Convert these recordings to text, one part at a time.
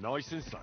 nice and safe.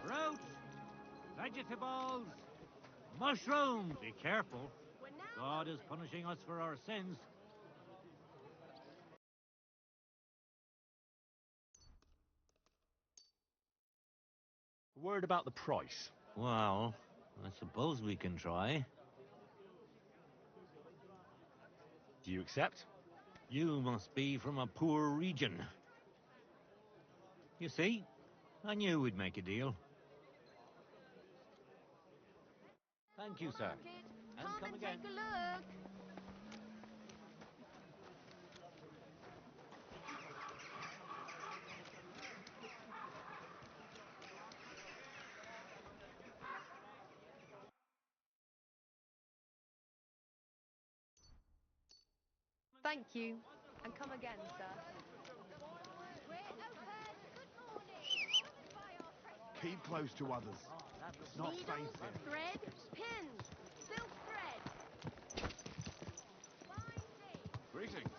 Fruits, vegetables, mushrooms. Be careful. God is punishing us for our sins. A word about the price. Well, I suppose we can try. Do you accept? You must be from a poor region. You see, I knew we'd make a deal. Thank you, sir. And come again. Take a look. Thank you. And come again, sir. We're open. Good morning. Keep close to others. It's not safe Needles, here. thread, pins, silk thread. Greetings.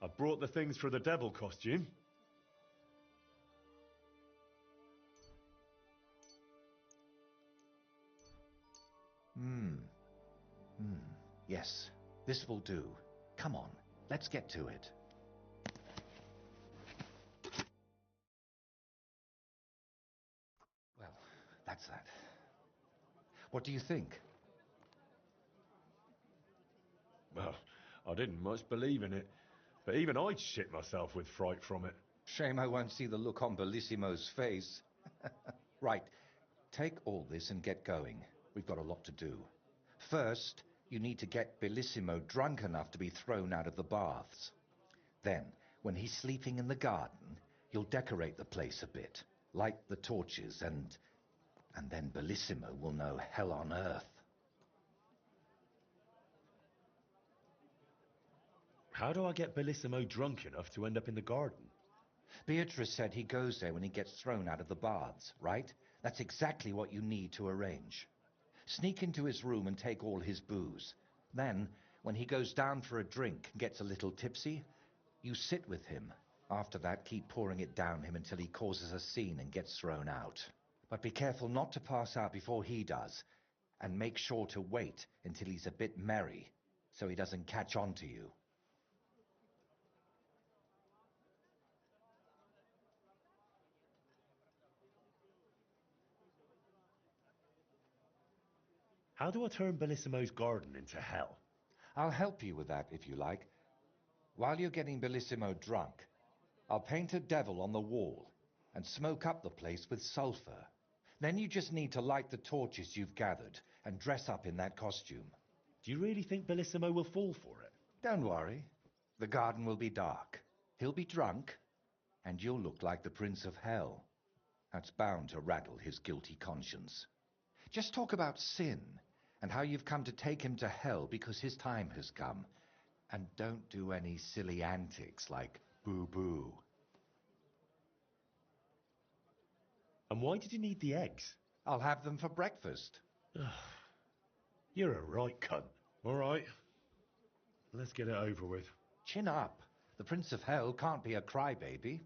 I brought the things for the devil costume. Yes, this will do. Come on, let's get to it. Well, that's that. What do you think? Well, I didn't much believe in it, but even I'd shit myself with fright from it. Shame I won't see the look on Bellissimo's face. Right, take all this and get going. We've got a lot to do. First, you need to get Bellissimo drunk enough to be thrown out of the baths. Then, when he's sleeping in the garden, you'll decorate the place a bit, light the torches, and then Bellissimo will know hell on earth. How do I get Bellissimo drunk enough to end up in the garden? Beatrice said he goes there when he gets thrown out of the baths, right? That's exactly what you need to arrange. Sneak into his room and take all his booze. Then, when he goes down for a drink and gets a little tipsy, you sit with him. After that, keep pouring it down him until he causes a scene and gets thrown out. But be careful not to pass out before he does, and make sure to wait until he's a bit merry, so he doesn't catch on to you. How do I turn Bellissimo's garden into hell? I'll help you with that, if you like. While you're getting Bellissimo drunk, I'll paint a devil on the wall and smoke up the place with sulfur. Then you just need to light the torches you've gathered and dress up in that costume. Do you really think Bellissimo will fall for it? Don't worry. The garden will be dark. He'll be drunk, and you'll look like the Prince of Hell. That's bound to rattle his guilty conscience. Just talk about sin and how you've come to take him to hell because his time has come. And don't do any silly antics like boo-boo. And why did you need the eggs? I'll have them for breakfast. You're a right cunt. All right. Let's get it over with. Chin up. The Prince of Hell can't be a crybaby.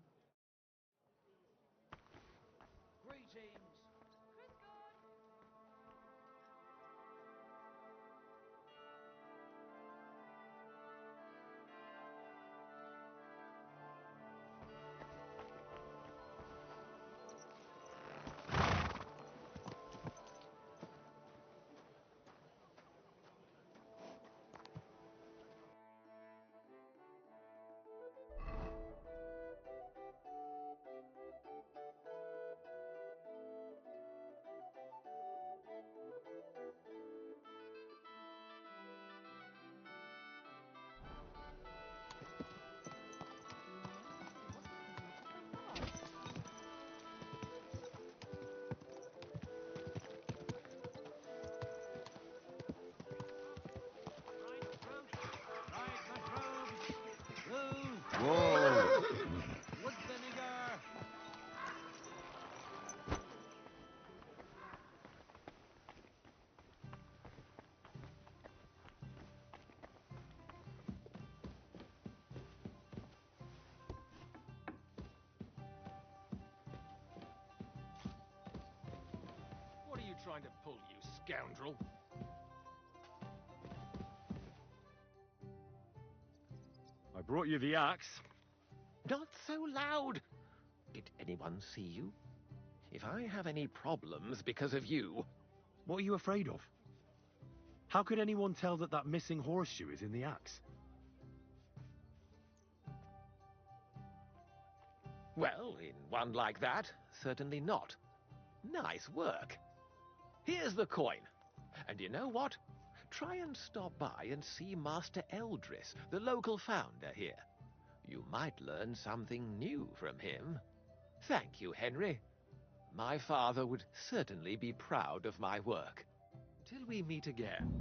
Whoa! Wood vinegar. What are you trying to pull, you scoundrel? I brought you the axe. Not so loud! Did anyone see you? If I have any problems because of you... What are you afraid of? How could anyone tell that that missing horseshoe is in the axe? Well, in one like that, certainly not. Nice work. Here's the coin. And you know what? Try and stop by and see Master Eldris, the local founder here. You might learn something new from him. Thank you, Henry. My father would certainly be proud of my work. Till we meet again.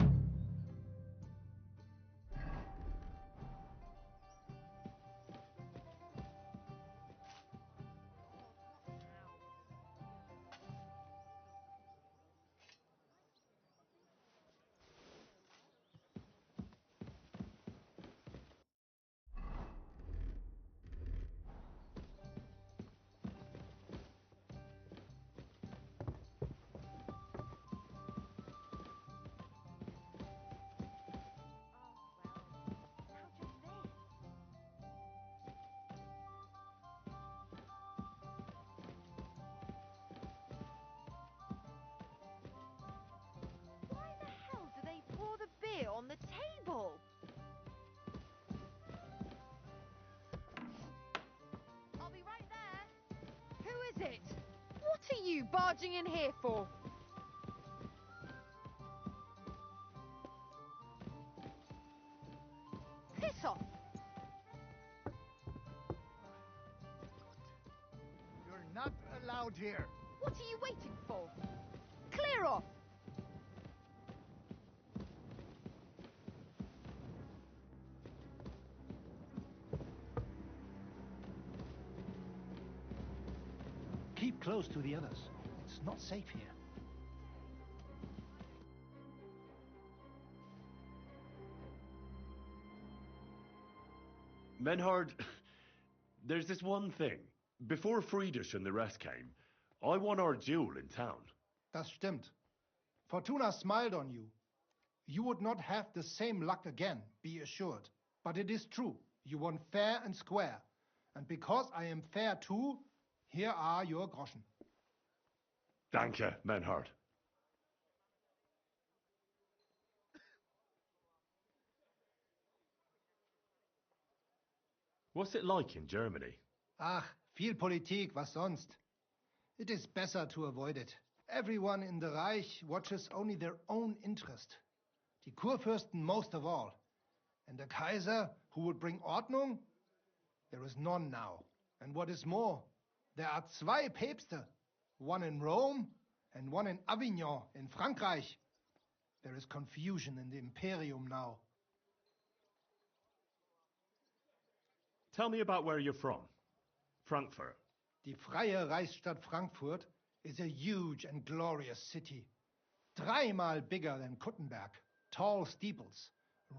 Why the hell do they pour the beer on the table? I'll be right there. Who is it? What are you barging in here for? Piss off! You're not allowed here. What are you waiting for? Clear off! Keep close to the others. It's not safe here. Menhard, there's this one thing. Before Friedrich and the rest came, I won our duel in town. Das stimmt. Fortuna smiled on you. You would not have the same luck again, be assured. But it is true. You won fair and square. And because I am fair too, here are your groschen. Danke, Menhard. What's it like in Germany? Ach, viel Politik, was sonst? It is better to avoid it. Everyone in the Reich watches only their own interest. Die Kurfürsten most of all. And the Kaiser, who would bring Ordnung? There is none now. And what is more, there are zwei Päpste, one in Rome and one in Avignon in Frankreich. There is confusion in the Imperium now. Tell me about where you're from. Frankfurt. Die Freie Reichsstadt Frankfurt is a huge and glorious city. Dreimal bigger than Kuttenberg. Tall steeples,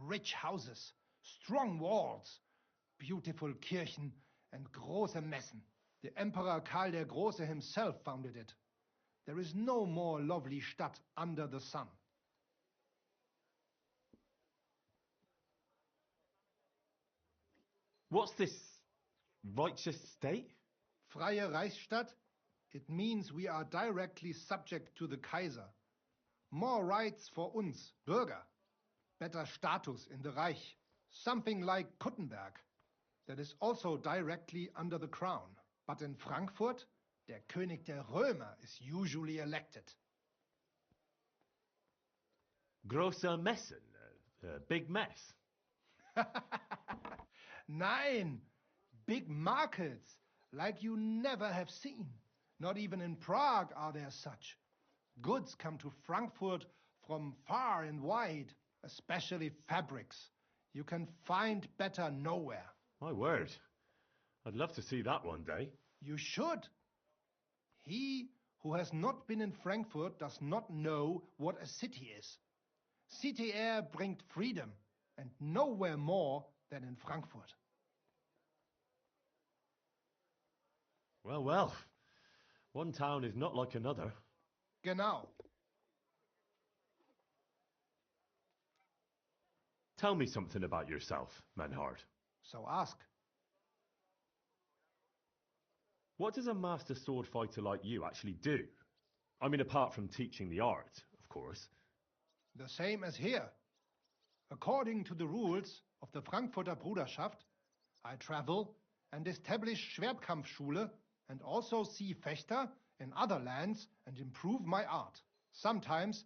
rich houses, strong walls. beautiful Kirchen and große Messen. The Emperor Karl der Große himself founded it. There is no more lovely Stadt under the sun. What's this righteous state? Freie Reichsstadt? It means we are directly subject to the Kaiser. More rights for uns, Bürger. Better status in the Reich. Something like Kuttenberg. That is also directly under the crown. But in Frankfurt, der König der Römer is usually elected. Große Messen, big mess. Nein, big markets, like you never have seen. Not even in Prague are there such. Goods come to Frankfurt from far and wide, especially fabrics. You can find better nowhere. My word. I'd love to see that one day. You should. He who has not been in Frankfurt does not know what a city is. City air bringt freedom, and nowhere more than in Frankfurt. Well, well. One town is not like another. Genau. Tell me something about yourself, Manhart. So ask. What does a master sword fighter like you actually do? I mean, apart from teaching the art, of course. The same as here. According to the rules of the Frankfurter Bruderschaft, I travel and establish Schwertkampfschule and also see Fechter in other lands and improve my art. Sometimes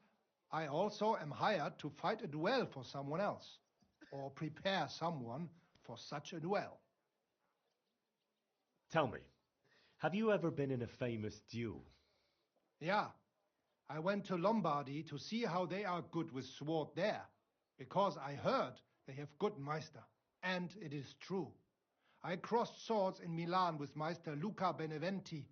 I also am hired to fight a duel for someone else or prepare someone for such a duel. Tell me, have you ever been in a famous duel? Yeah, I went to Lombardy to see how they are good with sword there, because I heard they have good Meister, and it is true. I crossed swords in Milan with Meister Luca Beneventi.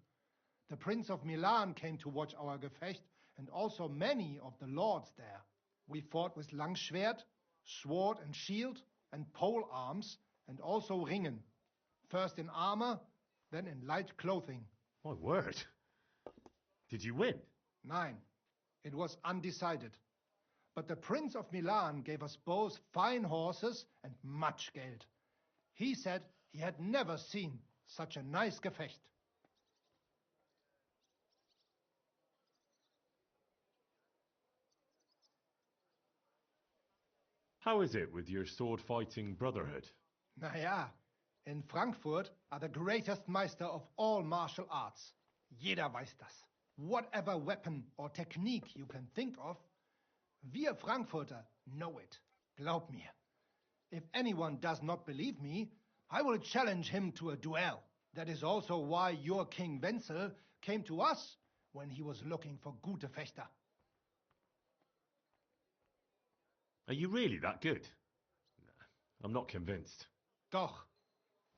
The Prince of Milan came to watch our Gefecht, and also many of the lords there. We fought with Langschwert, sword and shield, and pole arms, and also Ringen. First in armor, then in light clothing. My word. Did you win? Nein, it was undecided. But the Prince of Milan gave us both fine horses and much Geld. He said he had never seen such a nice Gefecht. How is it with your sword-fighting brotherhood? Na ja, in Frankfurt are the greatest Meister of all martial arts. Jeder weiß das. Whatever weapon or technique you can think of, wir Frankfurter know it. Glaub mir. If anyone does not believe me, I will challenge him to a duel. That is also why your King Wenzel came to us when he was looking for gute Fechter. Are you really that good? I'm not convinced. Doch.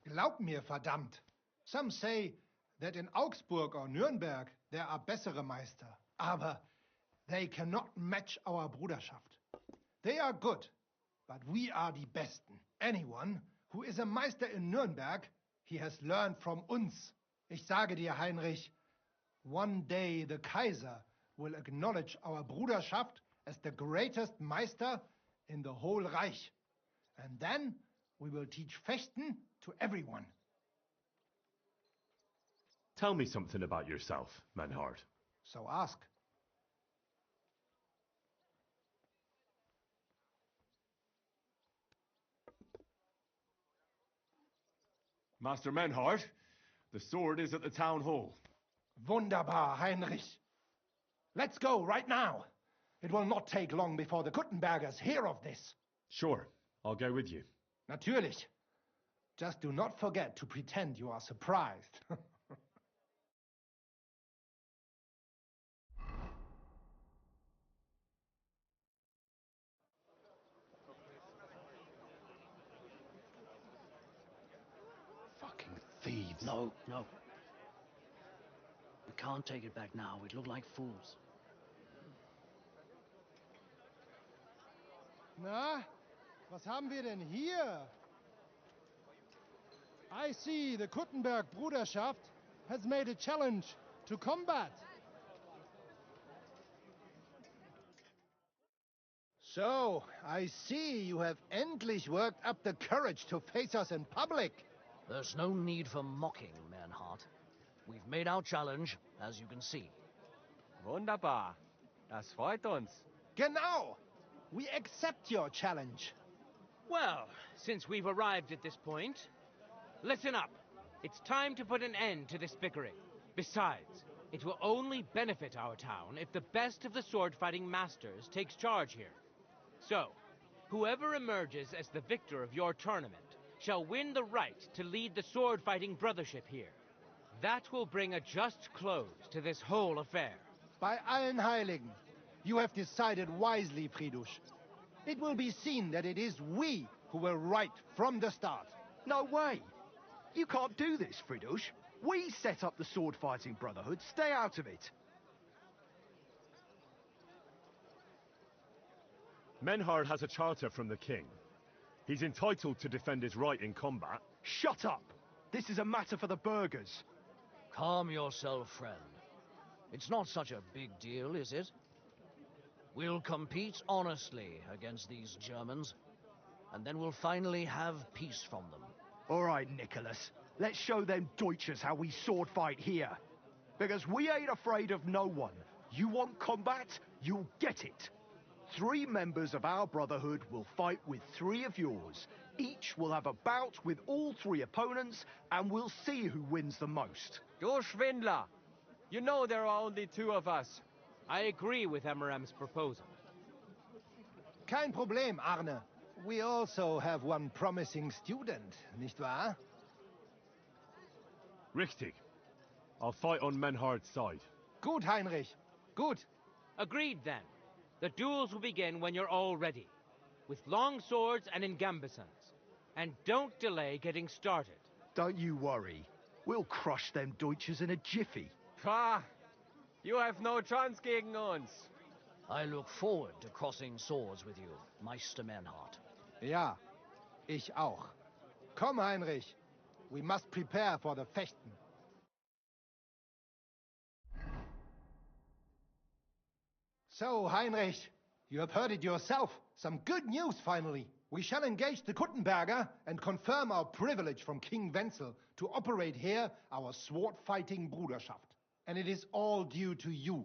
Glaub mir, verdammt. Some say that in Augsburg or Nürnberg there are bessere Meister. Aber they cannot match our Bruderschaft. They are good, but we are die Besten. Anyone who is a Meister in Nürnberg, he has learned from uns. Ich sage dir, Heinrich, one day the Kaiser will acknowledge our Bruderschaft as the greatest Meister in the whole Reich. And then we will teach Fechten to everyone. Tell me something about yourself, Manhart. So ask. Master Manhart, the sword is at the town hall. Wunderbar, Heinrich. Let's go right now. It will not take long before the Kuttenbergers hear of this. Sure, I'll go with you. Natürlich. Just do not forget to pretend you are surprised. Fucking thieves. No, no. We can't take it back now. We'd look like fools. Na, was haben wir denn hier? I see the Kuttenberg Bruderschaft has made a challenge to combat. So, I see you have endlich worked up the courage to face us in public. There's no need for mocking, Manhart. We've made our challenge, as you can see. Wunderbar. Das freut uns. Genau! We accept your challenge. Well, since we've arrived at this point, listen up. It's time to put an end to this bickering. Besides, it will only benefit our town if the best of the sword-fighting masters takes charge here. So, whoever emerges as the victor of your tournament shall win the right to lead the sword-fighting brothership here. That will bring a just close to this whole affair. Bei allen Heiligen, you have decided wisely, Fridush. It will be seen that it is we who were right from the start. No way! You can't do this, Fridush. We set up the sword-fighting brotherhood. Stay out of it. Menhard has a charter from the king. He's entitled to defend his right in combat. Shut up! This is a matter for the burghers. Calm yourself, friend. It's not such a big deal, is it? We'll compete honestly against these Germans, and then we'll finally have peace from them. All right, Nicholas. Let's show them Deutschers how we sword fight here. Because we ain't afraid of no one. You want combat? You'll get it. 3 members of our brotherhood will fight with 3 of yours. Each will have a bout with all 3 opponents, and we'll see who wins the most. Du Schwindler! You know there are only 2 of us. I agree with Emerem's proposal. Kein Problem, Arne. We also have one promising student, nicht wahr? Richtig. I'll fight on Menhard's side. Gut, Heinrich. Gut. Agreed, then. The duels will begin when you're all ready, with long swords and in gambesons. And don't delay getting started. Don't you worry. We'll crush them Deutschers in a jiffy. Ha! You have no chance gegen uns. I look forward to crossing swords with you, Meister Manhart. Ja, ich auch. Komm, Heinrich. We must prepare for the Fechten. So, Heinrich, you have heard it yourself. Some good news, finally. We shall engage the Kuttenberger and confirm our privilege from King Wenzel to operate here our sword-fighting Bruderschaft. And it is all due to you.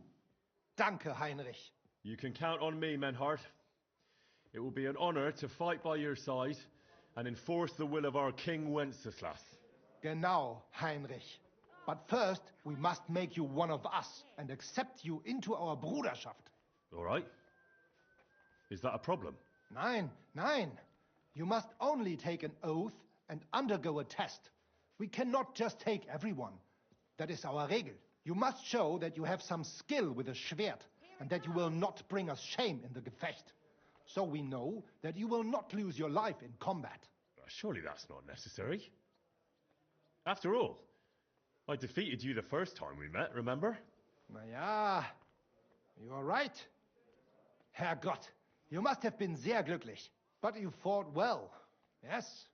Danke, Heinrich. You can count on me, Menhard. It will be an honor to fight by your side and enforce the will of our King Wenceslas. Genau, Heinrich. But first, we must make you one of us and accept you into our Bruderschaft. All right. Is that a problem? Nein, nein. You must only take an oath and undergo a test. We cannot just take everyone. That is our Regel. You must show that you have some skill with a Schwert and that you will not bring us shame in the Gefecht. So we know that you will not lose your life in combat. Surely that's not necessary. After all, I defeated you the first time we met, remember? Na ja, you are right. Herrgott, you must have been sehr glücklich. But you fought well, yes?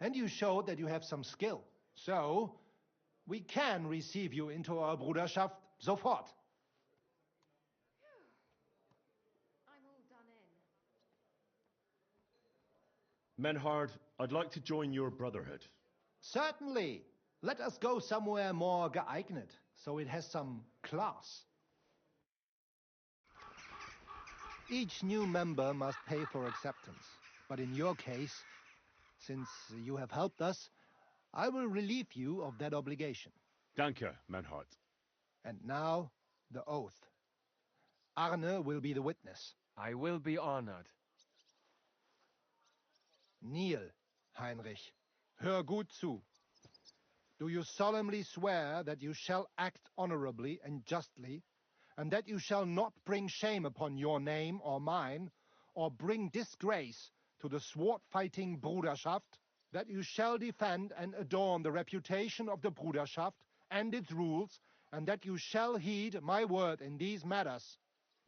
And you showed that you have some skill. So, we can receive you into our Bruderschaft sofort. I'm all done in. Menhard, I'd like to join your brotherhood. Certainly. Let us go somewhere more geeignet, so it has some class. Each new member must pay for acceptance. But in your case, since you have helped us, I will relieve you of that obligation. Danke, Menhard. And now, the oath. Arne will be the witness. I will be honored. Kneel, Heinrich. Hör gut zu. Do you solemnly swear that you shall act honorably and justly, and that you shall not bring shame upon your name or mine, or bring disgrace to the sword-fighting Bruderschaft, that you shall defend and adorn the reputation of the Bruderschaft and its rules, and that you shall heed my word in these matters,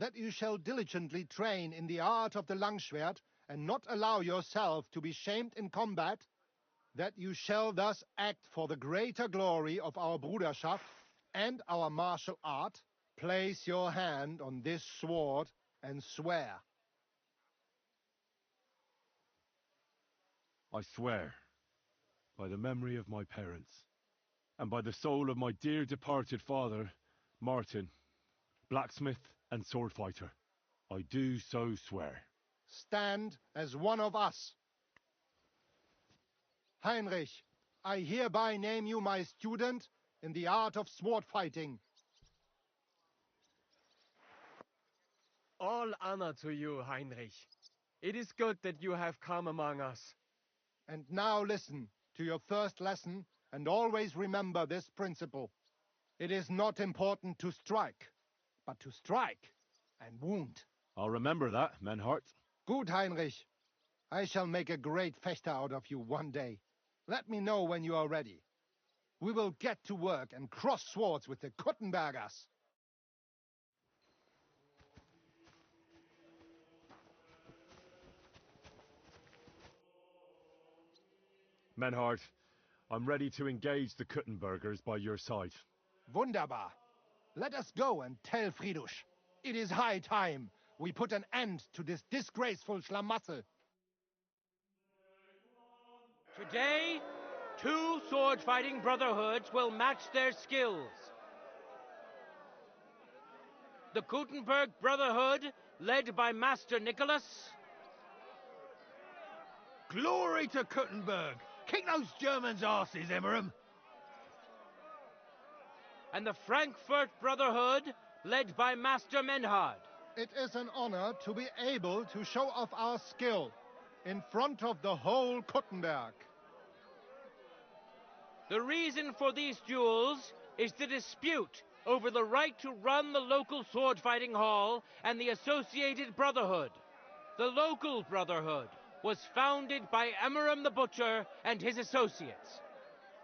that you shall diligently train in the art of the Langschwert, and not allow yourself to be shamed in combat, that you shall thus act for the greater glory of our Bruderschaft and our martial art, place your hand on this sword and swear. I swear, by the memory of my parents, and by the soul of my dear departed father, Martin, blacksmith and sword fighter, I do so swear. Stand as one of us. Heinrich, I hereby name you my student in the art of sword fighting. All honor to you, Heinrich. It is good that you have come among us. And now listen to your first lesson and always remember this principle. It is not important to strike, but to strike and wound. I'll remember that, Menhart. Good, Heinrich. I shall make a great fechter out of you one day. Let me know when you are ready. We will get to work and cross swords with the Kuttenbergers. Menhart, I'm ready to engage the Kuttenbergers by your side. Wunderbar. Let us go and tell Friedrich. It is high time we put an end to this disgraceful schlamassel. Today, 2 sword-fighting brotherhoods will match their skills. The Gutenberg Brotherhood, led by Master Nicholas. Glory to Kuttenberg! Kick those Germans' arses, Emmeram! And the Frankfurt Brotherhood, led by Master Menhard. It is an honor to be able to show off our skill in front of the whole Kuttenberg. The reason for these duels is the dispute over the right to run the local sword-fighting hall and the associated brotherhood. The local brotherhood was founded by Emmeram the Butcher and his associates.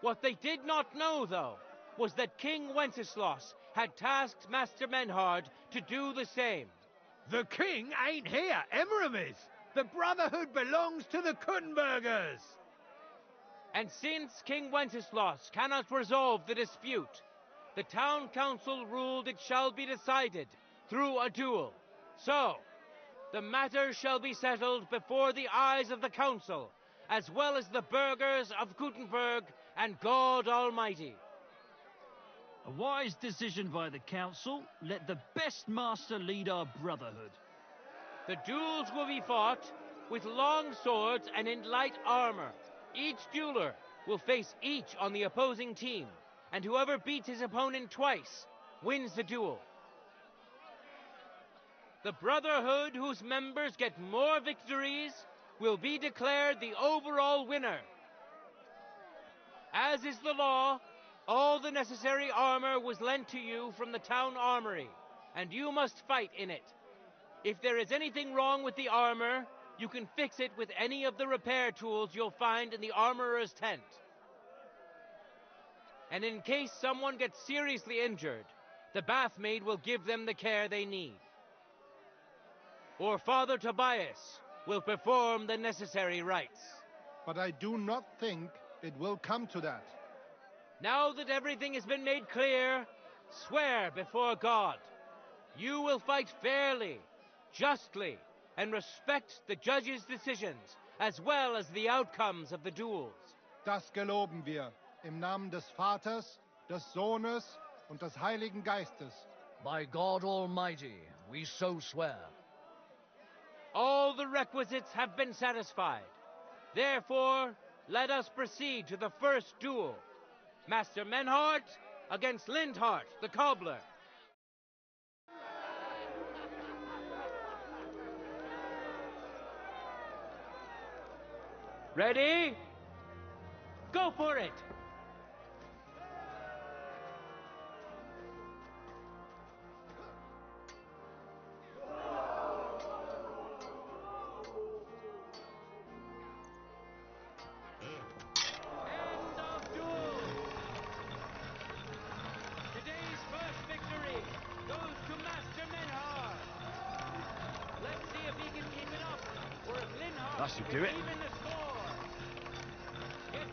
What they did not know, though, was that King Wenceslas had tasked Master Menhard to do the same. The king ain't here, Emmeram is! The Brotherhood belongs to the Kuttenbergers! And since King Wenceslas cannot resolve the dispute, the town council ruled it shall be decided through a duel. So, the matter shall be settled before the eyes of the council, as well as the burghers of Gutenberg and God Almighty. A wise decision by the council. Let the best master lead our brotherhood. The duels will be fought with long swords and in light armor. Each dueler will face each on the opposing team, and whoever beats his opponent twice wins the duel. The brotherhood whose members get more victories will be declared the overall winner. As is the law, all the necessary armor was lent to you from the town armory, and you must fight in it. If there is anything wrong with the armor, you can fix it with any of the repair tools you'll find in the armorer's tent. And in case someone gets seriously injured, the bathmaid will give them the care they need. Or Father Tobias will perform the necessary rites. But I do not think it will come to that. Now that everything has been made clear, swear before God. You will fight fairly, justly, and respect the judge's decisions, as well as the outcomes of the duels. Das geloben wir, im Namen des Vaters, des Sohnes und des Heiligen Geistes. By God Almighty, we so swear. All the requisites have been satisfied. Therefore, let us proceed to the first duel. Master Menhart against Lindhart, the cobbler. Ready? Go for it! That should do it. Even the score. Get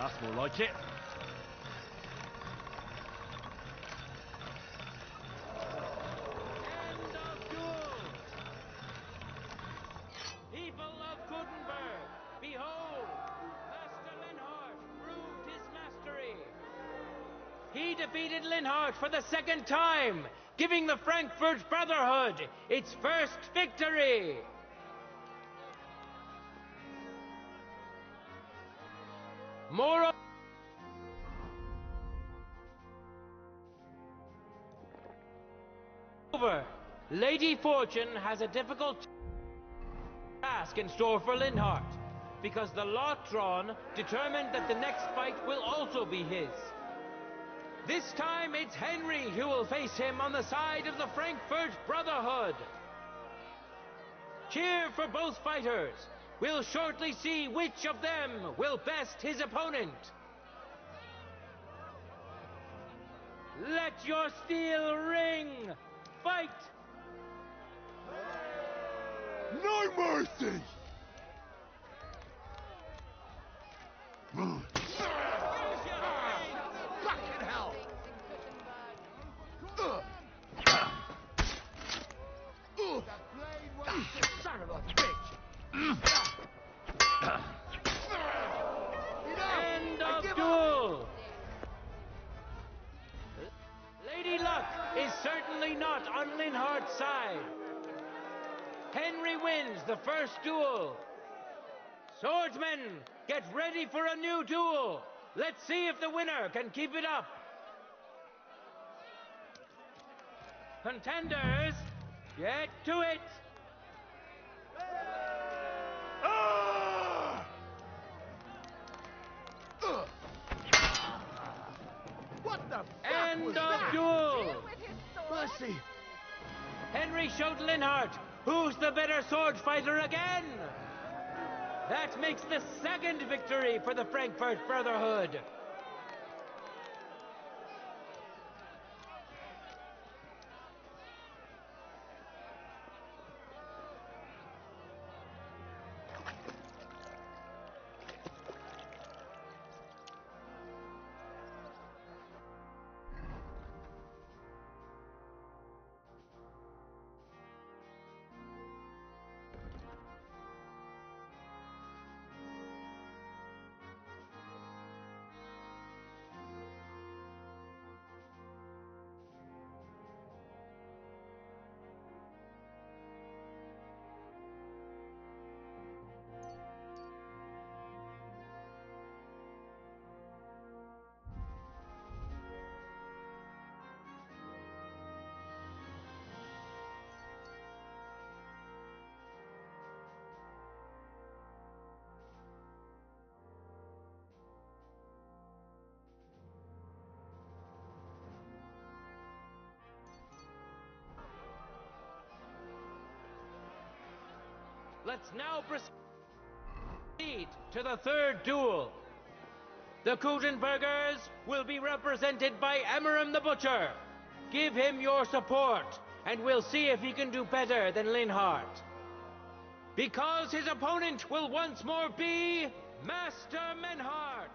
That's more like it. End of duel! People of Gutenberg, behold! Master Linhart proved his mastery. He defeated Linhart for the second time, giving the Frankfurt Brotherhood its first victory. Moreover, Lady Fortune has a difficult task in store for Linhart, because the lot drawn determined that the next fight will also be his. This time it's Henry who will face him on the side of the Frankfurt Brotherhood. Cheer for both fighters. We'll shortly see which of them will best his opponent. Let your steel ring! Fight! No mercy! Fucking hell! Son of a bitch! End of duel! Lady Luck is certainly not on Linhart's side. Henry wins the first duel. Swordsmen, get ready for a new duel. Let's see if the winner can keep it up. Contenders, get to it. What the fuck End was of that? duel. Mercy! Henry showed Linhart who's the better sword fighter again. That makes the second victory for the Frankfurt Brotherhood. Let's now proceed to the third duel. The Gutenbergers will be represented by Emmeram the Butcher. Give him your support, and we'll see if he can do better than Linhart. Because his opponent will once more be Master Menhart.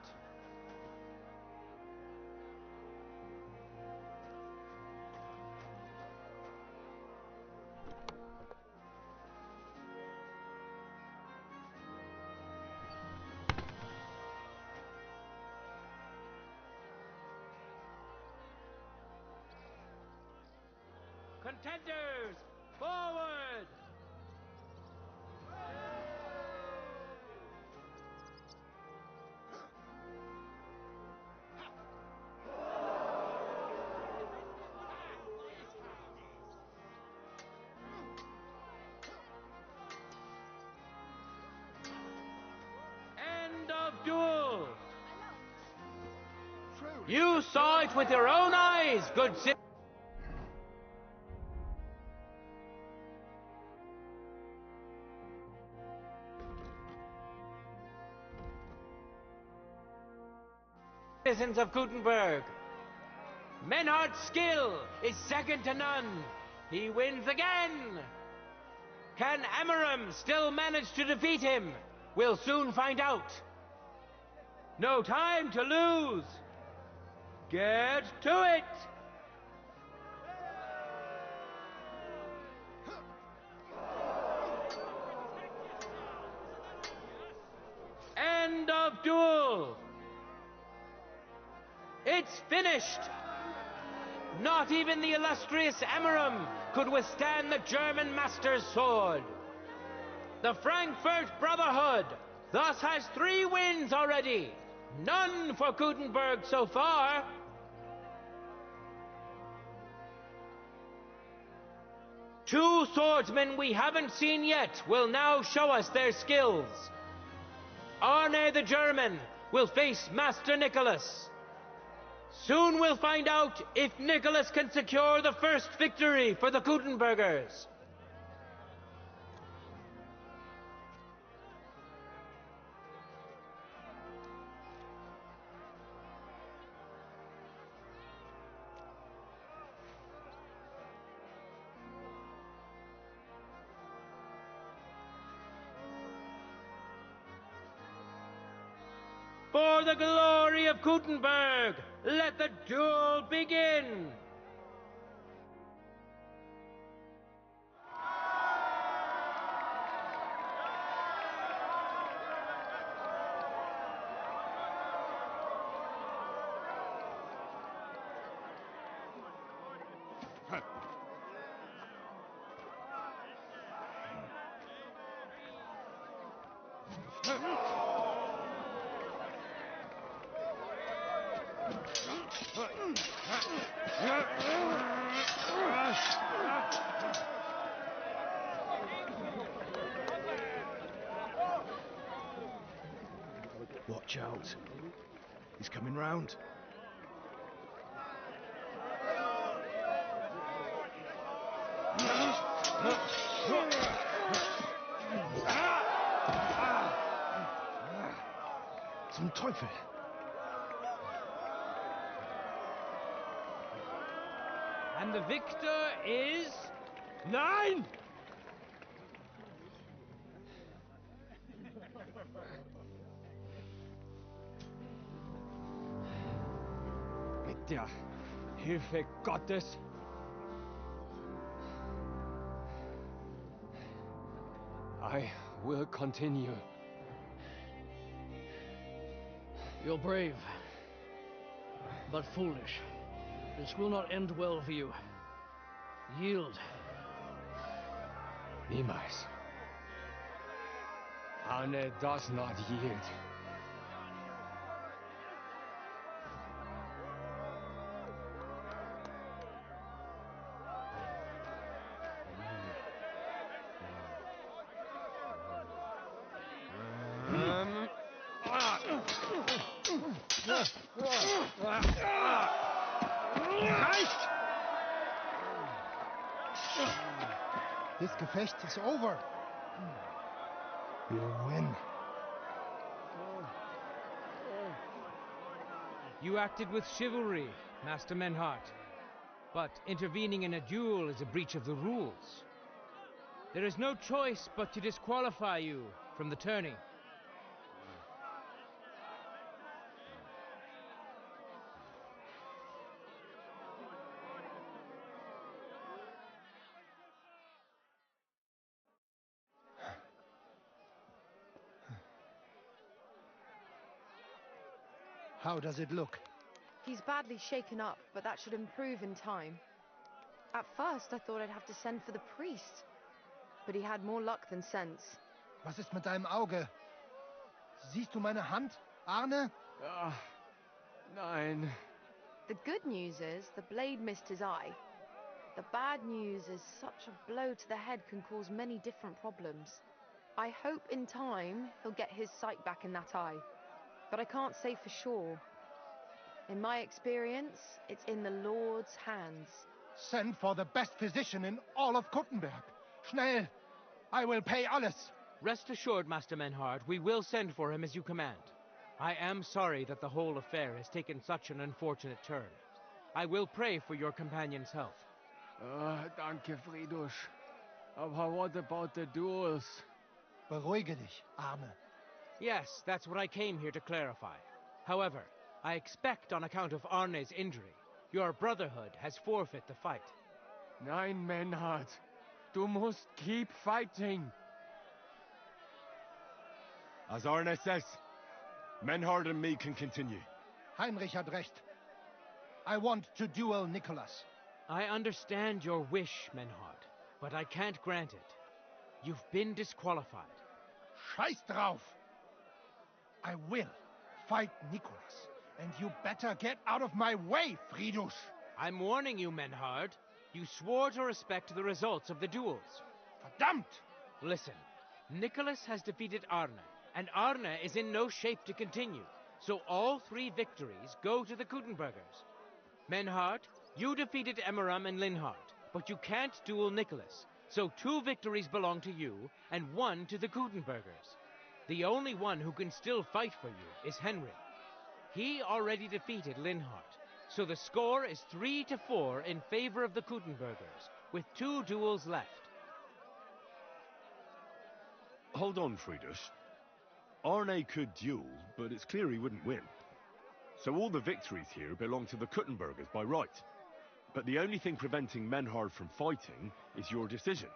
Contenders, forward! End of duel! You saw it with your own eyes, good citizens of Gutenberg. Menhart's skill is second to none. He wins again. Can Emmeram still manage to defeat him? We'll soon find out. No time to lose! Get to it! End of duel! It's finished! Not even the illustrious Emmeram could withstand the German master's sword. The Frankfurt Brotherhood thus has 3 wins already. None for Gutenberg so far. Two swordsmen we haven't seen yet will now show us their skills. Arne the German will face Master Nicholas. Soon we'll find out if Nicholas can secure the first victory for the Gutenbergers. For the glory of Gutenberg, let the duel begin! Watch out. He's coming round. Zum Teufel! And the victor is... Nein! Mit der Hilfe Gottes. I will continue. You're brave, but foolish. This will not end well for you. Yield. Niemals. Arne does not yield. This Gefecht is over. You win. You acted with chivalry, Master Menhart. But intervening in a duel is a breach of the rules. There is no choice but to disqualify you from the tourney. How does it look? He's badly shaken up, but that should improve in time. At first, I thought I'd have to send for the priest, but he had more luck than sense. Was ist mit deinem Auge? Siehst du meine Hand, Arne? Nein. The good news is the blade missed his eye. The bad news is such a blow to the head can cause many different problems. I hope in time he'll get his sight back in that eye, but I can't say for sure. In my experience, it's in the Lord's hands. Send for the best physician in all of Kuttenberg. Schnell! I will pay alles. Rest assured, Master Menhart, we will send for him as you command. I am sorry that the whole affair has taken such an unfortunate turn. I will pray for your companion's health. Danke, Friedrich. Aber what about the duels? Beruhige dich, Arne. Yes, that's what I came here to clarify. However, I expect on account of Arne's injury, your brotherhood has forfeit the fight. Nein, Menhard. Du musst keep fighting. As Arne says, Menhard and me can continue. Heinrich had recht. I want to duel Nicholas. I understand your wish, Menhard, but I can't grant it. You've been disqualified. Scheiß drauf! I will fight Nicholas, and you better get out of my way, Friedrich! I'm warning you, Menhard. You swore to respect the results of the duels. Verdammt! Listen, Nicholas has defeated Arne, and Arne is in no shape to continue, so all 3 victories go to the Kuttenbergers. Menhard, you defeated Emmeram and Linhard, but you can't duel Nicholas, so 2 victories belong to you, and 1 to the Kuttenbergers. The only one who can still fight for you is Henry. He already defeated Linhard, so the score is 3-4 in favor of the Kuttenbergers, with 2 duels left. Hold on, Friedrich. Arne could duel, but it's clear he wouldn't win. So all the victories here belong to the Kuttenbergers by right. But the only thing preventing Menhard from fighting is your decision.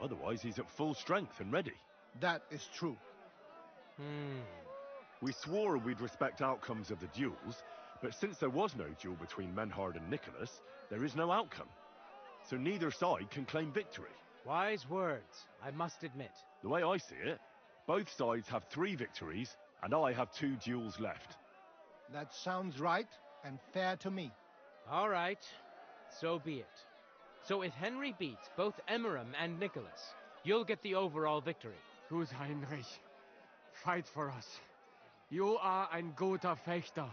Otherwise, he's at full strength and ready. That is true. We swore we'd respect outcomes of the duels, but since there was no duel between Menhard and Nicholas, there is no outcome. So neither side can claim victory. Wise words, I must admit. The way I see it, both sides have 3 victories, and I have 2 duels left. That sounds right and fair to me. All right, so be it. So if Henry beats both Emmeram and Nicholas, you'll get the overall victory. Gut, Heinrich. Fight for us. You are ein guter Fechter.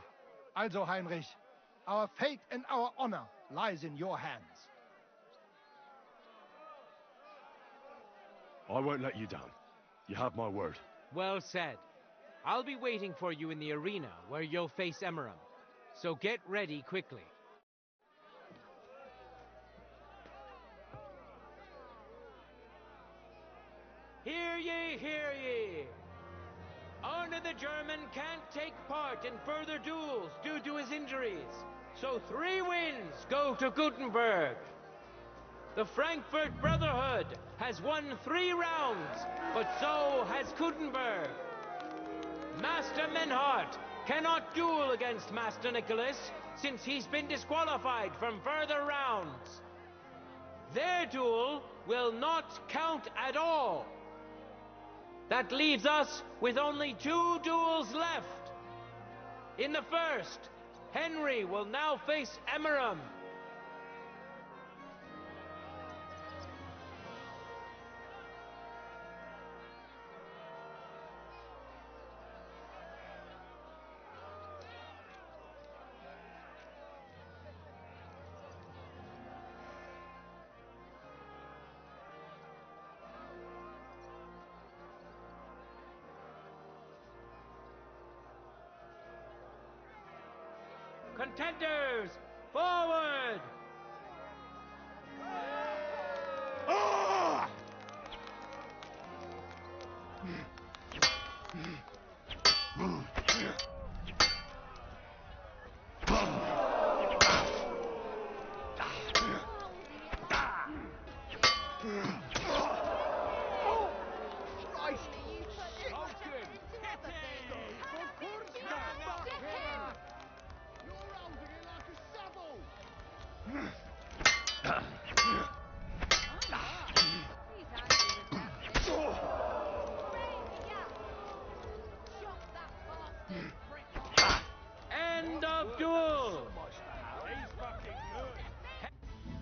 Also, Heinrich, our fate and our honor lies in your hands. I won't let you down. You have my word. Well said. I'll be waiting for you in the arena where you'll face Emmeram. So get ready quickly. Hear ye, hear ye! Arne the German can't take part in further duels due to his injuries, so 3 wins go to Gutenberg. The Frankfurt Brotherhood has won 3 rounds, but so has Gutenberg. Master Menhard cannot duel against Master Nicholas since he's been disqualified from further rounds. Their duel will not count at all. That leaves us with only 2 duels left. In the first, Henry will now face Emmeram. Contenders, forward! Ah! End of duel!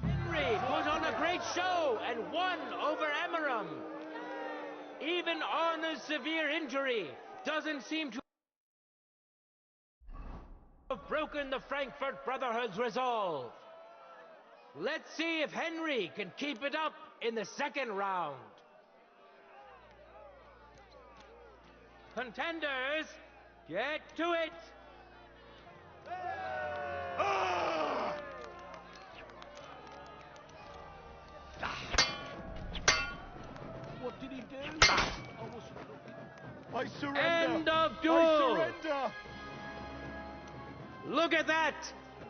Henry put on a great show and won over Emmeram. Even Arne's severe injury doesn't seem to have broken the Frankfurt Brotherhood's resolve. Let's see if Henry can keep it up in the second round. Contenders, get to it! What did he do? I wasn't looking. I surrender! End of duel! I surrender! Look at that!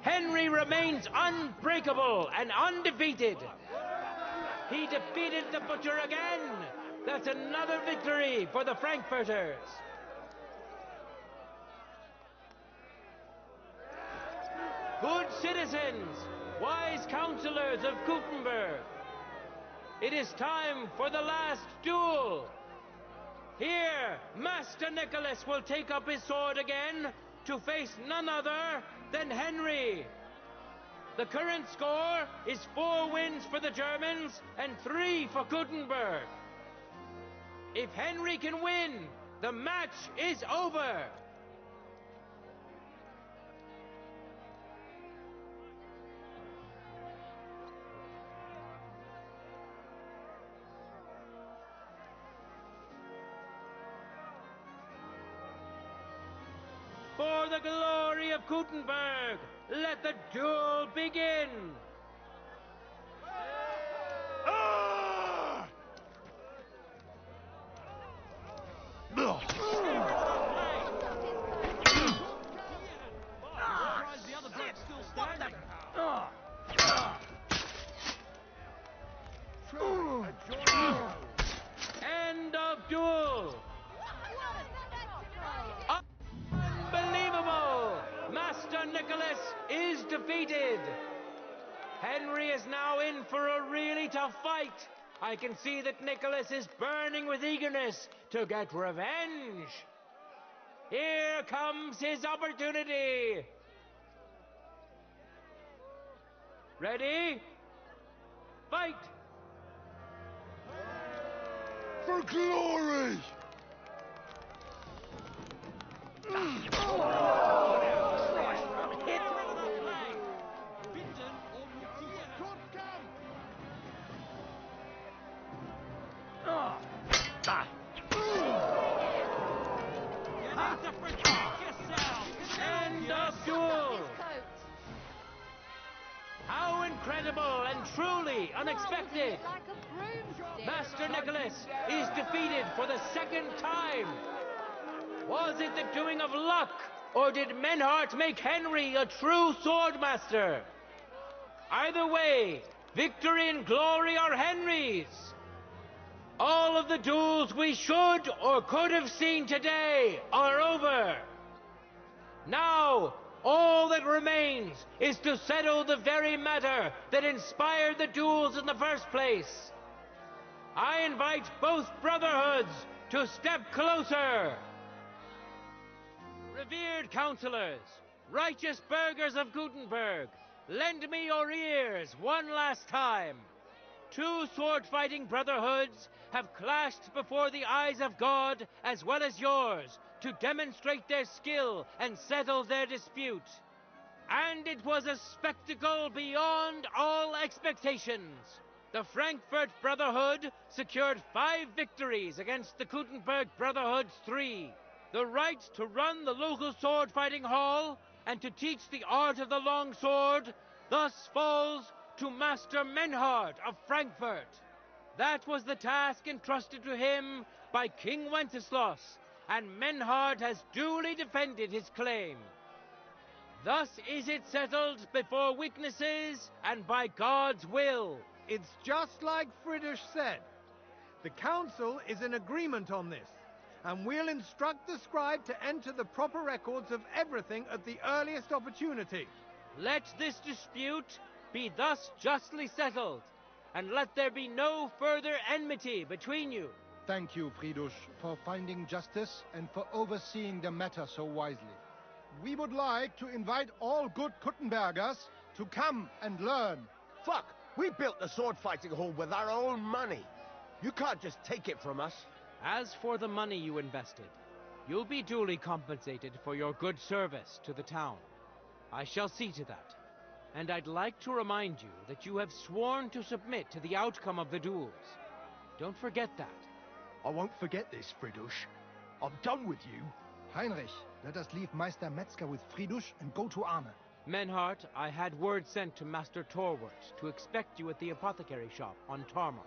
Henry remains unbreakable and undefeated. He defeated the Butcher again. That's another victory for the Frankfurters. Good citizens, wise counselors of Gutenberg, it is time for the last duel. Here, Master Nicholas will take up his sword again to face none other than Henry. The current score is 4 wins for the Germans and 3 for Gutenberg. If Henry can win, the match is over. For the glory of Gutenberg, let the duel begin! End of duel! Unbelievable! Master Nicholas is defeated! Henry is now in for a really tough fight. I can see that Nicholas is burning with eagerness to get revenge. Here comes his opportunity. Ready? Fight! For glory! End of duel! How incredible and truly unexpected! Master Nicholas is defeated for the second time. Was it the doing of luck, or did Menhart make Henry a true swordmaster? Either way, victory and glory are Henry's. All of the duels we should or could have seen today are over. Now, all that remains is to settle the very matter that inspired the duels in the first place. I invite both brotherhoods to step closer. Revered counselors, righteous burghers of Gutenberg, lend me your ears one last time. 2 sword-fighting brotherhoods have clashed before the eyes of God as well as yours to demonstrate their skill and settle their dispute. And it was a spectacle beyond all expectations. The Frankfurt Brotherhood secured 5 victories against the Gutenberg Brotherhood's 3. The right to run the local sword-fighting hall and to teach the art of the long sword thus falls to Master Menhart of Frankfurt. That was the task entrusted to him by King Wenceslas, and Menhart has duly defended his claim. Thus is it settled before witnesses and by God's will. It's just like Friedrich said. The council is in agreement on this, and we'll instruct the scribe to enter the proper records of everything at the earliest opportunity. Let this dispute be thus justly settled, and let there be no further enmity between you. Thank you, Friedrich, for finding justice and for overseeing the matter so wisely. We would like to invite all good Gutenbergers to come and learn. Fuck! We built the sword-fighting hall with our own money. You can't just take it from us. As for the money you invested, you'll be duly compensated for your good service to the town. I shall see to that. And I'd like to remind you that you have sworn to submit to the outcome of the duels. Don't forget that. I won't forget this, Friedrich. I'm done with you. Heinrich, let us leave Meister Metzger with Friedrich and go to Arne. Menhart, I had word sent to Master Torwart to expect you at the apothecary shop on Tarmar.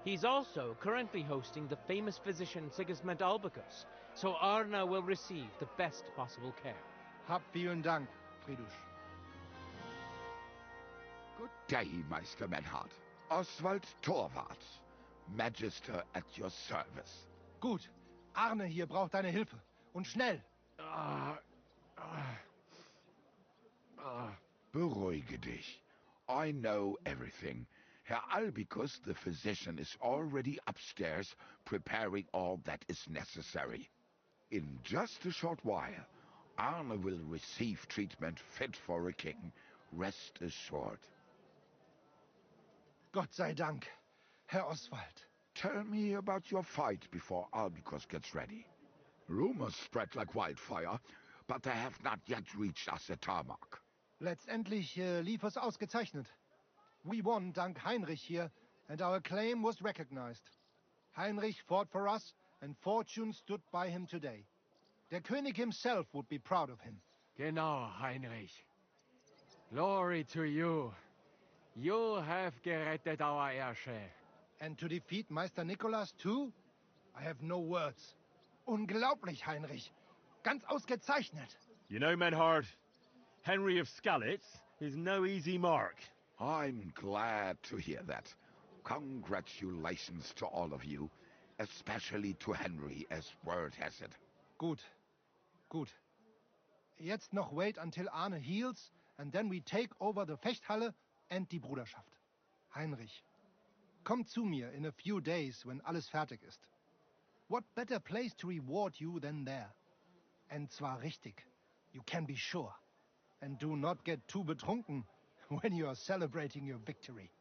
He's also currently hosting the famous physician Sigismund Albicus, so Arne will receive the best possible care. Hab vielen Dank. Fridusch. Good day, Meister Menhard. Oswald Torwart, Magister at your service. Gut. Arne hier braucht deine Hilfe. Und schnell. Beruhige dich. I know everything. Herr Albicus, the physician, is already upstairs preparing all that is necessary. In just a short while, Arne will receive treatment fit for a king. Rest assured. Gott sei Dank, Herr Oswald. Tell me about your fight before Albicus gets ready. Rumors spread like wildfire, but they have not yet reached us at Tarmac. Letztendlich lief es ausgezeichnet. We won dank Heinrich here, and our claim was recognized. Heinrich fought for us, and fortune stood by him today. Der König himself would be proud of him. Genau, Heinrich. Glory to you. You have gerettet our Ersche. And to defeat Meister Nicholas too? I have no words. Unglaublich, Heinrich. Ganz ausgezeichnet. You know, Menhard, Henry of Skalitz is no easy mark. I'm glad to hear that. Congratulations to all of you, especially to Henry, as word has it. Gut. Gut. Jetzt noch wait until Arne heals, and then we take over the Fechthalle and die Bruderschaft. Heinrich, komm zu mir in a few days when alles fertig ist. What better place to reward you than there? And zwar richtig, you can be sure. And do not get too betrunken when you are celebrating your victory.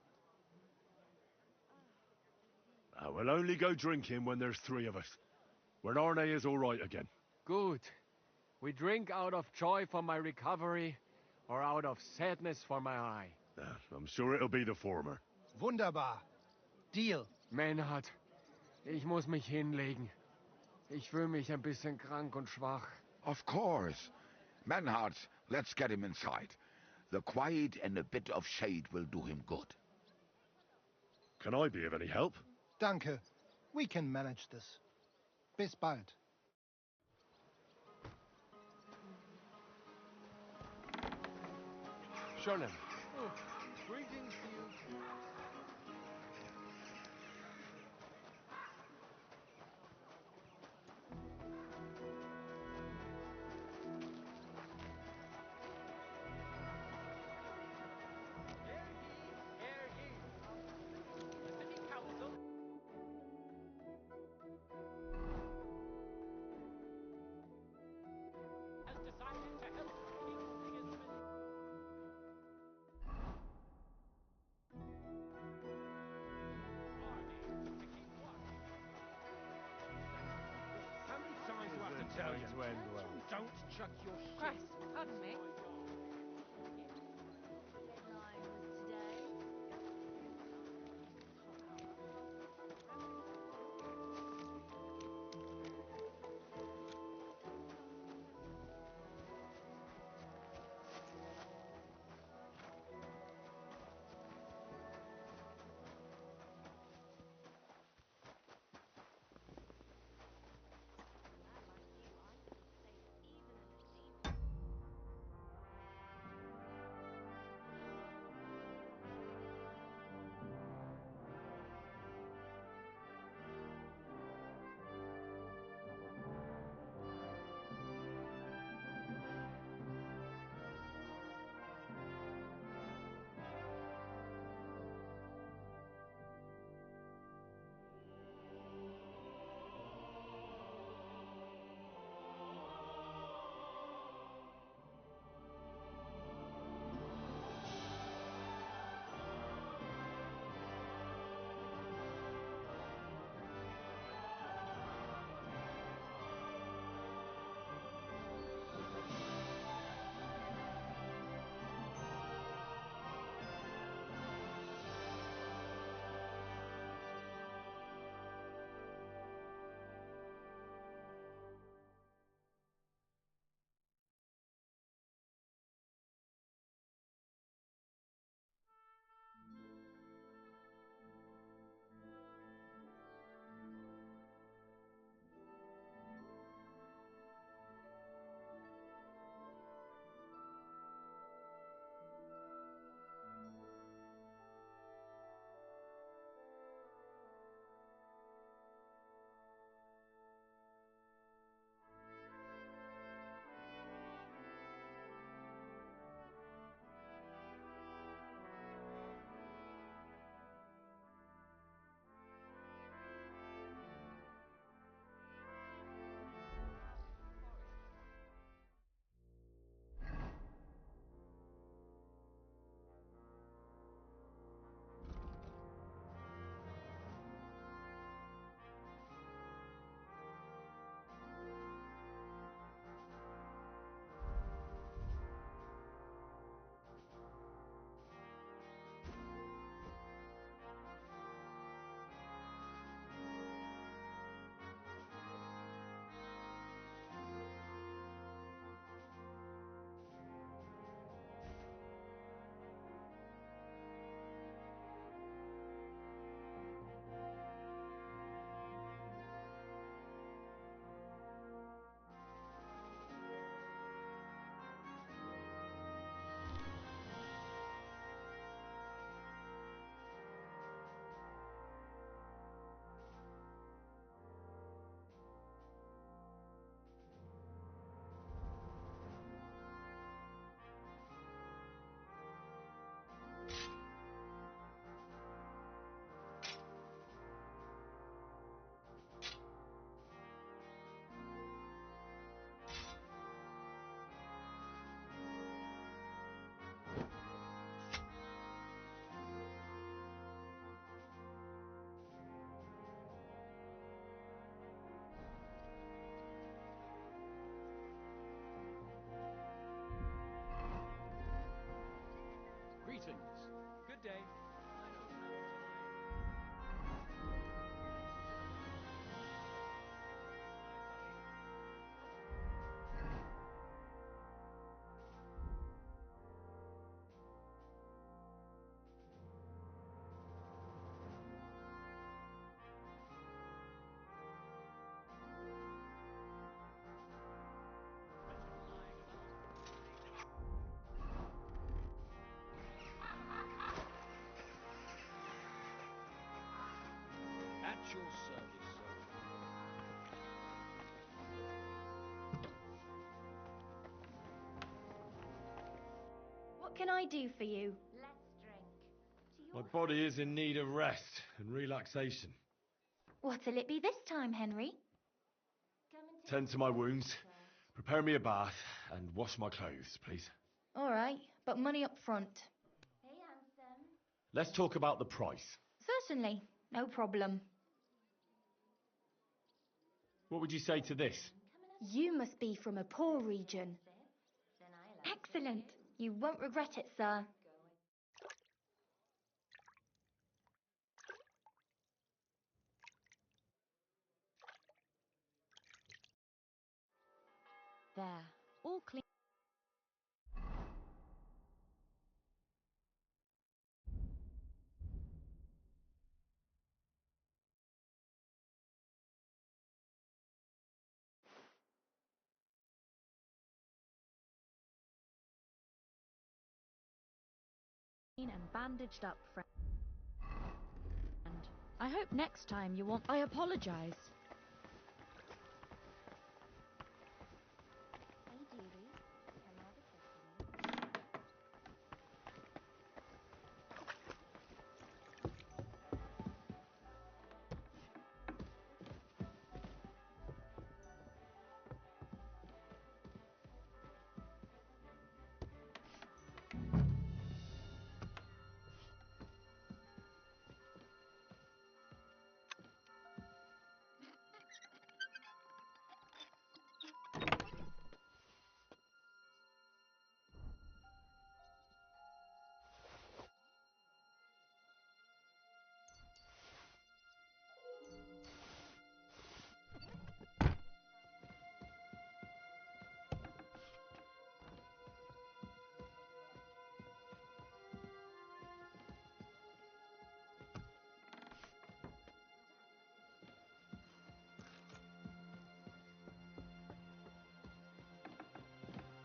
I will only go drinking when there's three of us. When Arne is all right again. Good. We drink out of joy for my recovery, or out of sadness for my eye. I'm sure it'll be the former. Wunderbar. Deal. Menhard, ich muss mich hinlegen. Ich fühle mich ein bisschen krank und schwach. Of course. Menhard, let's get him inside. The quiet and a bit of shade will do him good. Can I be of any help? Danke. We can manage this. Bis bald. Chillin. Greetings to you. Tell you to end well. Don't chuck your shit. Christ, pardon me. Good day. At your service, soldier. What can I do for you? My body is in need of rest and relaxation. What'll it be this time, Henry? Tend to my wounds, prepare me a bath, and wash my clothes, please. All right, but money up front. Let's talk about the price. Certainly, no problem. What would you say to this? You must be from a poor region. Excellent. You won't regret it, sir. There, all clean. And bandaged up, friend. I hope next time you won't. I apologize.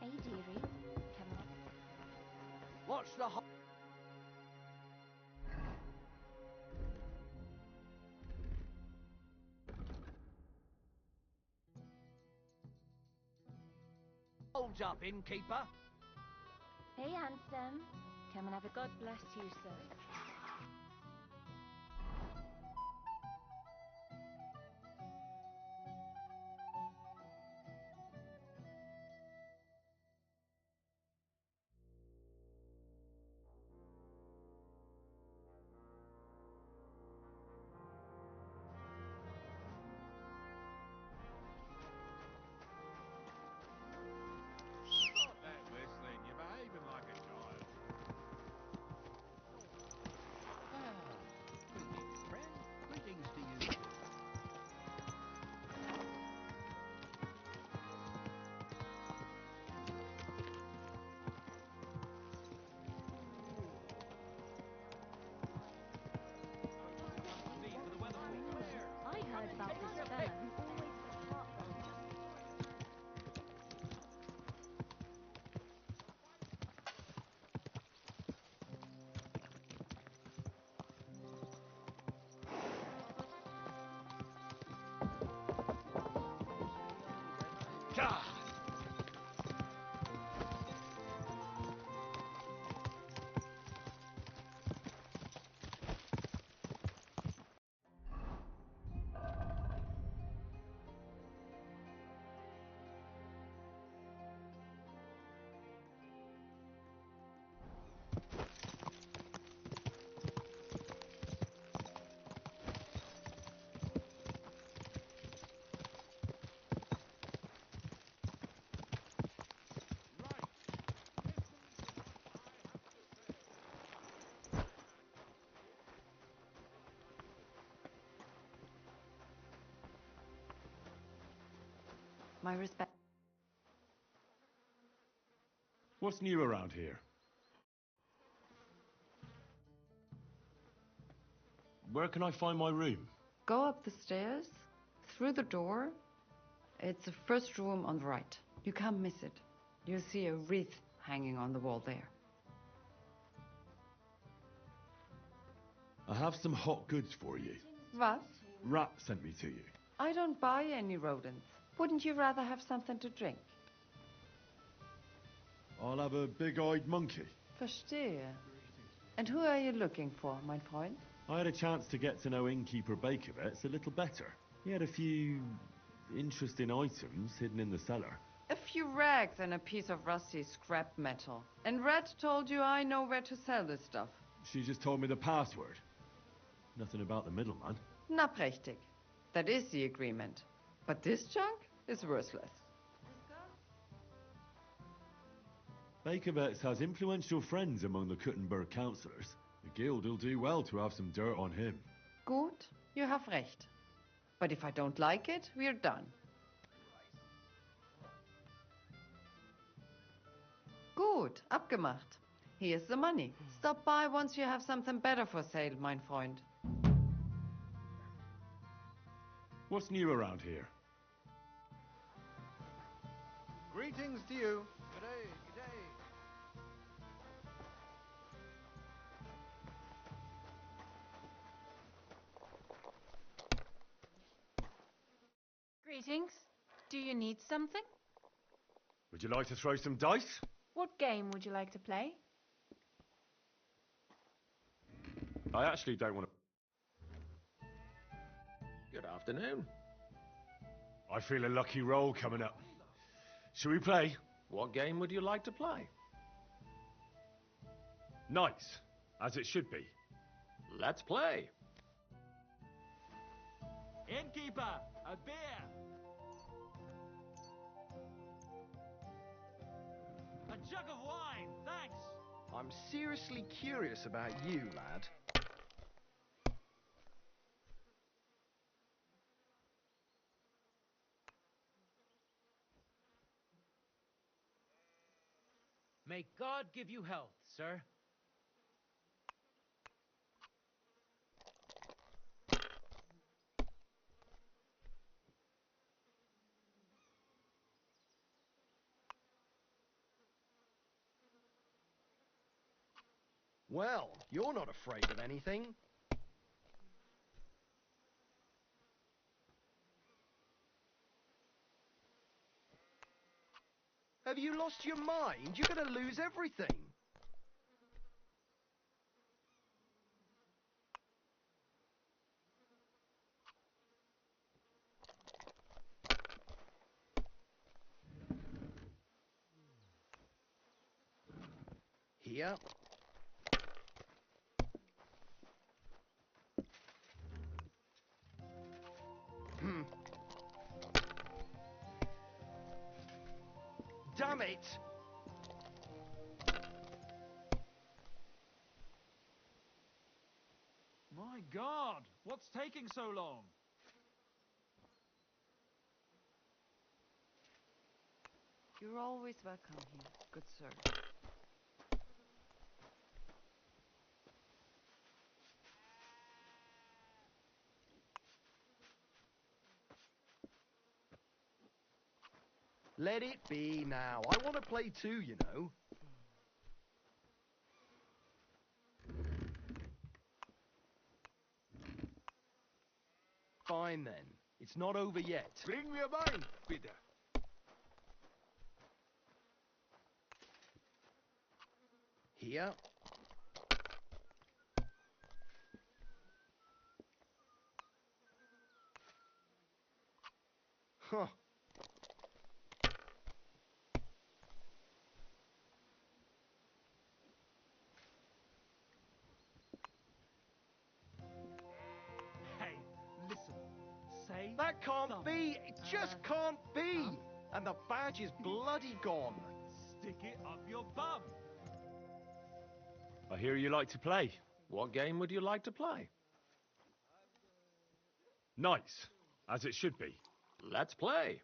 Hey, dearie, come on. What's the hold up, innkeeper? Hey, handsome. Come and have a God bless you, sir. Stop that whistling. You're behaving like a child. My respect. What's new around here? Where can I find my room? Go up the stairs, through the door. It's the first room on the right. You can't miss it. You'll see a wreath hanging on the wall there. I have some hot goods for you. What? Rat sent me to you. I don't buy any rodents. Wouldn't you rather have something to drink? I'll have a big-eyed monkey. Verstehe. And who are you looking for, mein Freund? I had a chance to get to know innkeeper Bakovets a little better. He had a few interesting items hidden in the cellar. A few rags and a piece of rusty scrap metal. And Red told you I know where to sell this stuff. She just told me the password. Nothing about the middleman. Na prächtig. That is the agreement. But this junk is worthless. Bakovets has influential friends among the Kuttenberg councillors. The guild will do well to have some dirt on him. Gut, you have recht. But if I don't like it, we're done. Gut, abgemacht. Here's the money. Stop by once you have something better for sale, mein Freund. What's new around here? Greetings to you. G'day, g'day. Greetings. Do you need something? Would you like to throw some dice? What game would you like to play? I actually don't want to... Good afternoon. I feel a lucky roll coming up. Shall we play? What game would you like to play? Nice, as it should be. Let's play. Innkeeper, a beer! A jug of wine, thanks! I'm seriously curious about you, lad. May God give you health, sir. Well, you're not afraid of anything. Have you lost your mind? You're going to lose everything. Here. Damn it! My God, what's taking so long? You're always welcome here, good sir. Let it be now. I want to play too, you know. Fine then. It's not over yet. Bring mir Wein, bitte. Here. Huh. Hey, listen. Say That can't something. be. It just can't be. And the badge is bloody gone. Stick it up your bum. I hear you like to play. What game would you like to play? Nice, as it should be. Let's play.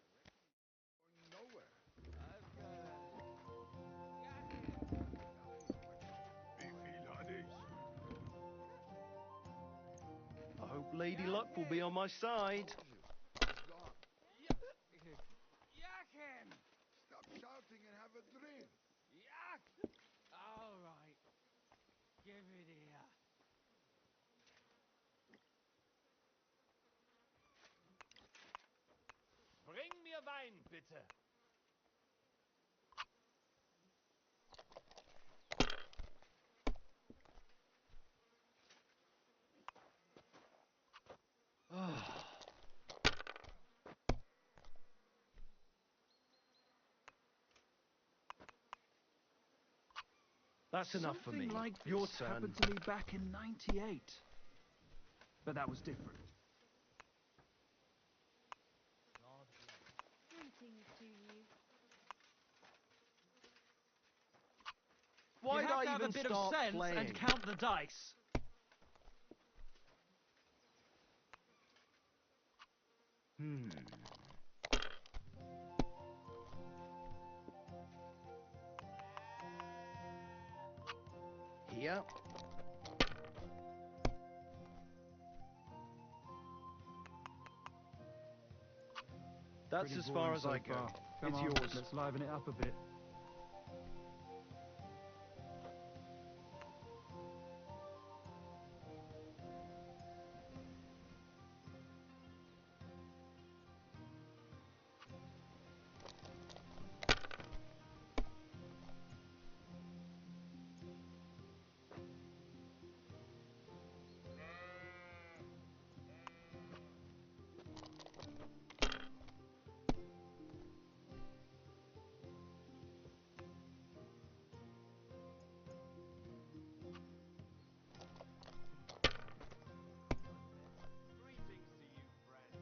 Lady Luck will be on my side. Stop shouting and have a drink. All right. Give it here. Bring mir Wein, bitte. That's enough for me. Something like Your this turn. happened to me back in '98. But that was different. Greetings to you. Why'd you have I to have even a bit of start sense playing? and count the dice. Here. That's Pretty as far boring as so I go. far. Come It's on, yours. let's liven it up a bit. Greetings to you, friend.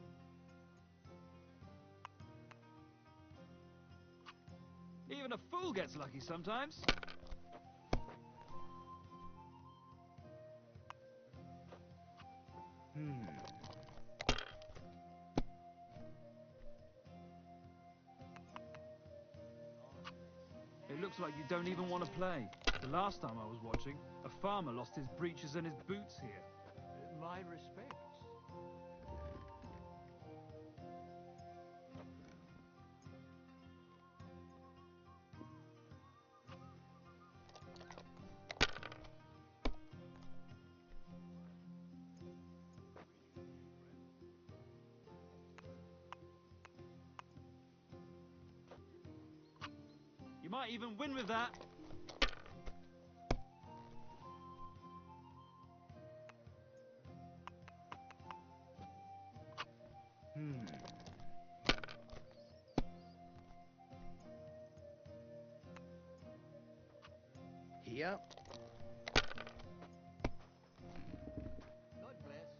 Even a fool gets lucky sometimes. It looks like you don't even want to play. The last time I was watching, a farmer lost his breeches and his boots here. My respects. You might even win with that. Here. God bless.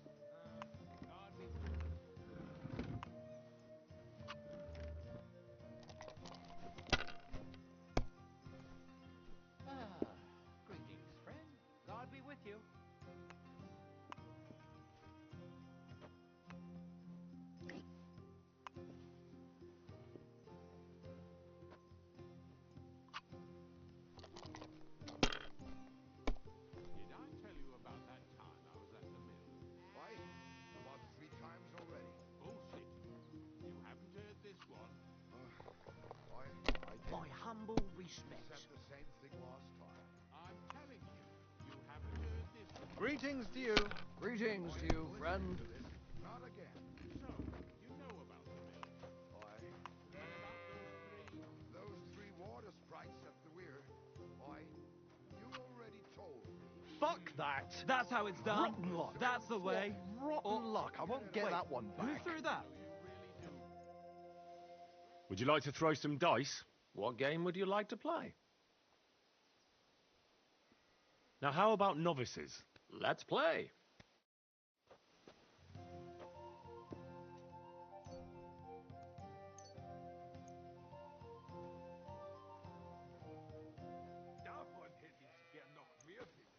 God be greetings, friend. God be with you. Did I tell you about that time I was at the mill? Why? About 3 times already. Bullshit. You haven't heard this one. I did. My humble Said respects. the same thing last time. I'm telling you, you haven't heard this one. Greetings to you. Greetings to you, friend. To this, not again. So, you know about the mill. Why? And about Those 3 water sprites at the weir. Why? You already told me. Fuck that. That's how it's done. Rotten luck. That's the way. Rotten luck. I won't get Wait, that one who back. threw that? Would you like to throw some dice? What game would you like to play? Now, how about novices? Let's play.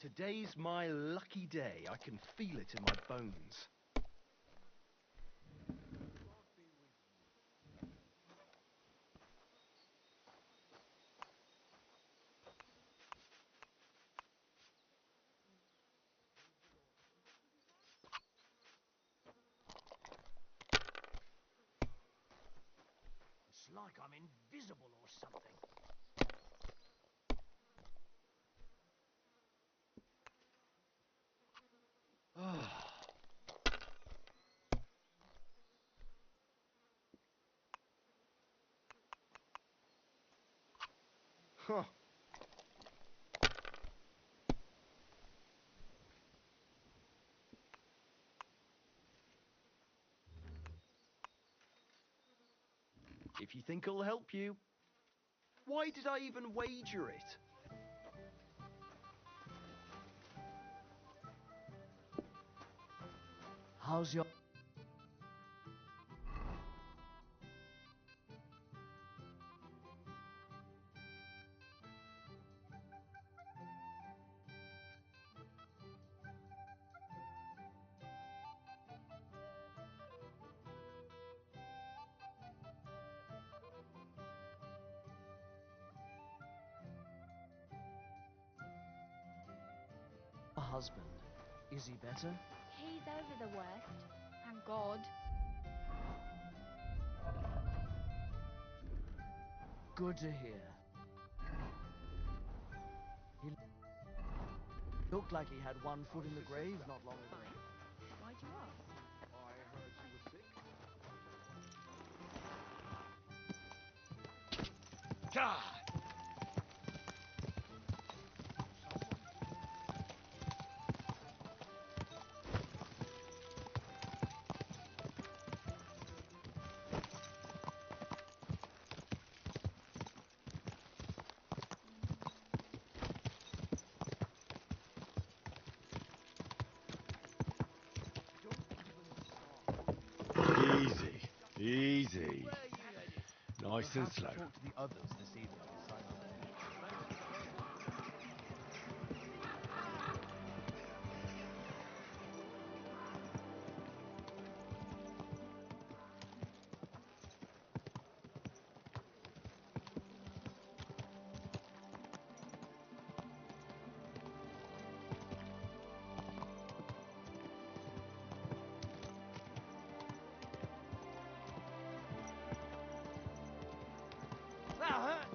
Today's my lucky day. I can feel it in my bones. like I'm invisible or something. Huh. If you think it'll help you, why did I even wager it? How's your... husband? Is he better? He's over the worst, thank God. Good to hear. He looked like he had one foot in the grave not long ago. Why'd you ask? I heard she was sick. God! Easy, easy. Nice and slow. Talk to the others this evening. That hurt!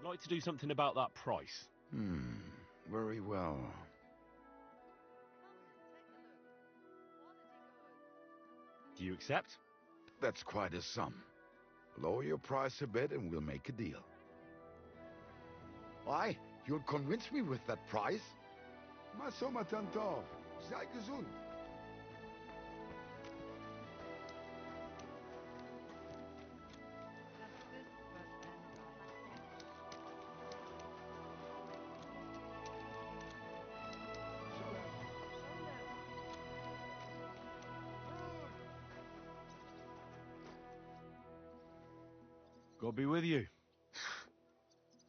I'd like to do something about that price. Very well. Do you accept? That's quite a sum. Lower your price a bit and we'll make a deal. Why? You'll convince me with that price? Ma soma tantov. Sei gesund. God be with you.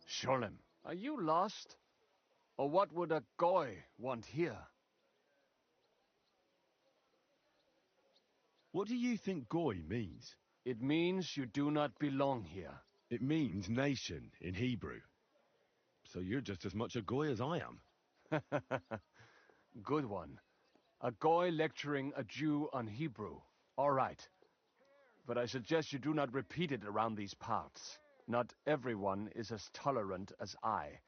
Sholem, are you lost? Or what would a goy want here? What do you think goy means? It means you do not belong here. It means nation in Hebrew. So you're just as much a goy as I am. Good one. A goy lecturing a Jew on Hebrew. All right. But I suggest you do not repeat it around these parts. Not everyone is as tolerant as I.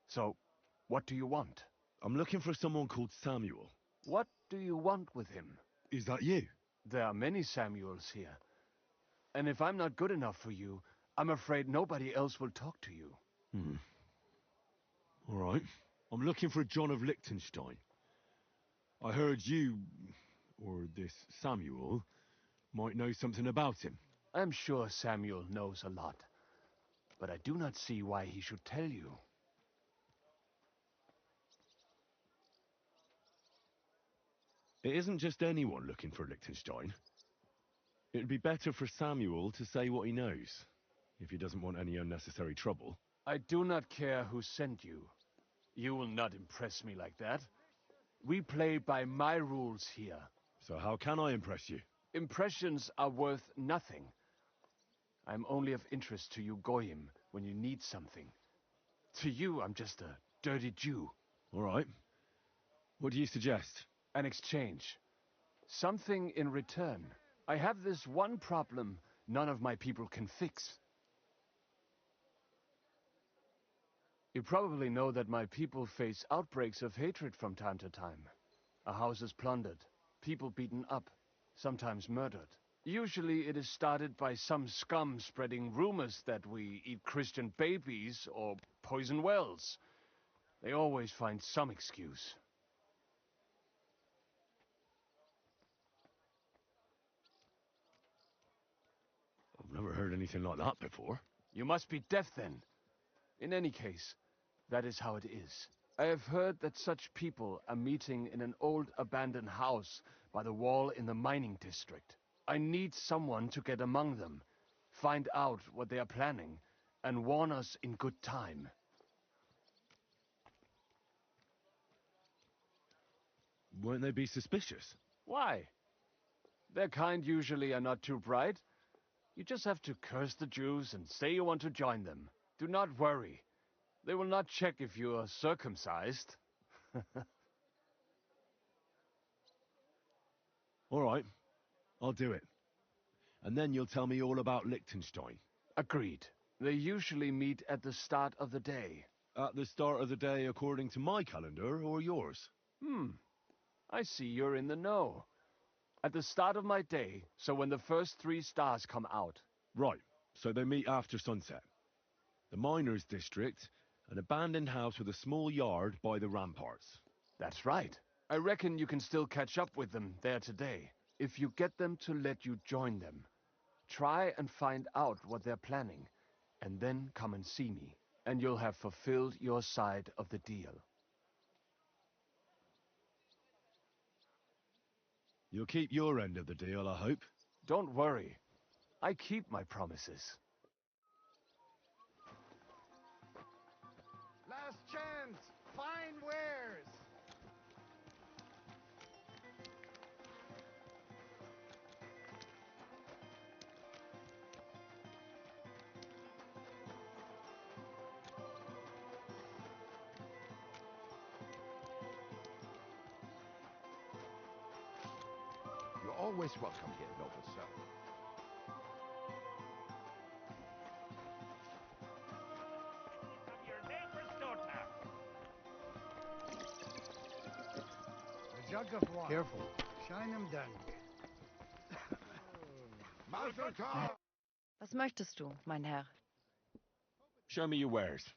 So, what do you want? I'm looking for someone called Samuel. What do you want with him? Is that you? There are many Samuels here. And if I'm not good enough for you, I'm afraid nobody else will talk to you. All right. I'm looking for John of Liechtenstein. I heard you, or this Samuel, might know something about him. I'm sure Samuel knows a lot. But I do not see why he should tell you. It isn't just anyone looking for Liechtenstein. It'd be better for Samuel to say what he knows, if he doesn't want any unnecessary trouble. I do not care who sent you. You will not impress me like that. We play by my rules here. So how can I impress you? Impressions are worth nothing. I'm only of interest to you Goyim when you need something. To you, I'm just a dirty Jew. All right. What do you suggest? An exchange. Something in return. I have this one problem none of my people can fix. You probably know that my people face outbreaks of hatred from time to time. A house is plundered, people beaten up, sometimes murdered. Usually it is started by some scum spreading rumors that we eat Christian babies or poison wells. They always find some excuse. I've never heard anything like that before. You must be deaf then. In any case, that is how it is. I have heard that such people are meeting in an old abandoned house by the wall in the mining district. I need someone to get among them, find out what they are planning, and warn us in good time. Won't they be suspicious? Why? Their kind usually are not too bright. You just have to curse the Jews and say you want to join them. Do not worry. They will not check if you are circumcised. All right. I'll do it. And then you'll tell me all about Liechtenstein. Agreed. They usually meet at the start of the day. At the start of the day according to my calendar or yours? I see you're in the know. At the start of my day, so when the first 3 stars come out. Right. So they meet after sunset. The miners' district, an abandoned house with a small yard by the ramparts. That's right. I reckon you can still catch up with them there today, if you get them to let you join them. Try and find out what they're planning, and then come and see me, and you'll have fulfilled your side of the deal. You'll keep your end of the deal, I hope. Don't worry. I keep my promises. Last chance! Fine wares! You're always welcome here, noble sir. jug of wine. Careful. Shine him down. Mazel tov! Was möchtest du, mein Herr? Show me your wares.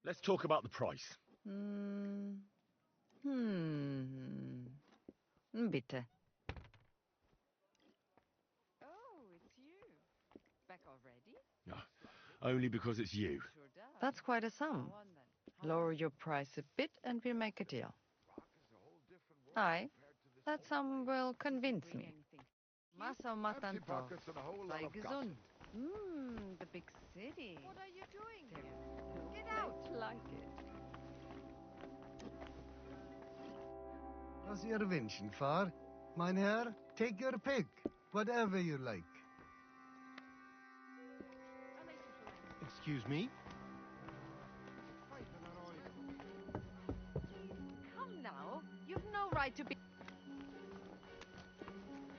Let's talk about the price. Bitte. Oh, it's you. Back already? Only because it's you. Sure does. That's quite a sum. Lower your price a bit and we'll make a deal. Aye, that sum will convince me. Massa Empty pockets and a whole lot Sei of gesund. gossip. The big city. What are you doing There's here? no Get place out! like it. Was ihr wünschen, Fahr? Mein Herr, take your pick. Whatever you like. Excuse me? Come now. You've no right to be...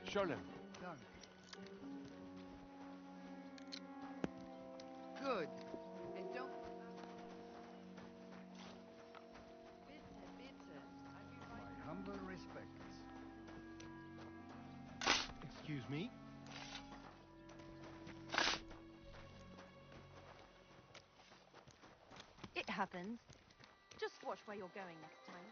Chillin. Done. Good. And don't... Bitte, bitte. My humble respects. Excuse me? It happens. Just watch where you're going next time.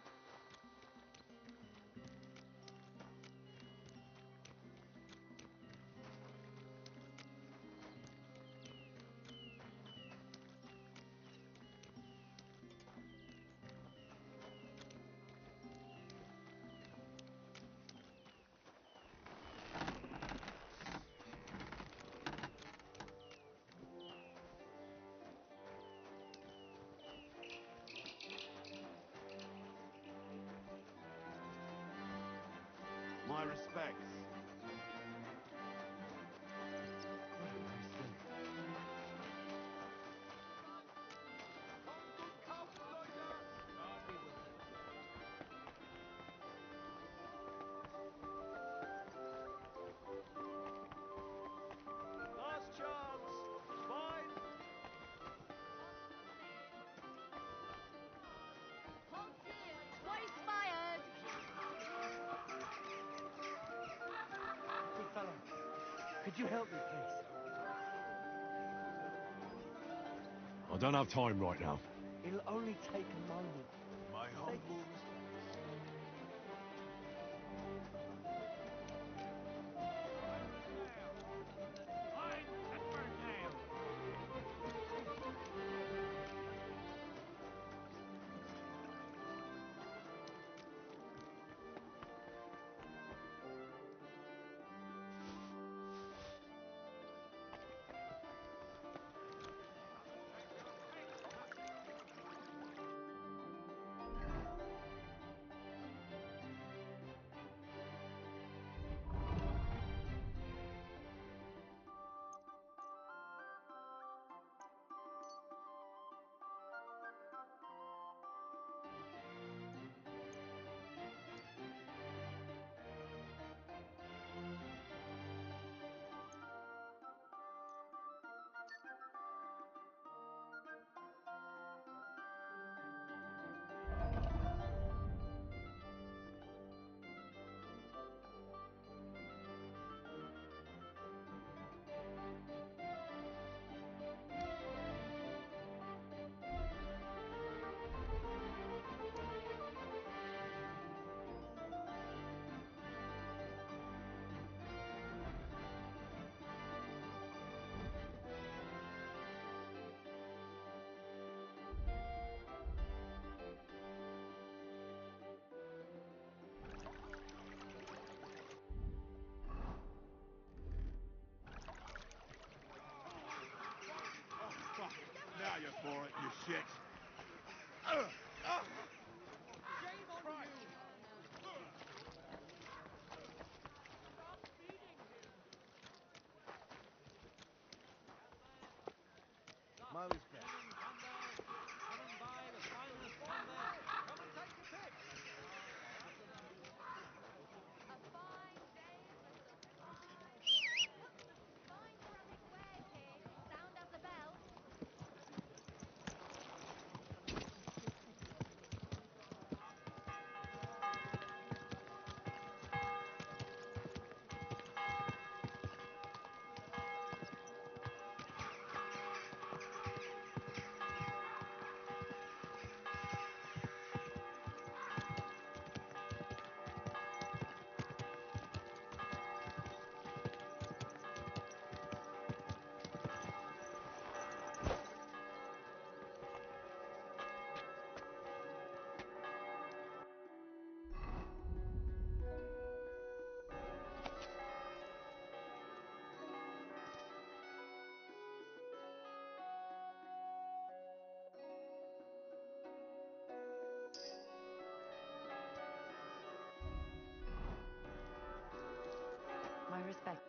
My respects. Last chance. Fine. Twice fired! Good fellow. Could you help me, please? I don't have time right now. It'll only take a moment. My humble Shame on you! My respect. Coming by the finest canvas. Come and take your pick. A fine day for some fine work. Fine ceramic ware, kid. Sound as a bell. My respect.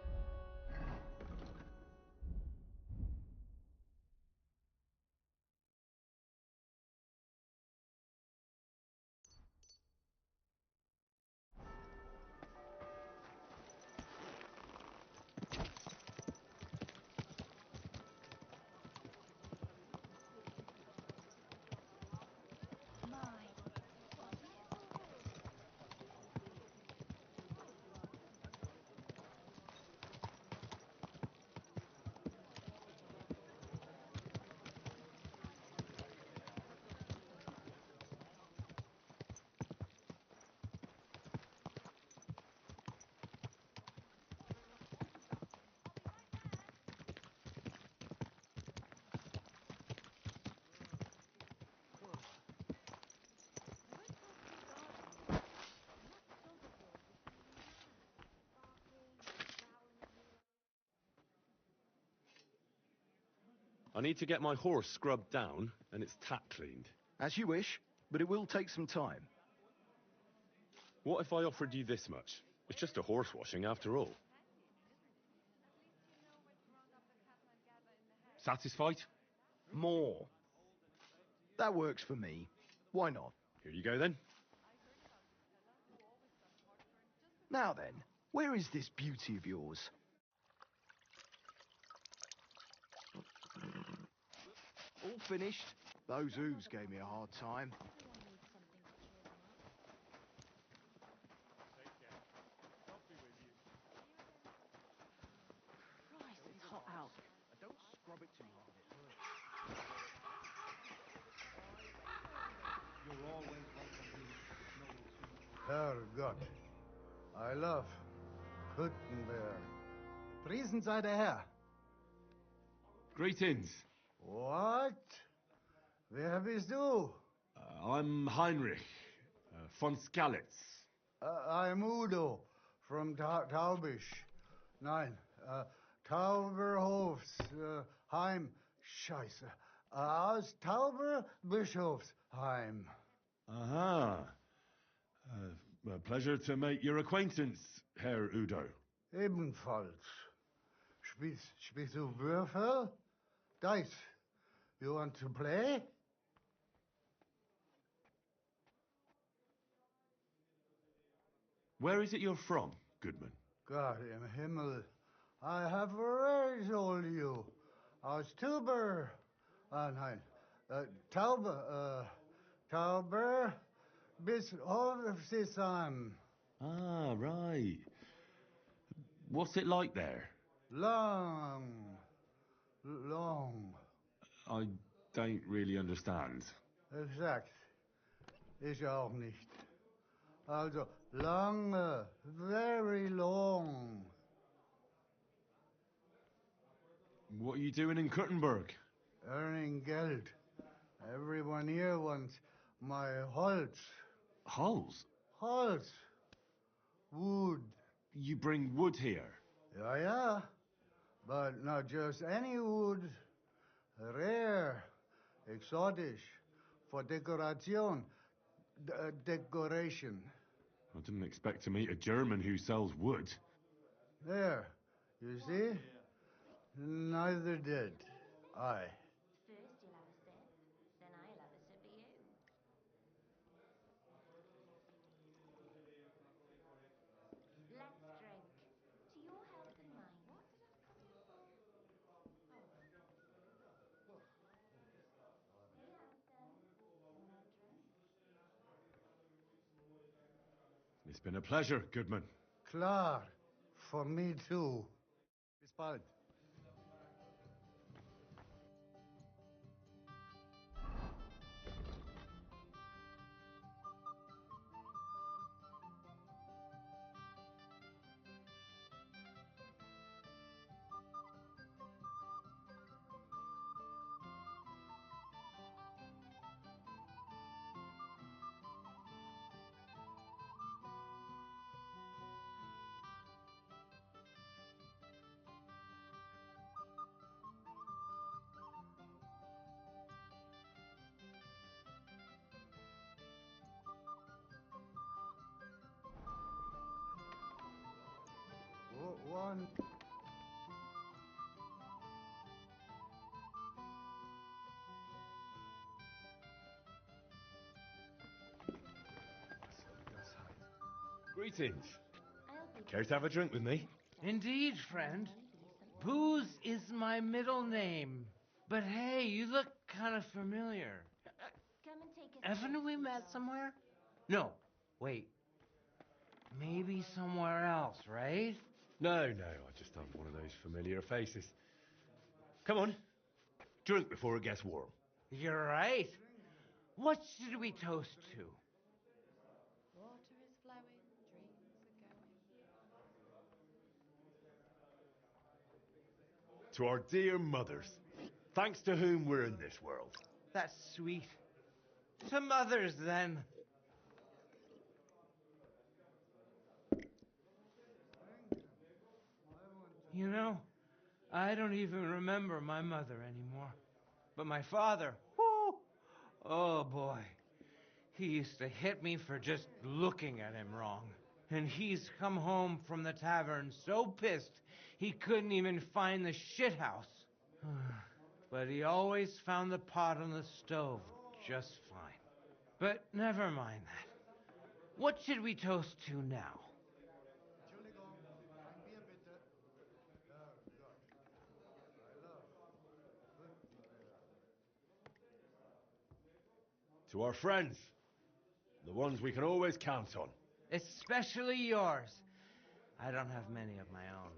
I need to get my horse scrubbed down and its tat cleaned. As you wish, but it will take some time. What if I offered you this much? It's just a horse washing after all. Satisfied? More. That works for me. Why not? Here you go then. Now then, where is this beauty of yours? All finished? Those hooves gave me a hard time. Christ, it's hot out. Don't scrub it too hard. You're always welcome here. Herrgott. I love Kuttenberg. Priesen sei der Herr. Greetings. What? Wer bist du? I'm Heinrich, von Skalitz. I'm Udo from Taubisch. Nein, Tauberhofs, Heim. Scheiße. Aus Tauberbischofsheim. Aha. A pleasure to make your acquaintance, Herr Udo. Ebenfalls. Spielst du Würfel? Dice. You want to play? Where is it you're from, Goodman? God im Himmel. I have already told you. Aus Tauber. Nein. Tauber bis Hofsisheim. Ah, right. What's it like there? Long. I don't really understand. Exakt. Ich auch nicht. Also, lange, very long. What are you doing in Kuttenberg? Earning Geld. Everyone here wants my Holz. Hulls? Holz. Wood. You bring wood here? Ja. But not just any wood. Rare. Exotisch. For decoration. decoration. I didn't expect to meet a German who sells wood. There, you see? Neither did I. First you'll have a sip, then I'll have a sip of you. Let's drink. To your health and mine. Hey, handsome. Can I have a drink? It's been a pleasure, Goodman. Klar, for me too. Bis bald. One. Greetings. Care to have a drink with me? Indeed, friend. Booze is my middle name. But hey, you look kind of familiar. Come and take a Haven't we met somewhere? No. Wait. Maybe somewhere else, right? No, I just have one of those familiar faces. Come on. Drink before it gets warm. You're right. What should we toast to? Water is flowing, dreams are going. To our dear mothers, thanks to whom we're in this world. That's sweet. To mothers, then. You know, I don't even remember my mother anymore. But my father, whoo! Oh boy. He used to hit me for just looking at him wrong. And he's come home from the tavern so pissed he couldn't even find the shithouse. But he always found the pot on the stove just fine. But never mind that. What should we toast to now? To our friends, the ones we can always count on. Especially yours. I don't have many of my own.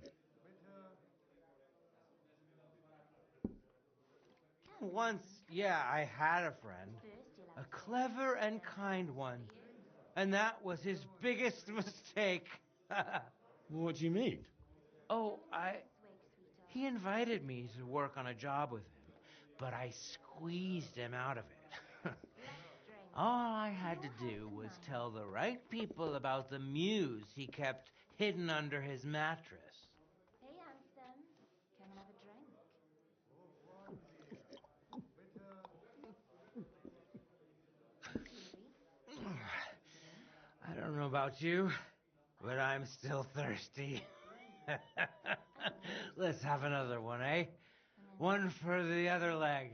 Once, yeah, I had a friend. A clever and kind one. And that was his biggest mistake. What do you mean? Oh, He invited me to work on a job with him, but I squeezed him out of it. All I had to do was tell the right people about the muse he kept hidden under his mattress. Hey, handsome. Come and have a drink. I don't know about you, but I'm still thirsty. Let's have another one, eh? One for the other leg.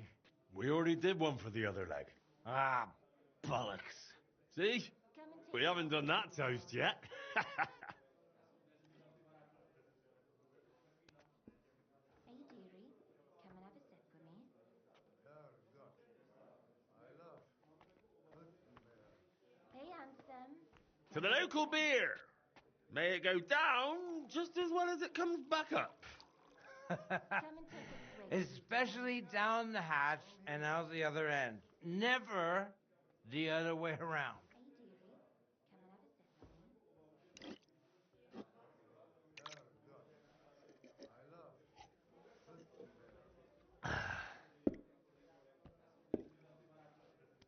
We already did one for the other leg. Ah, bollocks. See? We haven't done that toast yet. Hey, dearie. Come and have a sip with me. Hey, handsome. To the local beer. May it go down just as well as it comes back up. Come and take a swig. Especially down the hatch and out the other end. Never the other way around. Hey, dearie. Come and have a sip with me.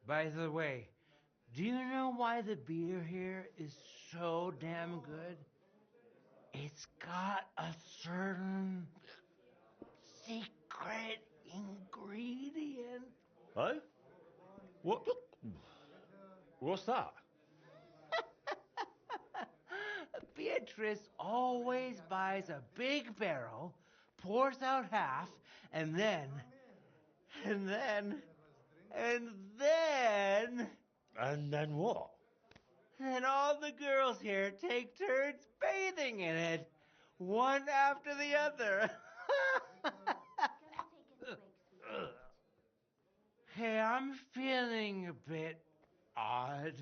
By the way, do you know why the beer here is so damn good? It's got a certain secret ingredient. Huh? What? What's that? Beatrice always buys a big barrel, pours out half, and then. And then what? And all the girls here take turns bathing in it, one after the other. Hey, I'm feeling a bit odd.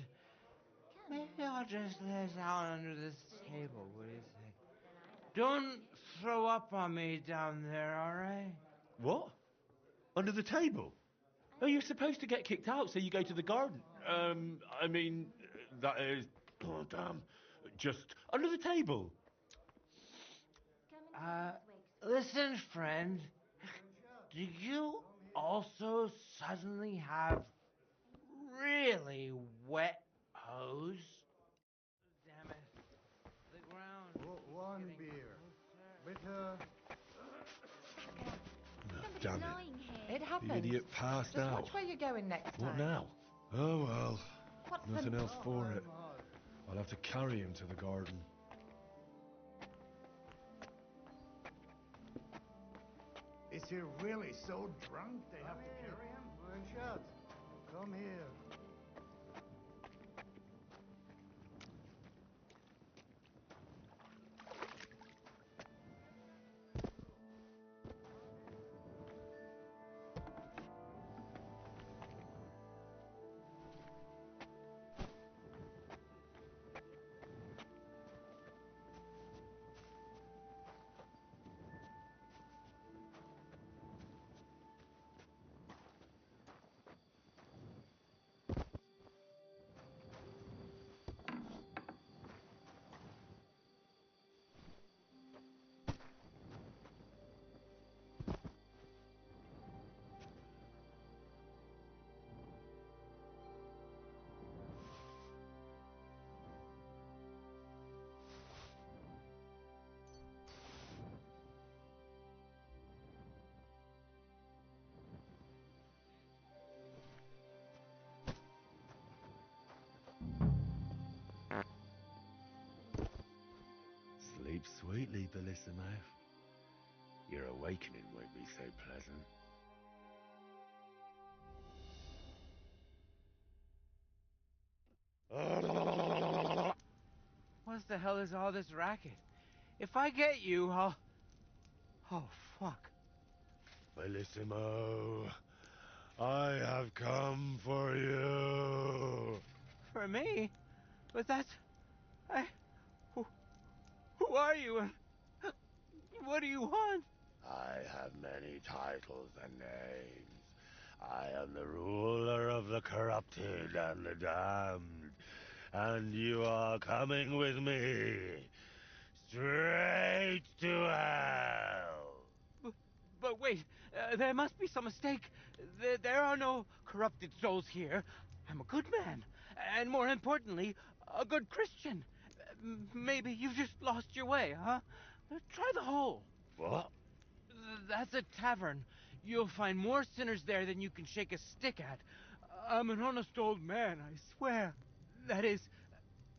Maybe I'll just lay down under this table, what do you say? Don't throw up on me down there, all right? What? Under the table? Oh, you're supposed to get kicked out, so you go to the garden. I mean, that is... Oh, damn. Just under the table. Listen, friend. Do you also suddenly have really wet hose? Damn it. The ground. One beer. Bitte. Damn it. It The happens. idiot passed Just out. watch where you're going next What time. now? Oh well. What's Nothing the... else for it. I'll have to carry him to the garden. Is he really so drunk they have to carry him? Mein Schatz, come here. Sleep sweetly, Bellissima. Your awakening won't be so pleasant. What the hell is all this racket? If I get you, I'll... Oh, fuck. Bellissimo, I have come for you. For me? But that's... Who are you and... What do you want? I have many titles and names. I am the ruler of the corrupted and the damned. And you are coming with me. Straight to hell. But wait, there must be some mistake. There are no corrupted souls here. I'm a good man. And more importantly, a good Christian. Maybe you've just lost your way, huh? Try the hole. What? That's a tavern. You'll find more sinners there than you can shake a stick at. I'm an honest old man, I swear. That is,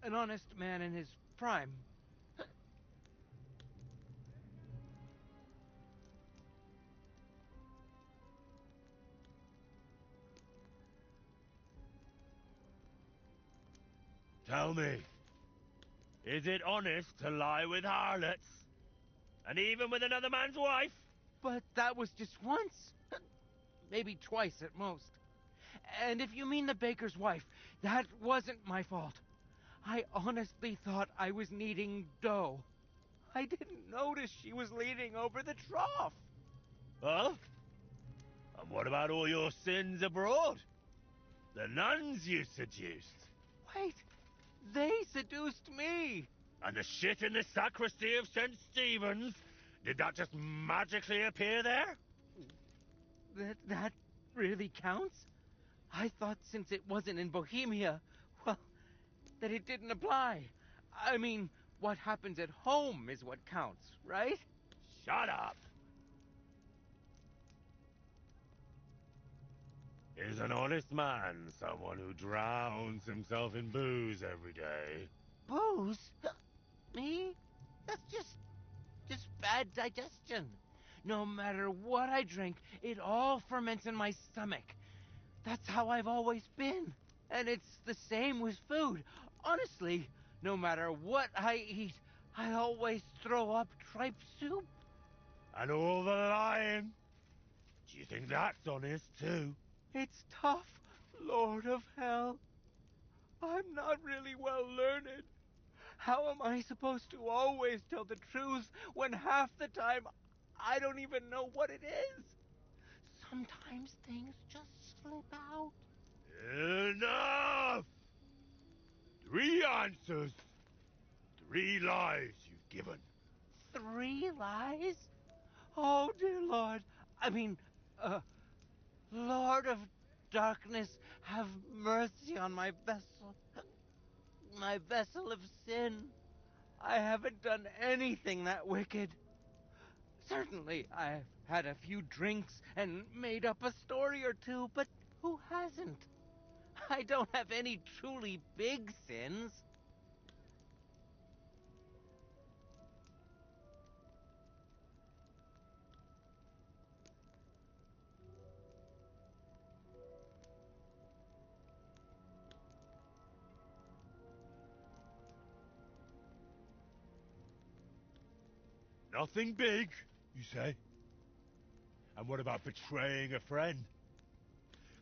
an honest man in his prime. Tell me, is it honest to lie with harlots? And even with another man's wife? But that was just once. Maybe twice at most. And if you mean the baker's wife, that wasn't my fault. I honestly thought I was kneading dough. I didn't notice she was leaning over the trough. Huh? And what about all your sins abroad? The nuns you seduced? Wait, they seduced me. And the shit in the sacristy of St. Stephen's? Did that just magically appear there? That really counts? I thought since it wasn't in Bohemia, well, that it didn't apply. I mean, what happens at home is what counts, right? Shut up! Is an honest man someone who drowns himself in booze every day? Booze? Me? That's just bad digestion. No matter what I drink, it all ferments in my stomach. That's how I've always been. And it's the same with food. Honestly, no matter what I eat, I always throw up tripe soup. And all the lying? Do you think that's honest too? It's tough, Lord of Hell. I'm not really well learned. How am I supposed to always tell the truth when half the time I don't even know what it is? Sometimes things just slip out. Enough! 3 answers. 3 lies you've given. 3 lies? Oh, dear Lord. Lord of Darkness, have mercy on my vessel of sin. I haven't done anything that wicked. Certainly, I've had a few drinks and made up a story or two, but who hasn't? I don't have any truly big sins. Nothing big, you say? And what about betraying a friend?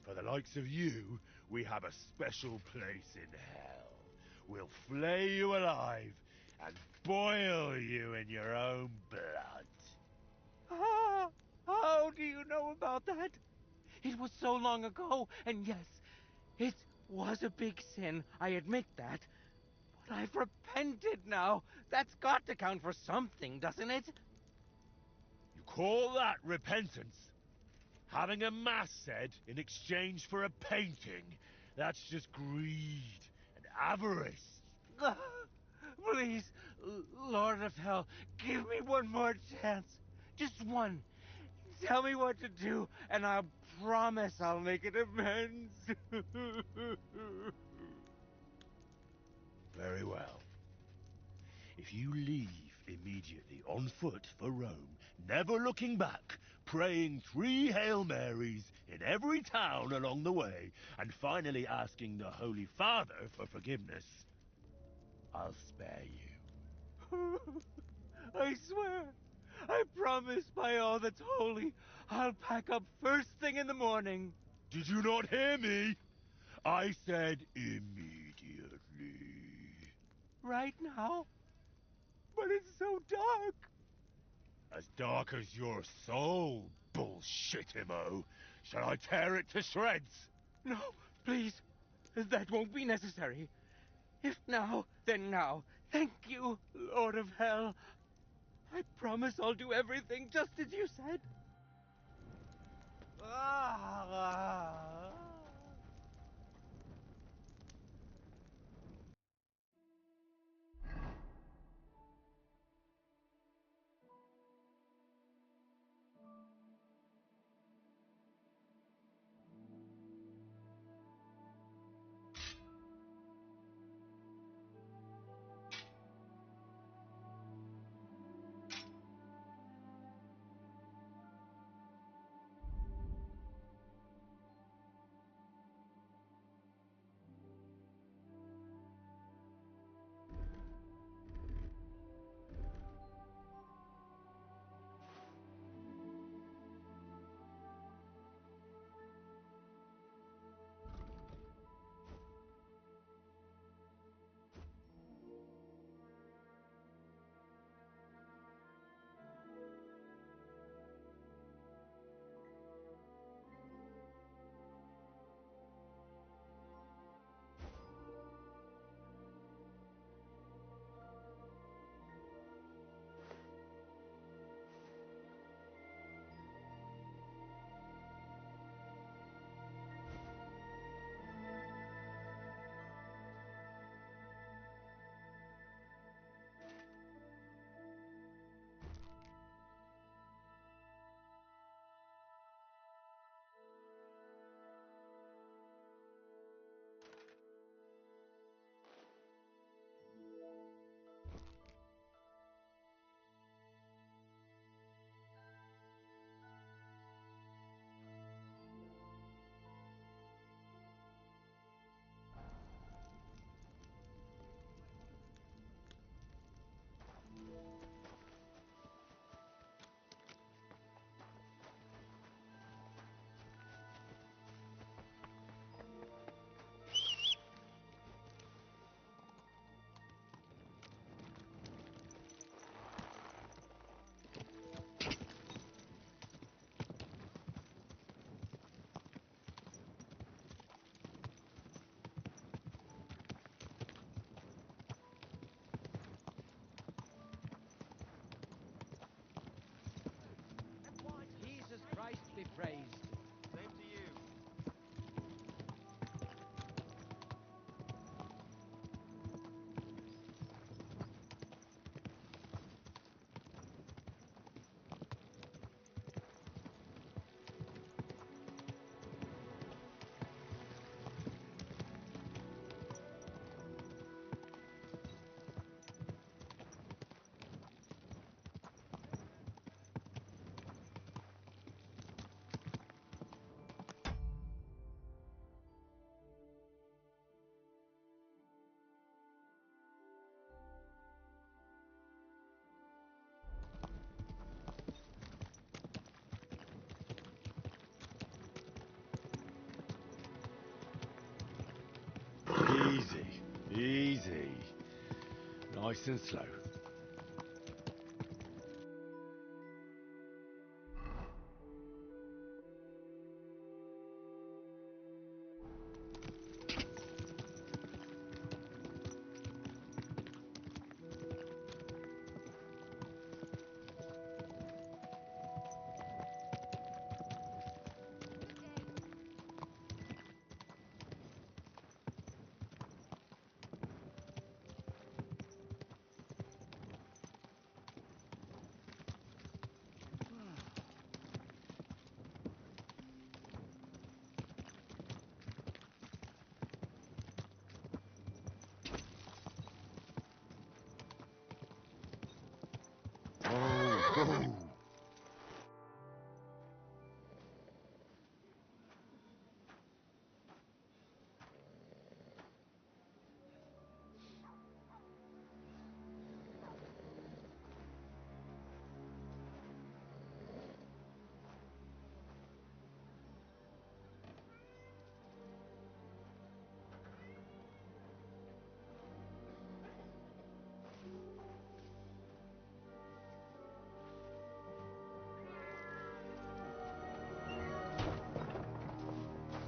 For the likes of you, we have a special place in hell. We'll flay you alive and boil you in your own blood. Ah, how do you know about that? It was so long ago, and yes, it was a big sin, I admit that. But I've repented now. That's got to count for something, doesn't it? You call that repentance? Having a mass said in exchange for a painting? That's just greed and avarice. Please, Lord of Hell, give me one more chance. Just one. Tell me what to do, and I'll promise I'll make it amends. Very well. If you leave immediately on foot for Rome, never looking back, praying 3 Hail Marys in every town along the way, and finally asking the Holy Father for forgiveness, I'll spare you. I swear, I promise by all that's holy, I'll pack up first thing in the morning. Did you not hear me? I said immediately. Right now? But it's so dark. As dark as your soul, bullshitimo. Shall I tear it to shreds? No, please. That won't be necessary. If now, then now. Thank you, Lord of Hell. I promise I'll do everything just as you said. nice and slow.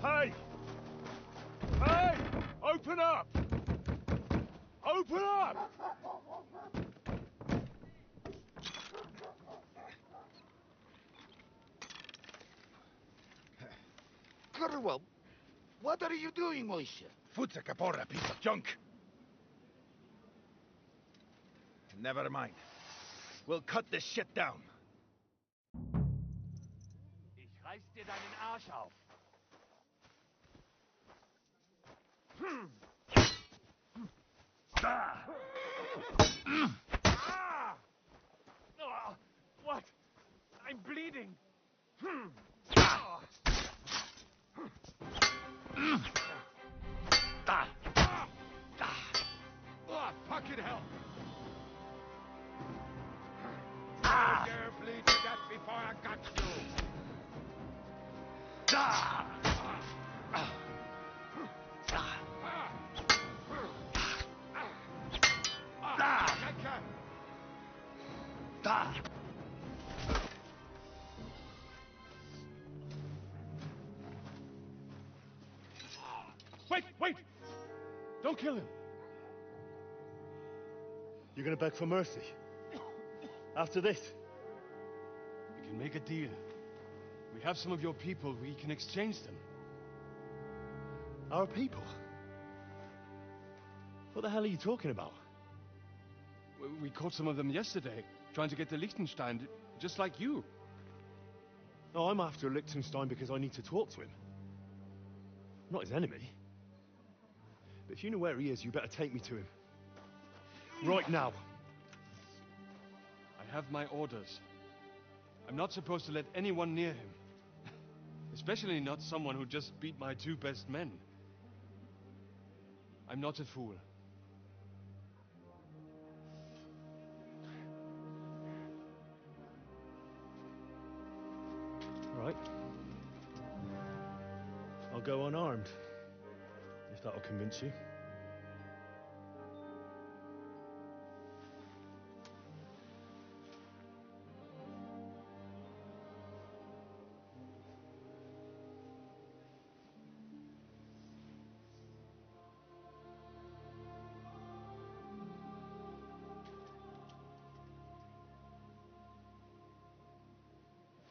Hey! Hey! Open up! Open up! Curwell, what are you doing, Moishe? Futza Capora, piece of junk. Never mind. We'll cut this shit down. Ich reiß dir deinen Arsch auf. What? I'm bleeding. Oh, fucking hell! You dare bleed to death before I got you! Wait, wait! Don't kill him! You're gonna beg for mercy. After this, We can make a deal. We have some of your people. We can exchange them. our people. What the hell are you talking about? We caught some of them yesterday, trying to get to Liechtenstein, just like you. No, I'm after Liechtenstein because I need to talk to him. I'm not his enemy. But if you know where he is, you better take me to him. Right now. I have my orders. I'm not supposed to let anyone near him. Especially not someone who just beat my two best men. I'm not a fool. Right. I'll go unarmed. If that'll convince you.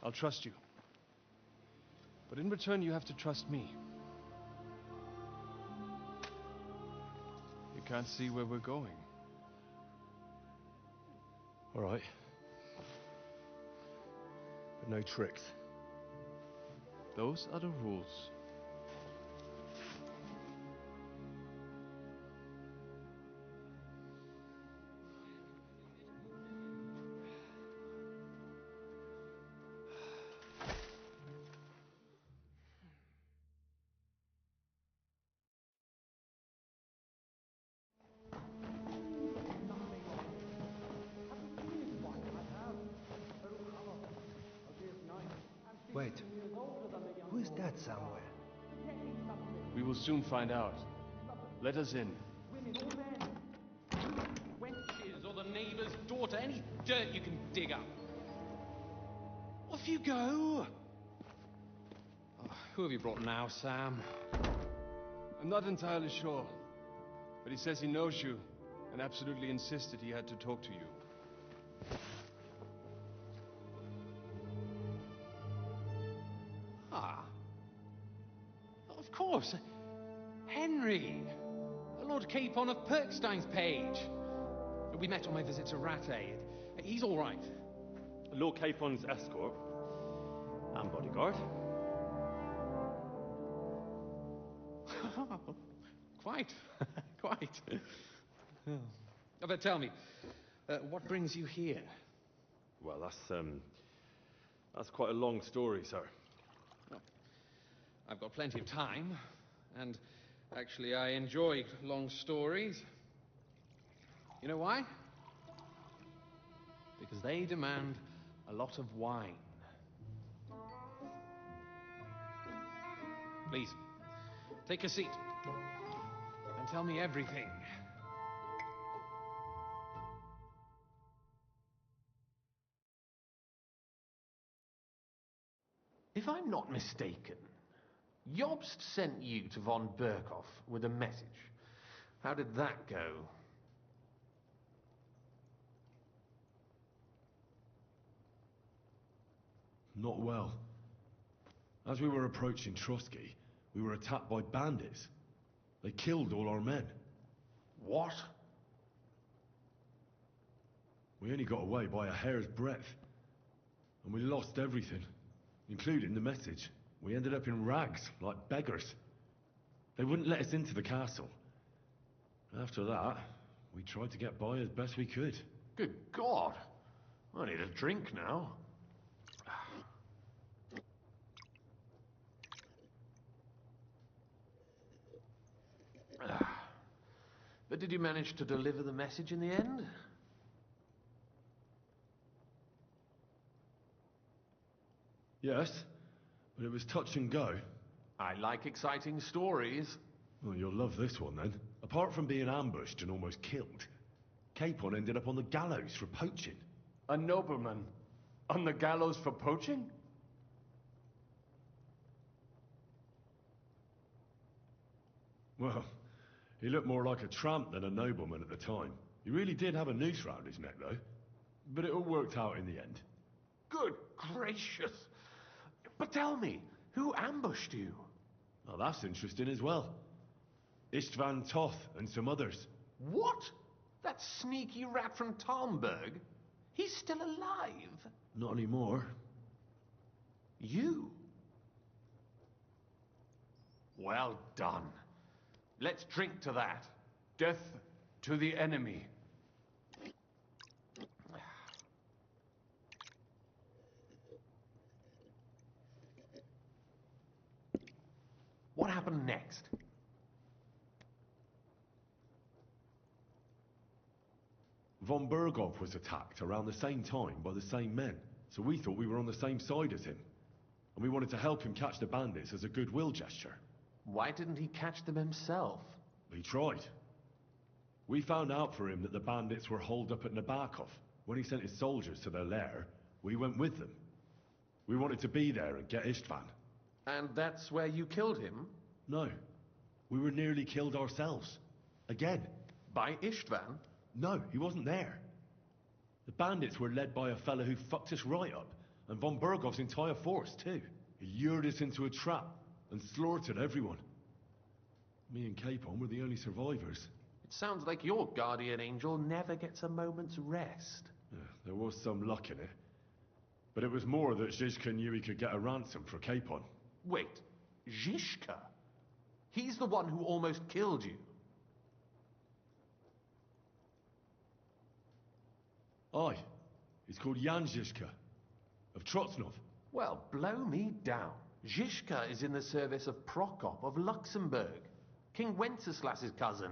I'll trust you. But in return, you have to trust me. You can't see where we're going. All right. But no tricks. Those are the rules. Wait. Who is that somewhere? We will soon find out. Let us in. Wenches, neighbor's daughter, any dirt you can dig up. Off you go. Oh, who have you brought now, Sam? I'm not entirely sure, but he says he knows you and absolutely insisted he had to talk to you. Ah. Of course. Henry. Lord Capon of Perkstein's page. We met on my visit to Rattay. He's all right. Lord Capon's escort and bodyguard. Quite. Quite. But tell me, what brings you here? Well, that's quite a long story, sir. Well, I've got plenty of time, and actually I enjoy long stories. You know why? Because they demand a lot of wine. Please, take a seat and tell me everything. If I'm not mistaken, Jobst sent you to von Berkhoff with a message. How did that go? Not well. As we were approaching Trotsky, we were attacked by bandits. They killed all our men. What? We only got away by a hair's breadth. And we lost everything, including the message. We ended up in rags, like beggars. They wouldn't let us into the castle. After that, we tried to get by as best we could. Good God! I need a drink now. But did you manage to deliver the message in the end? Yes, but it was touch and go. I like exciting stories. Well, you'll love this one then. Apart from being ambushed and almost killed, Capon ended up on the gallows for poaching. A nobleman on the gallows for poaching? Well, he looked more like a tramp than a nobleman at the time. He really did have a noose round his neck, though. But it all worked out in the end. Good gracious! But tell me, who ambushed you? Well, that's interesting as well. Istvan Toth and some others. What? That sneaky rat from Talmberg? He's still alive? Not anymore. You? Well done. Let's drink to that. Death to the enemy. What happened next? Von Berghoff was attacked around the same time by the same men, so we thought we were on the same side as him. And we wanted to help him catch the bandits as a goodwill gesture. Why didn't he catch them himself? He tried. We found out for him that the bandits were holed up at Nabokov. When he sent his soldiers to their lair, we went with them. We wanted to be there and get Istvan. And that's where you killed him? No. We were nearly killed ourselves. Again. By Istvan? No, he wasn't there. The bandits were led by a fellow who fucked us right up, and von Berghoff's entire force, too. He lured us into a trap and slaughtered everyone. Me and Capon were the only survivors. It sounds like your guardian angel never gets a moment's rest. Yeah, there was some luck in it. But it was more that Zizka knew he could get a ransom for Capon. Wait, Zizka? He's the one who almost killed you. Aye. He's called Jan Zizka, of Trotsnov. Well, blow me down. Zizka is in the service of Prokop of Luxembourg, King Wenceslas's cousin.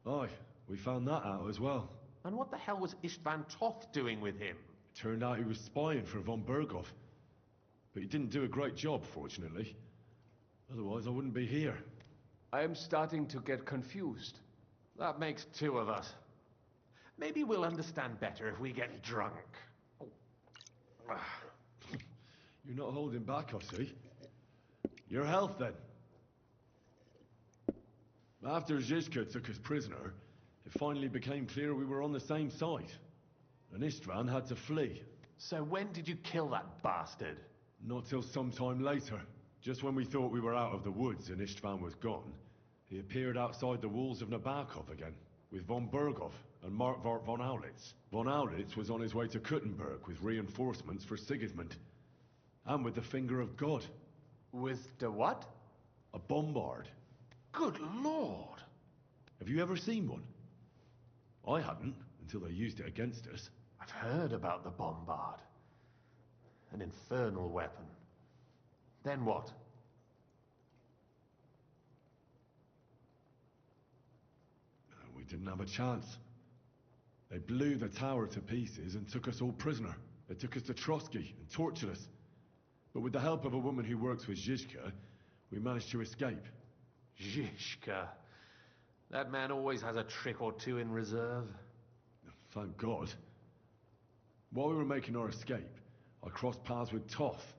Aye, we found that out as well. And what the hell was Istvan Toth doing with him? It turned out he was spying for von Berghoff. But he didn't do a great job, fortunately. Otherwise, I wouldn't be here. I am starting to get confused. That makes two of us. Maybe we'll understand better if we get drunk. You're not holding back, I see. Your health, then. After Zizka took us prisoner, it finally became clear we were on the same side. And Istvan had to flee. So when did you kill that bastard? Not till some time later. Just when we thought we were out of the woods and Istvan was gone, he appeared outside the walls of Nabokov again, with von Bergov and Markvart von Aulitz. Von Aulitz was on his way to Kuttenberg with reinforcements for Sigismund. And with the finger of God. With the what? A bombard. Good Lord! Have you ever seen one? I hadn't, until they used it against us. I've heard about the bombard. An infernal weapon. Then what? We didn't have a chance. They blew the tower to pieces and took us all prisoner. They took us to Trotsky and tortured us. But with the help of a woman who works with Zizka, we managed to escape. Zizka. That man always has a trick or two in reserve. Thank God. While we were making our escape, I crossed paths with Toth,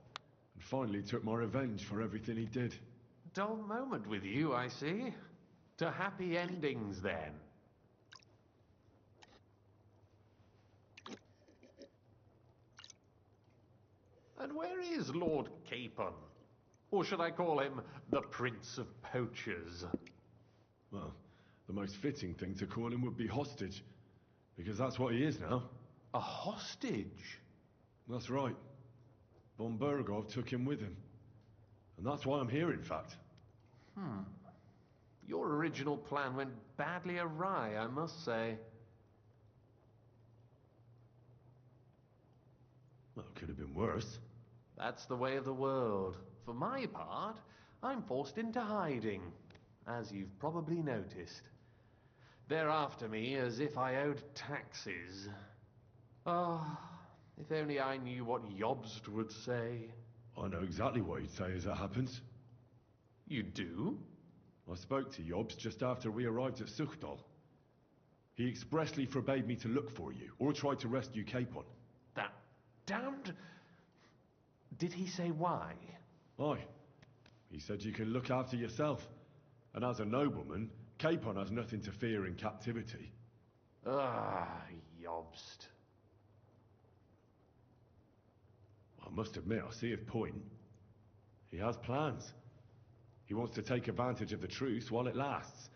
and finally took my revenge for everything he did. Dull moment with you, I see. To happy endings, then. And where is Lord Capon? Or should I call him the Prince of Poachers? Well, the most fitting thing to call him would be hostage, because that's what he is now. A hostage? That's right. Von Bergov took him with him. And that's why I'm here, in fact. Your original plan went badly awry, I must say. Well, it could have been worse. That's the way of the world. For my part, I'm forced into hiding, as you've probably noticed. They're after me as if I owed taxes. Ah, if only I knew what Jobst would say. I know exactly what he'd say as it happens. You do? I spoke to Jobst just after we arrived at Suchdal. He expressly forbade me to look for you, or try to rescue Capon. That damned... Did he say why? Aye. He said you can look after yourself. And as a nobleman, Capon has nothing to fear in captivity. Ah, Jobst. I must admit, I see his point. He has plans. He wants to take advantage of the truce while it lasts.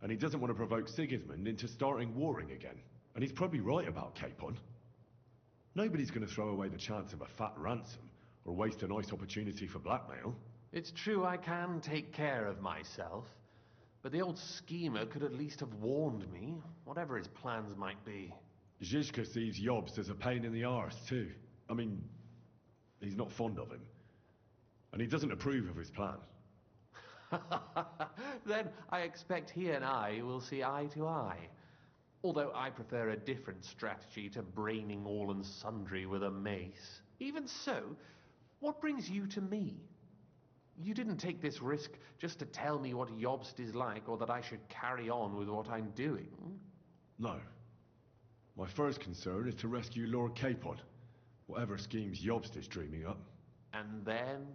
And he doesn't want to provoke Sigismund into starting warring again. And he's probably right about Capon. Nobody's going to throw away the chance of a fat ransom, or waste a nice opportunity for blackmail. It's true I can take care of myself, but the old schemer could at least have warned me, whatever his plans might be. Zizka sees Jobst as a pain in the arse, too. I mean, he's not fond of him. And he doesn't approve of his plan. Then I expect he and I will see eye to eye. Although I prefer a different strategy to braining all and sundry with a mace. Even so, what brings you to me? You didn't take this risk just to tell me what Jobst is like, or that I should carry on with what I'm doing. No. My first concern is to rescue Lord Capon, whatever schemes Jobst is dreaming up. And then...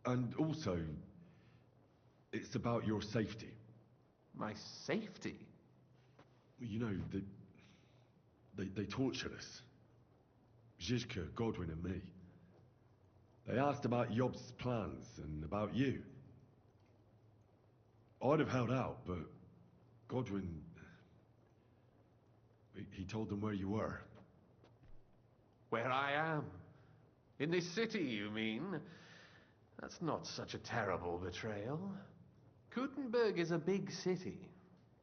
And also, it's about your safety. My safety? You know, they tortured us. Zizka, Godwin and me. They asked about Jobst's plans and about you. I'd have held out, but Godwin... He told them where you were. Where I am? In this city, you mean? That's not such a terrible betrayal. Kuttenberg is a big city.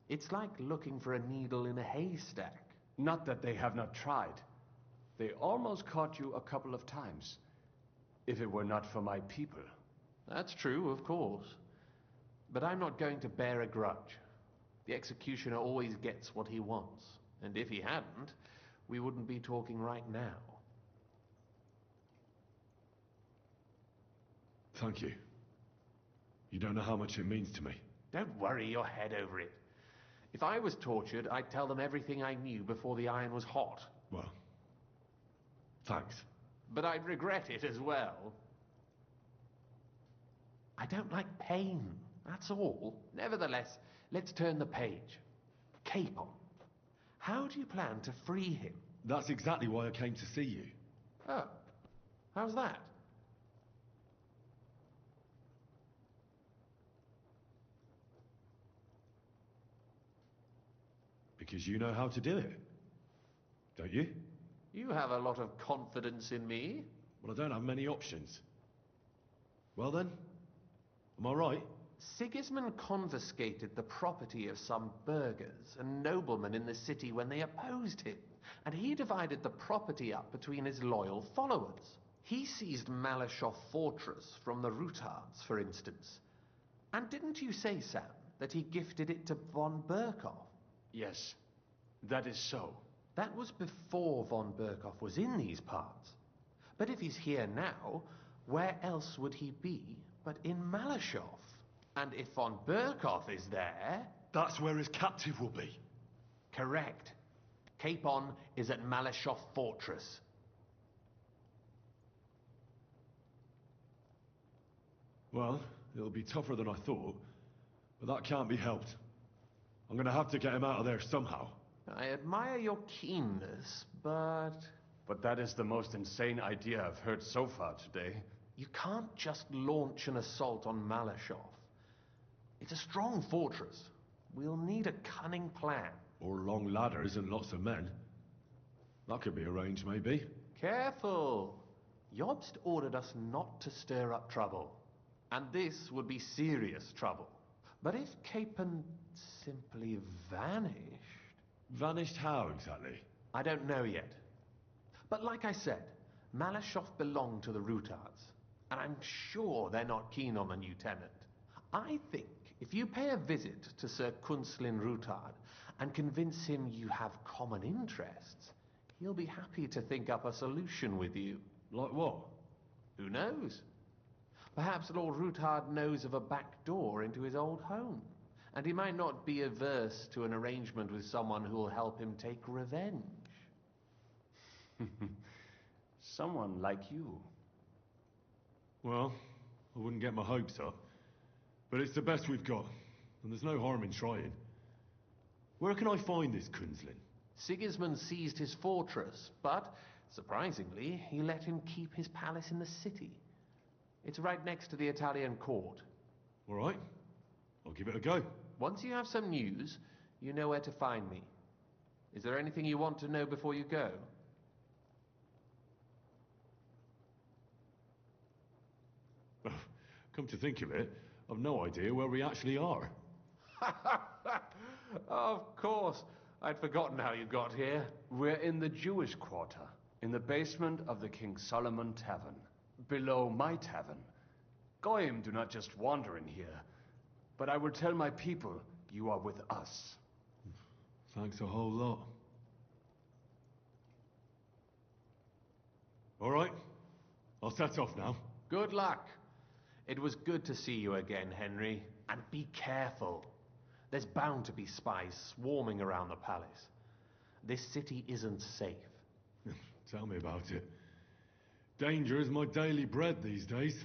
It's like looking for a needle in a haystack. Not that they have not tried. They almost caught you a couple of times. If it were not for my people. That's true, of course. But I'm not going to bear a grudge. The executioner always gets what he wants. And if he hadn't, we wouldn't be talking right now. Thank you. You don't know how much it means to me. Don't worry your head over it. If I was tortured, I'd tell them everything I knew before the iron was hot. Well, thanks. But I'd regret it as well. I don't like pain, that's all. Nevertheless, let's turn the page. Capon. How do you plan to free him? That's exactly why I came to see you. Oh, how's that? Because you know how to do it. Don't you? You have a lot of confidence in me. Well, I don't have many options. Well then, am I right? Sigismund confiscated the property of some burghers and noblemen in the city when they opposed him, and he divided the property up between his loyal followers. He seized Malashov Fortress from the Rutards, for instance. And didn't you say, Sam, that he gifted it to von Berkhoff? Yes, that is so. That was before von Berkhoff was in these parts. But if he's here now, where else would he be but in Malashov? And if von Berkhoff is there... That's where his captive will be. Correct. Capon is at Malashov Fortress. Well, it'll be tougher than I thought, but that can't be helped. I'm gonna have to get him out of there somehow. I admire your keenness, but... But that is the most insane idea I've heard so far today. You can't just launch an assault on Malashov. It's a strong fortress. We'll need a cunning plan. Or long ladders and lots of men. That could be arranged, maybe. Careful! Jobst ordered us not to stir up trouble. And this would be serious trouble. But if Capon simply vanished... Vanished how, exactly? I don't know yet. But like I said, Malashov belonged to the Rutards. And I'm sure they're not keen on the new tenant. I think if you pay a visit to Sir Kunslin Rutard and convince him you have common interests, he'll be happy to think up a solution with you. Like what? Who knows? Perhaps Lord Rutard knows of a back door into his old home, and he might not be averse to an arrangement with someone who will help him take revenge. Someone like you. Well, I wouldn't get my hopes up. But it's the best we've got, and there's no harm in trying. Where can I find this Kunslin? Sigismund seized his fortress, but, surprisingly, he let him keep his palace in the city. It's right next to the Italian court. All right. I'll give it a go. Once you have some news, you know where to find me. Is there anything you want to know before you go? Come to think of it, I've no idea where we actually are. Of course. I'd forgotten how you got here. We're in the Jewish quarter, in the basement of the King Solomon Tavern, below my tavern. Goyim do not just wander in here, but I will tell my people you are with us. Thanks a whole lot. All right, I'll set off now. Good luck. It was good to see you again, Henry. And be careful. There's bound to be spies swarming around the palace. This city isn't safe. Tell me about it. Danger is my daily bread these days.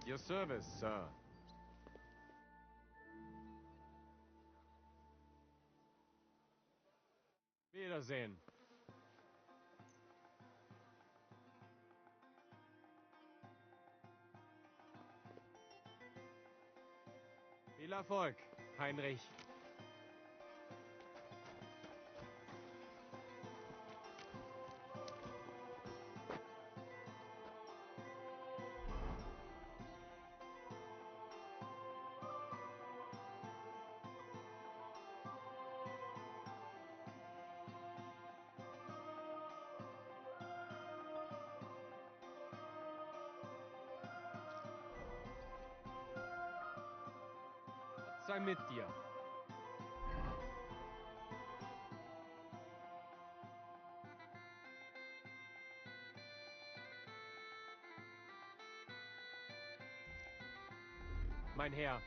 At your service, sir. Wiedersehen. Viel Erfolg, Heinrich. Gott sei mit dir. Mein Herr.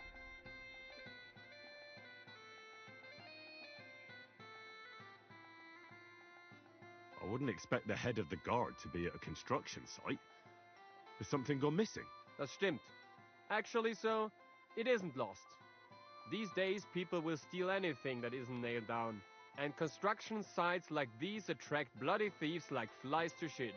I wouldn't expect the head of the guard to be at a construction site. Has something gone missing? Das stimmt. Actually, so, it isn't lost. These days, people will steal anything that isn't nailed down. And construction sites like these attract bloody thieves like flies to shit.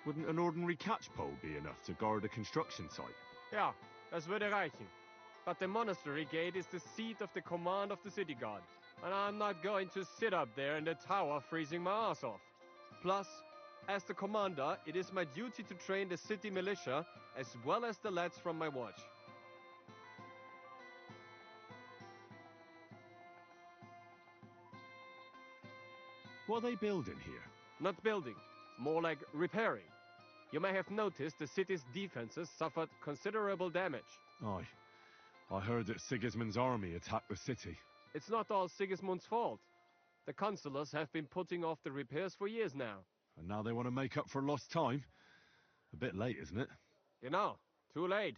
Wouldn't an ordinary catch pole be enough to guard a construction site? Ja, das würde reichen. But the monastery gate is the seat of the command of the city guard. And I'm not going to sit up there in the tower freezing my ass off. Plus, as the commander, it is my duty to train the city militia as well as the lads from my watch. What are they building here? Not building, more like repairing. You may have noticed the city's defenses suffered considerable damage. Aye. I heard that Sigismund's army attacked the city. It's not all Sigismund's fault. The consulars have been putting off the repairs for years now. And now they want to make up for lost time? A bit late, isn't it? You know, too late.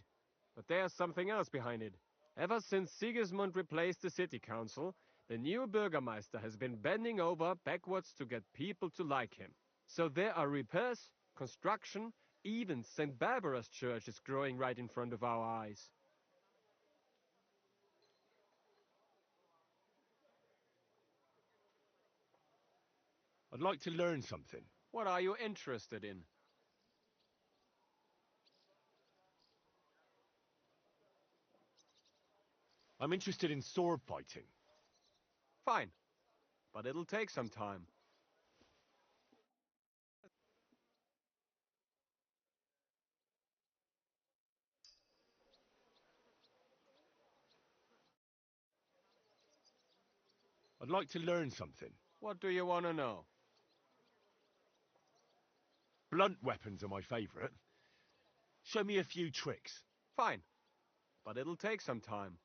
But there's something else behind it. Ever since Sigismund replaced the city council, the new burgomaster has been bending over backwards to get people to like him. So there are repairs, construction, even St. Barbara's church is growing right in front of our eyes. I'd like to learn something. What are you interested in? I'm interested in sword fighting. Fine. But it'll take some time. I'd like to learn something. What do you want to know? Blunt weapons are my favorite. Show me a few tricks. Fine. But it'll take some time.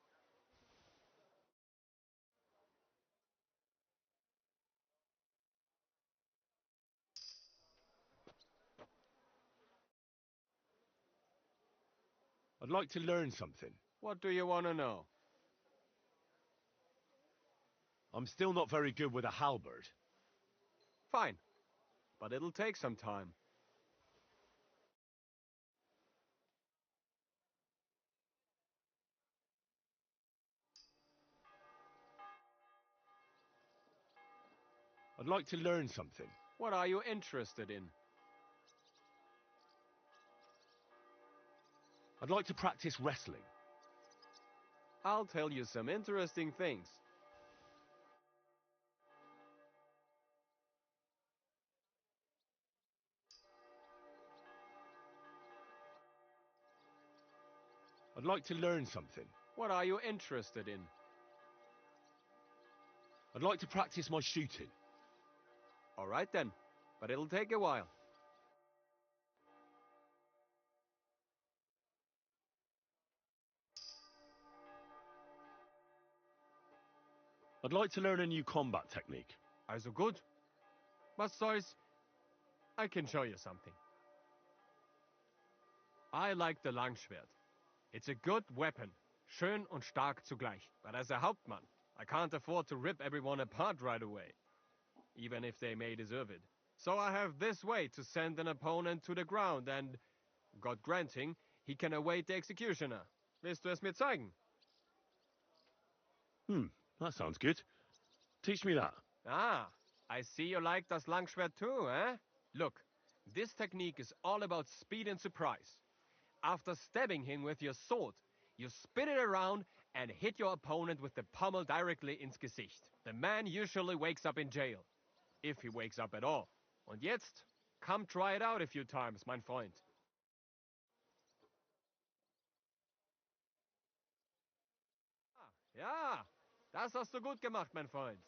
I'd like to learn something. What do you want to know? I'm still not very good with a halberd. Fine. But it'll take some time. I'd like to learn something. What are you interested in? I'd like to practice wrestling. I'll tell you some interesting things. I'd like to learn something. What are you interested in? I'd like to practice my shooting. All right then, but it'll take a while. I'd like to learn a new combat technique. Also gut. Was soll's? I can show you something. I like the Langschwert. It's a good weapon, schön und stark zugleich. But as a Hauptmann, I can't afford to rip everyone apart right away, even if they may deserve it. So I have this way to send an opponent to the ground and, God granting, he can await the executioner. Willst du es mir zeigen? That sounds good. Teach me that. Ah, I see you like das Langschwert too, eh? Look, this technique is all about speed and surprise. After stabbing him with your sword, you spin it around and hit your opponent with the pommel directly ins Gesicht. The man usually wakes up in jail. If he wakes up at all. Und jetzt, come try it out a few times, mein Freund. Ja, das hast du gut gemacht, mein Freund.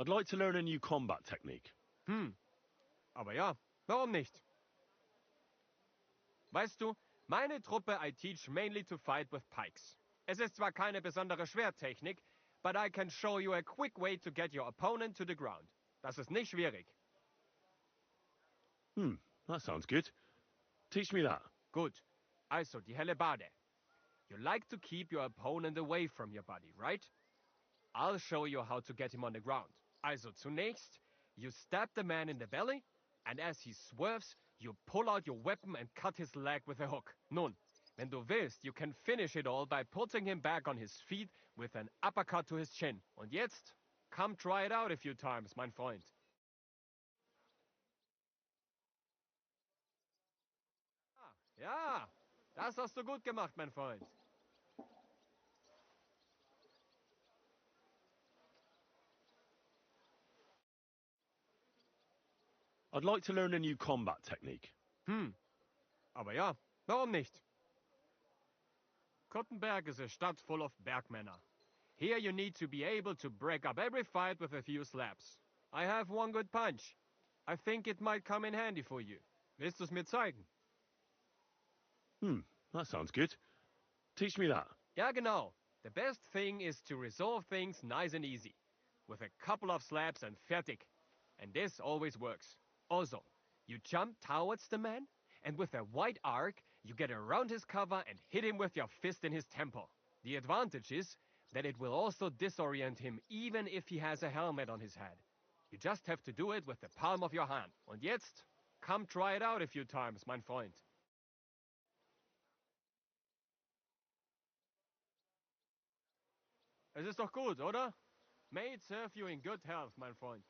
I'd like to learn a new combat technique. Aber ja, warum nicht? Weißt du, meine Truppe I teach mainly to fight with pikes. Es ist zwar keine besondere Schwerttechnik, but I can show you a quick way to get your opponent to the ground. Das ist nicht schwierig. That sounds good. Teach me that. Gut. Also, die Hellebarde. You like to keep your opponent away from your body, right? I'll show you how to get him on the ground. Also, zunächst, you stab the man in the belly, and as he swerves, you pull out your weapon and cut his leg with a hook. Nun, wenn du willst, you can finish it all by putting him back on his feet with an uppercut to his chin. Und jetzt, come try it out a few times, mein Freund. Ja, das hast du gut gemacht, mein Freund. I'd like to learn a new combat technique. Aber ja, warum nicht? Kottenberg is a stadt full of bergmänner. Here you need to be able to break up every fight with a few slaps. I have one good punch. I think it might come in handy for you. Willst du's mir zeigen? That sounds good. Teach me that. Ja, genau. The best thing is to resolve things nice and easy. With a couple of slaps and fertig. And this always works. Also, you jump towards the man, and with a wide arc, you get around his cover and hit him with your fist in his temple. The advantage is that it will also disorient him even if he has a helmet on his head. You just have to do it with the palm of your hand. Und jetzt, come try it out a few times, mein Freund. Es ist doch gut, oder? May it serve you in good health, mein Freund.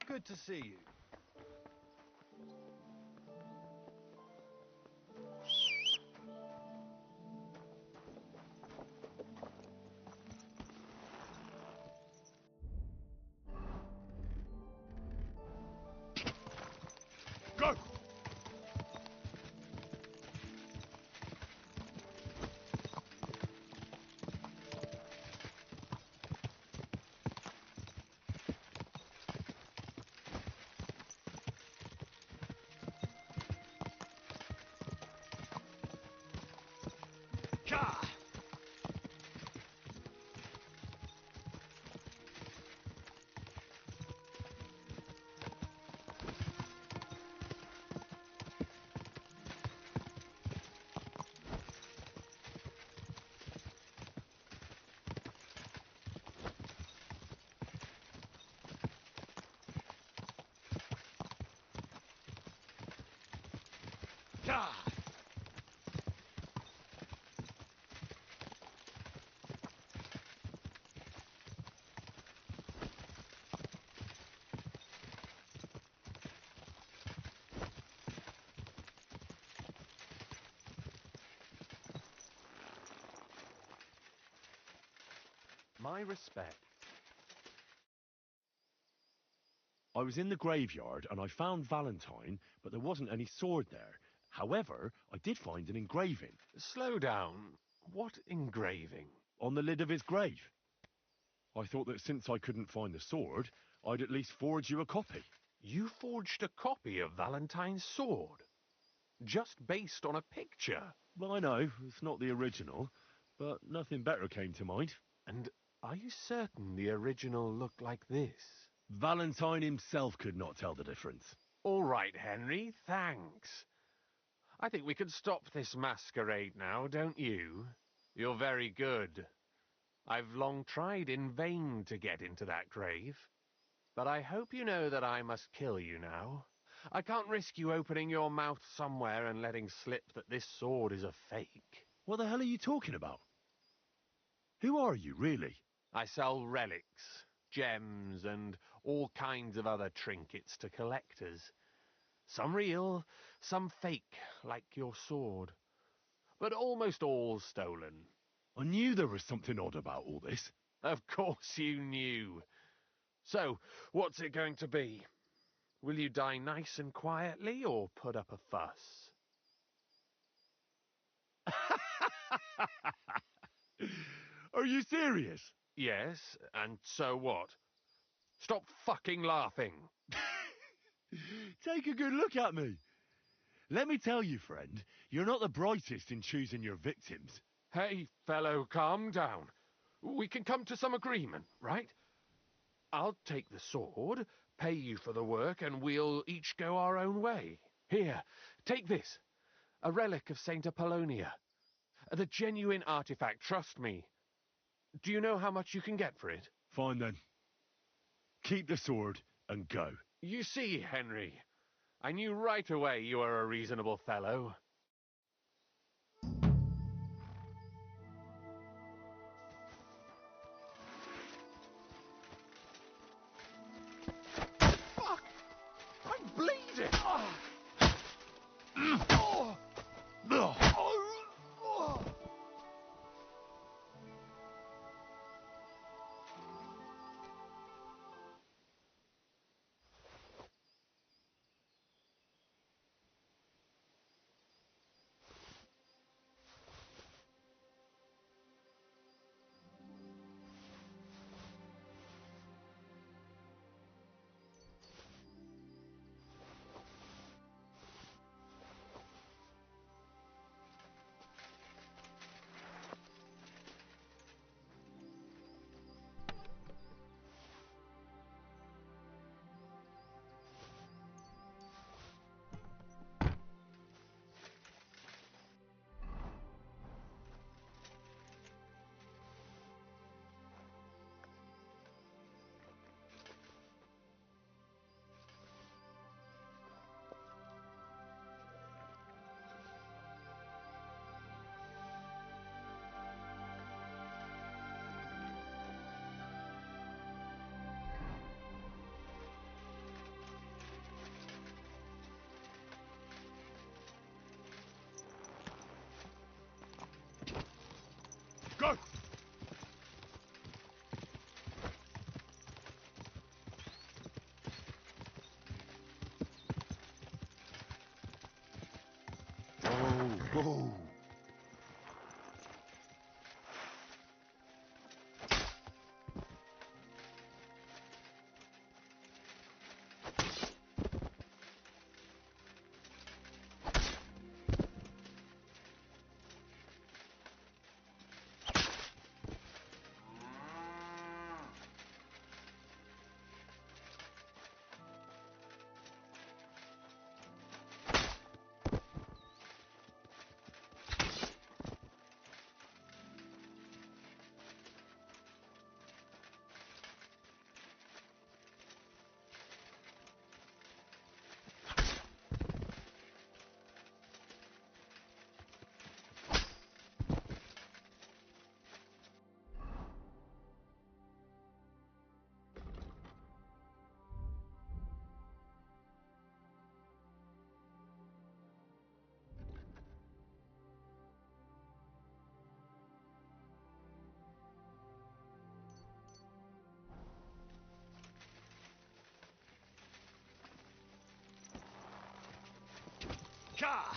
Good to see you. Go! My respect. I was in the graveyard and I found Valentine, but there wasn't any sword there. However, I did find an engraving. Slow down. What engraving? On the lid of his grave. I thought that since I couldn't find the sword, I'd at least forge you a copy. You forged a copy of Valentine's sword? Just based on a picture? Well, I know, it's not the original, but nothing better came to mind. And are you certain the original looked like this? Valentine himself could not tell the difference. All right, Henry, thanks. I think we can stop this masquerade now, don't you? You're very good. I've long tried in vain to get into that grave. But I hope you know that I must kill you now. I can't risk you opening your mouth somewhere and letting slip that this sword is a fake. What the hell are you talking about? Who are you, really? I sell relics, gems, and all kinds of other trinkets to collectors. Some real, some fake, like your sword. But almost all stolen. I knew there was something odd about all this. Of course you knew. So, what's it going to be? Will you die nice and quietly, or put up a fuss? Are you serious? Yes, and so what? Stop fucking laughing. Take a good look at me. Let me tell you, friend, you're not the brightest in choosing your victims. Hey, fellow, calm down. We can come to some agreement, right? I'll take the sword, pay you for the work, and we'll each go our own way. Here, take this. A relic of Saint Apollonia. The genuine artifact, trust me. Do you know how much you can get for it? Fine then. Keep the sword and go. You see, Henry, I knew right away you were a reasonable fellow. Fuck! I'm bleeding! Go! Whoa! Gah!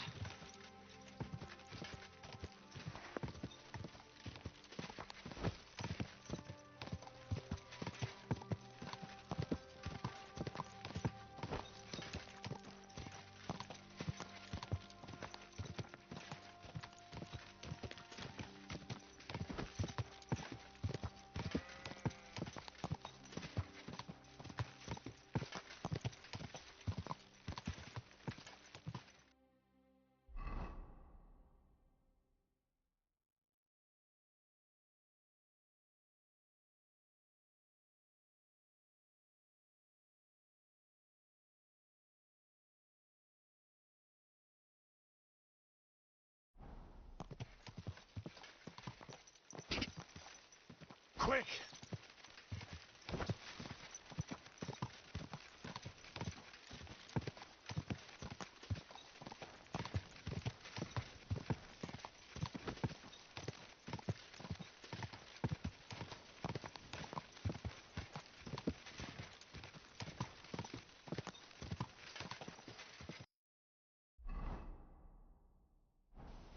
Quick!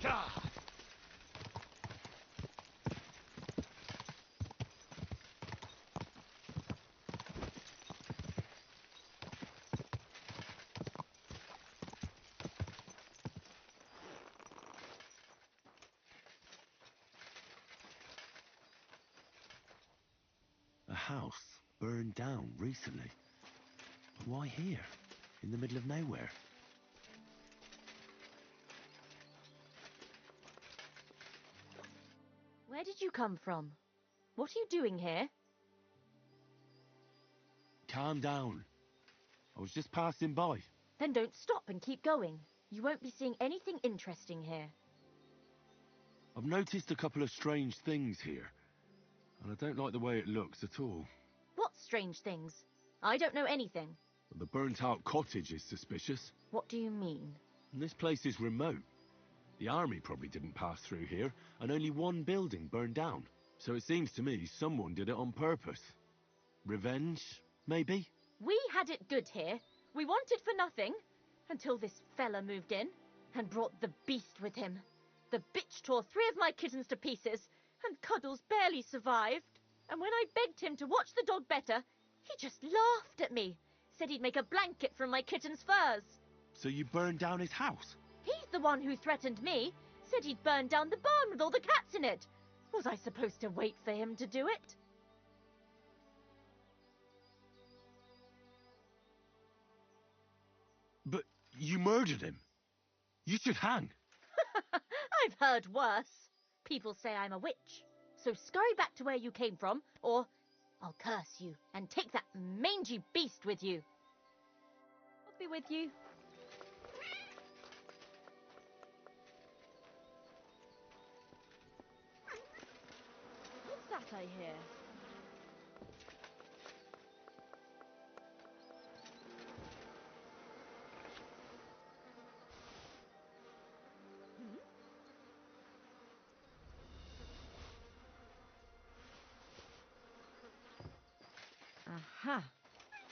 Gah! A house burned down recently. Why here, in the middle of nowhere? Where did you come from? What are you doing here? Calm down. I was just passing by. Then don't stop and keep going. You won't be seeing anything interesting here. I've noticed a couple of strange things here, and I don't like the way it looks at all. What strange things? I don't know anything. The burnt-out cottage is suspicious. What do you mean? And this place is remote. The army probably didn't pass through here, and only one building burned down. So it seems to me someone did it on purpose. Revenge, maybe? We had it good here. We wanted for nothing. Until this fella moved in and brought the beast with him. The bitch tore 3 of my kittens to pieces, and Cuddles barely survived. And when I begged him to watch the dog better, he just laughed at me. Said he'd make a blanket from my kitten's furs. So you burned down his house? He's the one who threatened me. Said he'd burn down the barn with all the cats in it. Was I supposed to wait for him to do it? But you murdered him. You should hang. I've heard worse. People say I'm a witch. So scurry back to where you came from, or I'll curse you and take that mangy beast with you. I'll be with you. What's that I hear? Aha.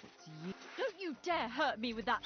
It's you. Don't you dare hurt me with that.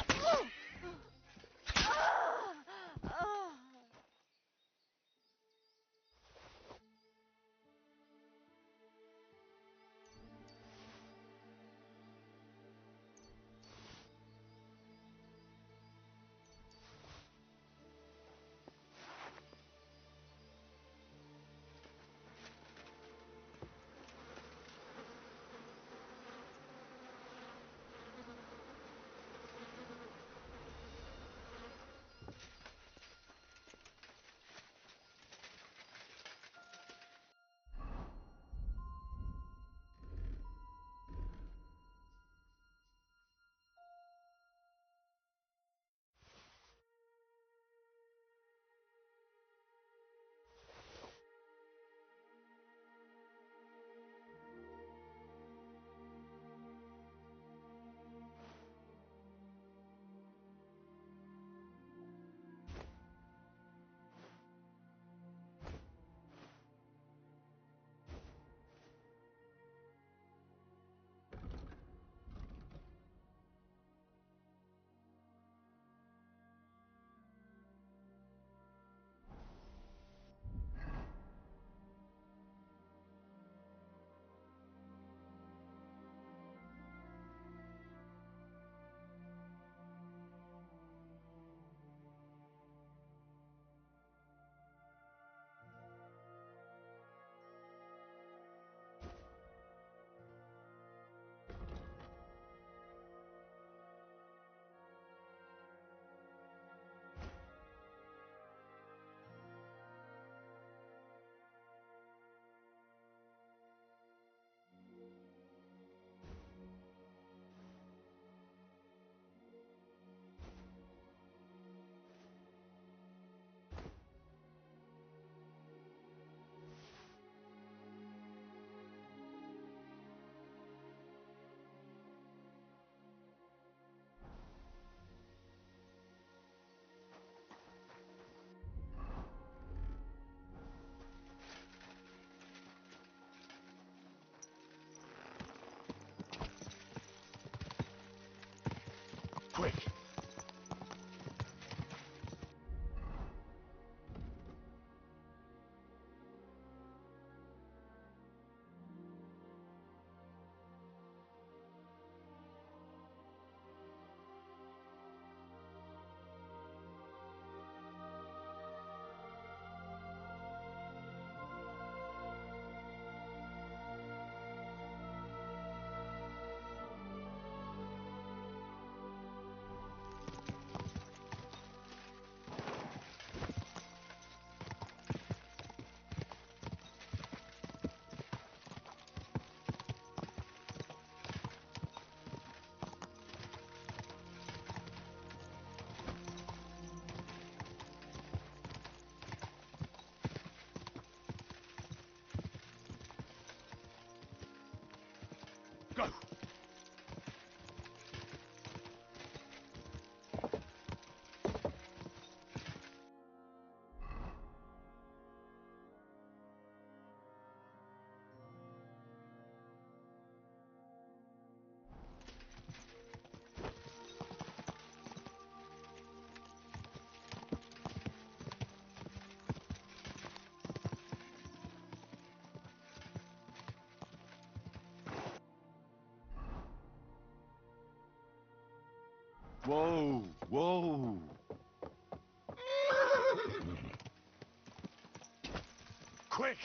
Quick!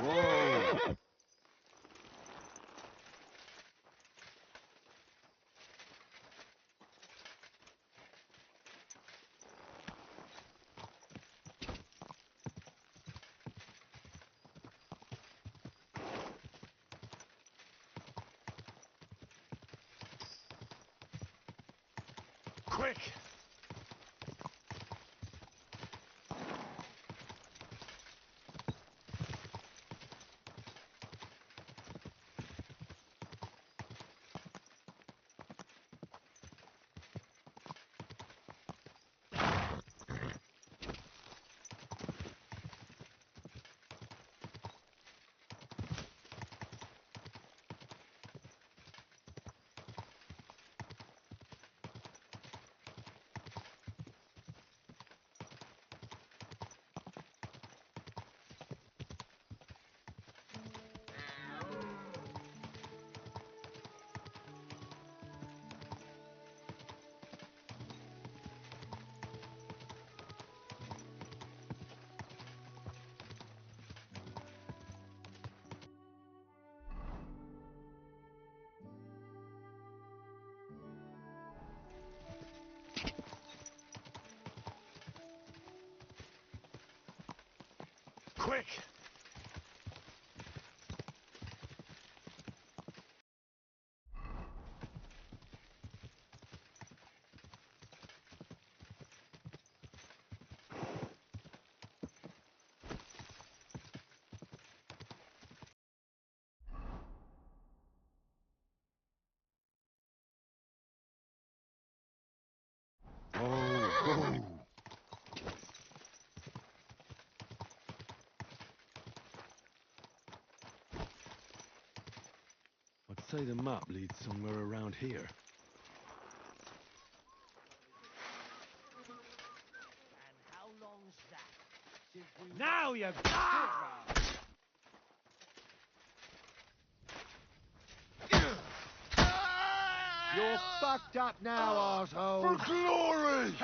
Whoa! Quick! Quick! Oh. I'd say the map leads somewhere around here. And how long's that? Since we Now you You're fucked up now, arsehole. For glory!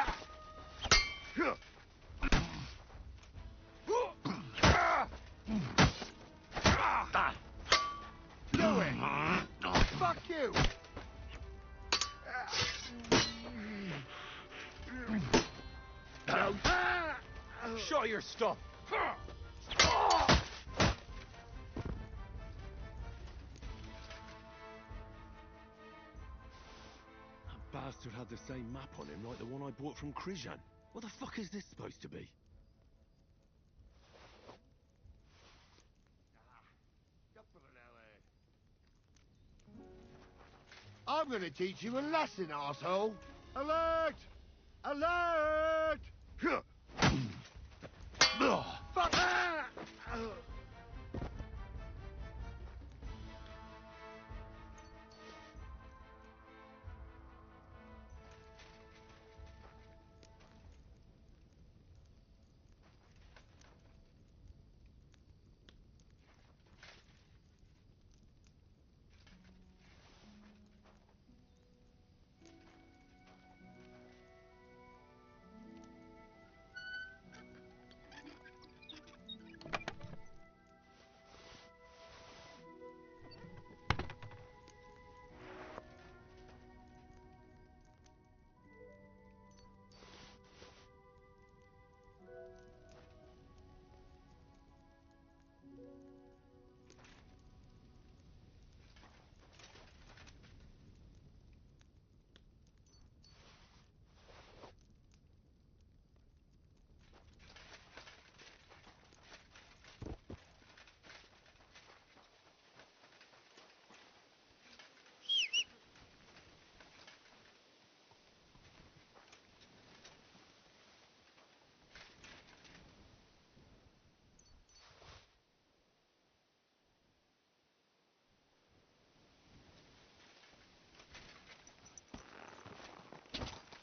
Do it! Fuck you! show your stuff. That bastard had the same map on him like the one I bought from Krijan. What the fuck is this supposed to be? I'm gonna teach you a lesson, arsehole. Alert! Alert! Fuck!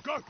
Go!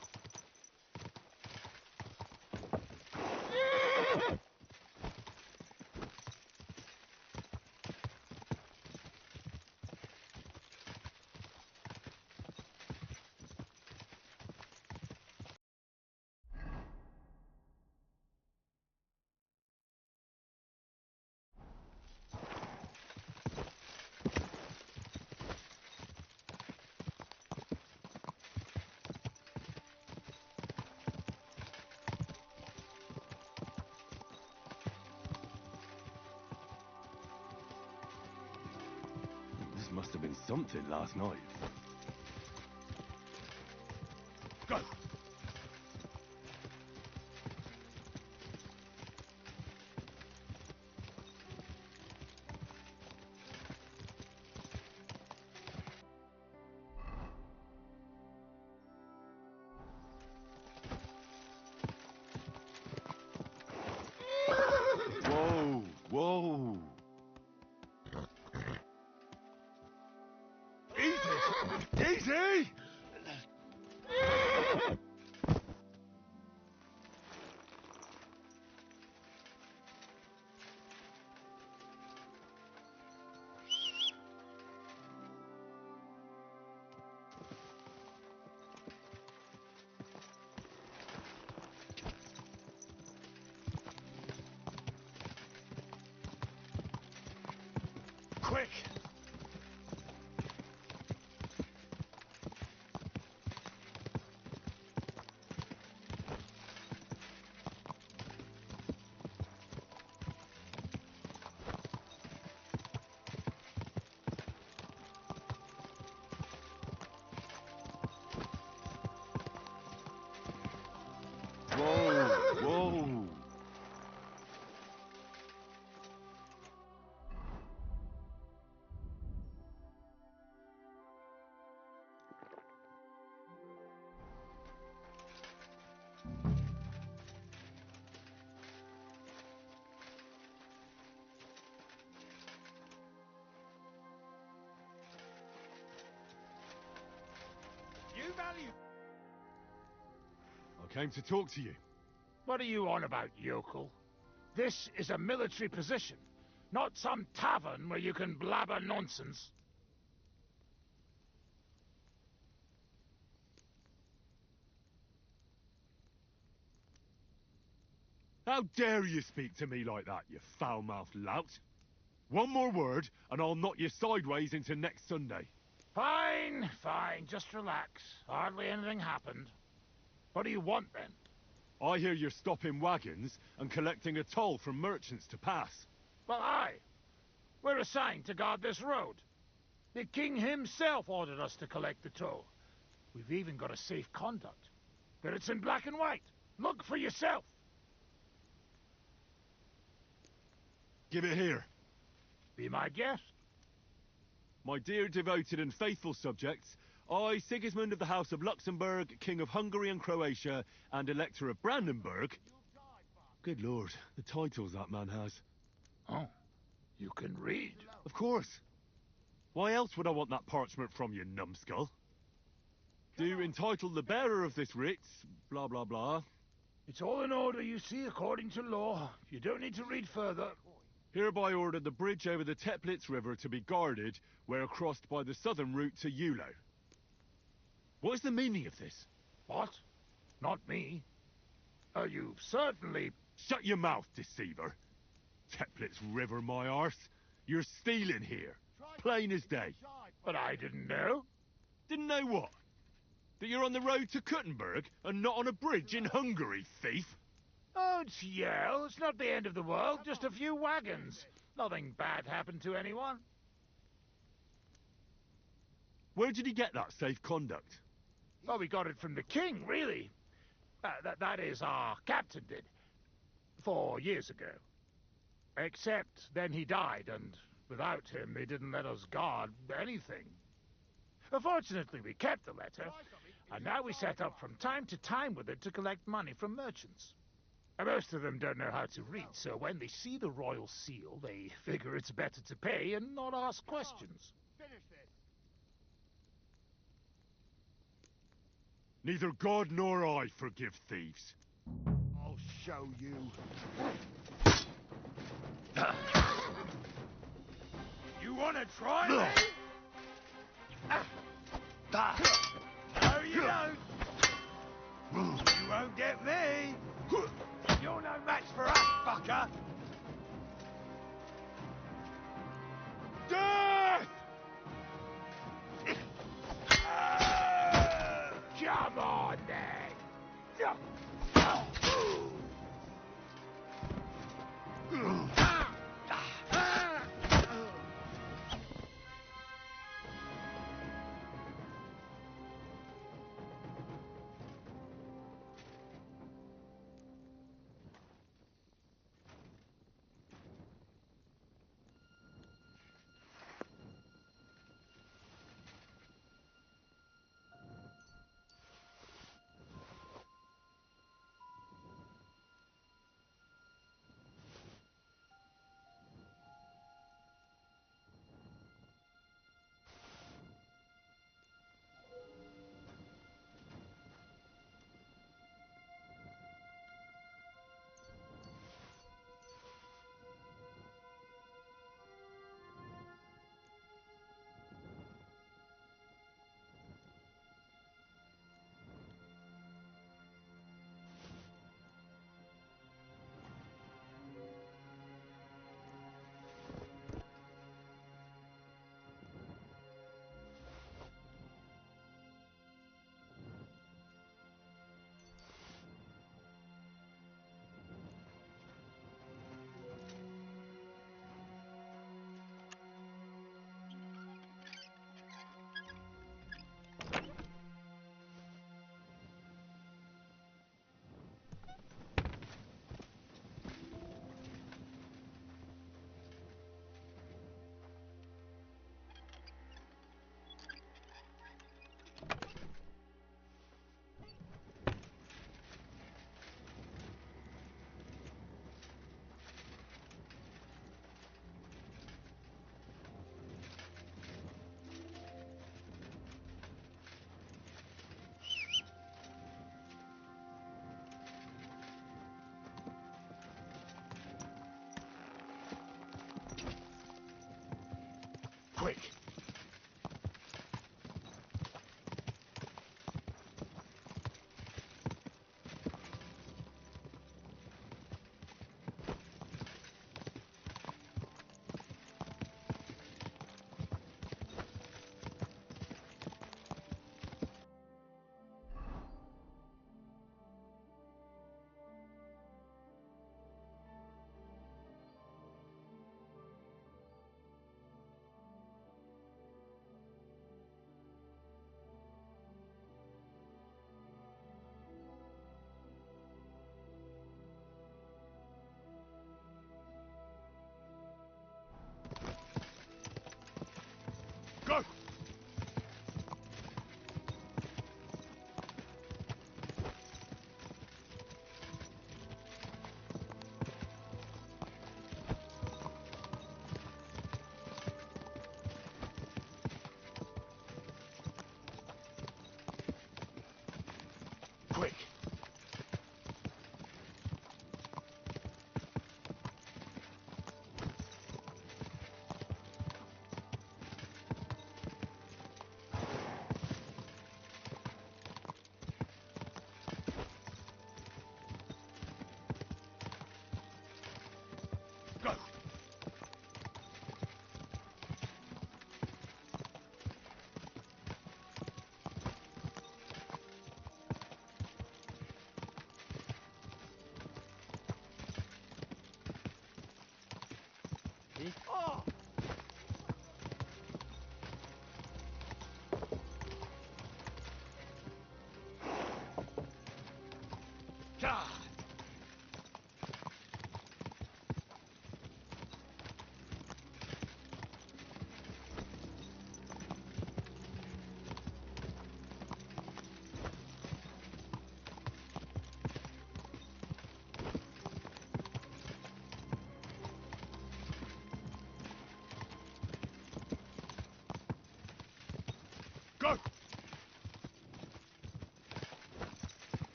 This must have been something last night. Go! Whoa! Whoa! Easy! Easy! Quick! Whoa! Whoa! You value... I came to talk to you. What are you on about, yokel? This is a military position, not some tavern where you can blabber nonsense. How dare you speak to me like that, you foul-mouthed lout? One more word, and I'll knock you sideways into next Sunday. Fine, fine, just relax. Hardly anything happened. What do you want, then? I hear you're stopping wagons and collecting a toll from merchants to pass. Well, aye. We're assigned to guard this road. The king himself ordered us to collect the toll. We've even got a safe conduct. But it's in black and white. Look for yourself. Give it here. Be my guest. My dear devoted and faithful subjects, I, Sigismund of the House of Luxembourg, King of Hungary and Croatia, and Elector of Brandenburg... Good Lord, the titles that man has. Oh, you can read? Of course. Why else would I want that parchment from you, numbskull? Do entitle the bearer of this writ, blah blah blah. It's all in order, you see, according to law. You don't need to read further. Hereby order the bridge over the Teplitz River to be guarded where crossed by the southern route to Eulo. What is the meaning of this? What? Not me. You've certainly... Shut your mouth, deceiver. Teplitz River, my arse. You're stealing here. Plain as day. But I didn't know. Didn't know what? That you're on the road to Kuttenberg and not on a bridge in Hungary, thief? Oh, it's Yale. It's not the end of the world. Just a few wagons. Nothing bad happened to anyone. Where did he get that safe conduct? Well, we got it from the king, really. That is, our captain did. 4 years ago. Except then he died, and without him they didn't let us guard anything. Fortunately, we kept the letter, and now we set up from time to time with it to collect money from merchants. Most of them don't know how to read, so when they see the royal seal, they figure it's better to pay and not ask questions. Neither God nor I forgive thieves. I'll show you. You wanna try me? No, you don't. You won't get me. You're no match for us, fucker. Death! Come on, then! Quick! Go! Quick! Go! Oh! God!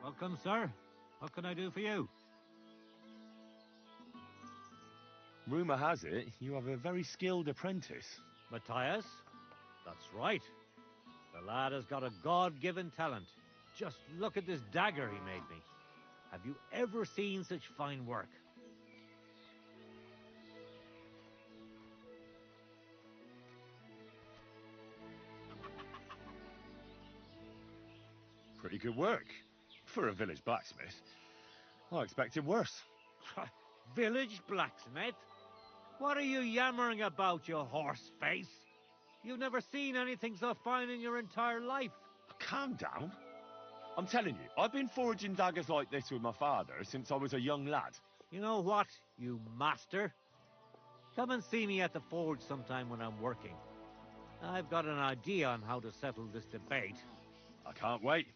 Welcome, sir. What can I do for you? Rumour has it you have a very skilled apprentice. Matthias? That's right. The lad has got a God-given talent. Just look at this dagger he made me. Have you ever seen such fine work? Pretty good work. For a village blacksmith. I expected worse. Village blacksmith? What are you yammering about, you horse face? You've never seen anything so fine in your entire life. Calm down. I'm telling you, I've been forging daggers like this with my father since I was a young lad. You know what, you master? Come and see me at the forge sometime when I'm working. I've got an idea on how to settle this debate. I can't wait.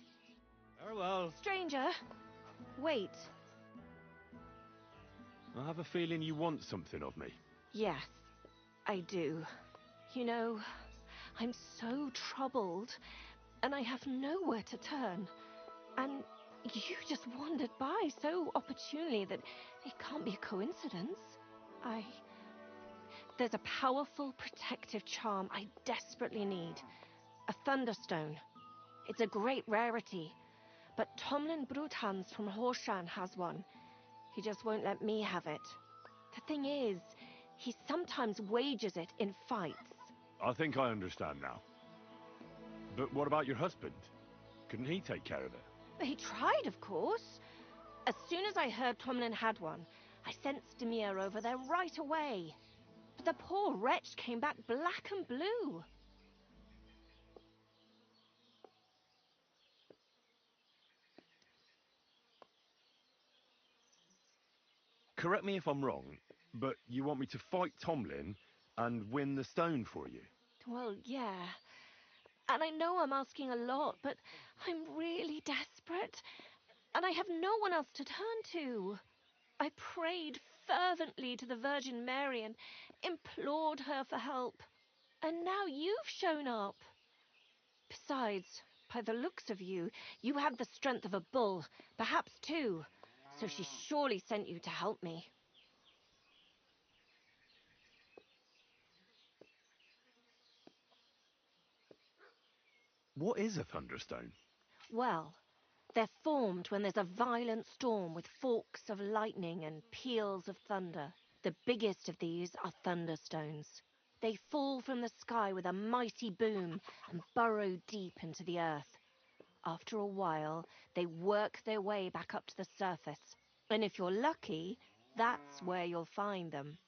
Farewell. Stranger, wait. I have a feeling you want something of me. Yes, I do. You know, I'm so troubled, and I have nowhere to turn. And you just wandered by so opportunely that it can't be a coincidence. There's a powerful protective charm I desperately need. A Thunderstone. It's a great rarity. But Tomlin Bruthans from Horshan has one. He just won't let me have it. The thing is, he sometimes wagers it in fights. I think I understand now. But what about your husband? Couldn't he take care of it? He tried, of course. As soon as I heard Tomlin had one, I sent Stamir over there right away. But the poor wretch came back black and blue. Correct me if I'm wrong, but you want me to fight Tomlin and win the stone for you? Well, yeah. And I know I'm asking a lot, but I'm really desperate. And I have no one else to turn to. I prayed fervently to the Virgin Mary and implored her for help. And now you've shown up. Besides, by the looks of you, you have the strength of a bull, perhaps two. So she surely sent you to help me. What is a thunderstone? Well, they're formed when there's a violent storm with forks of lightning and peals of thunder. The biggest of these are thunderstones. They fall from the sky with a mighty boom and burrow deep into the earth. After a while, they work their way back up to the surface. And if you're lucky, that's where you'll find them.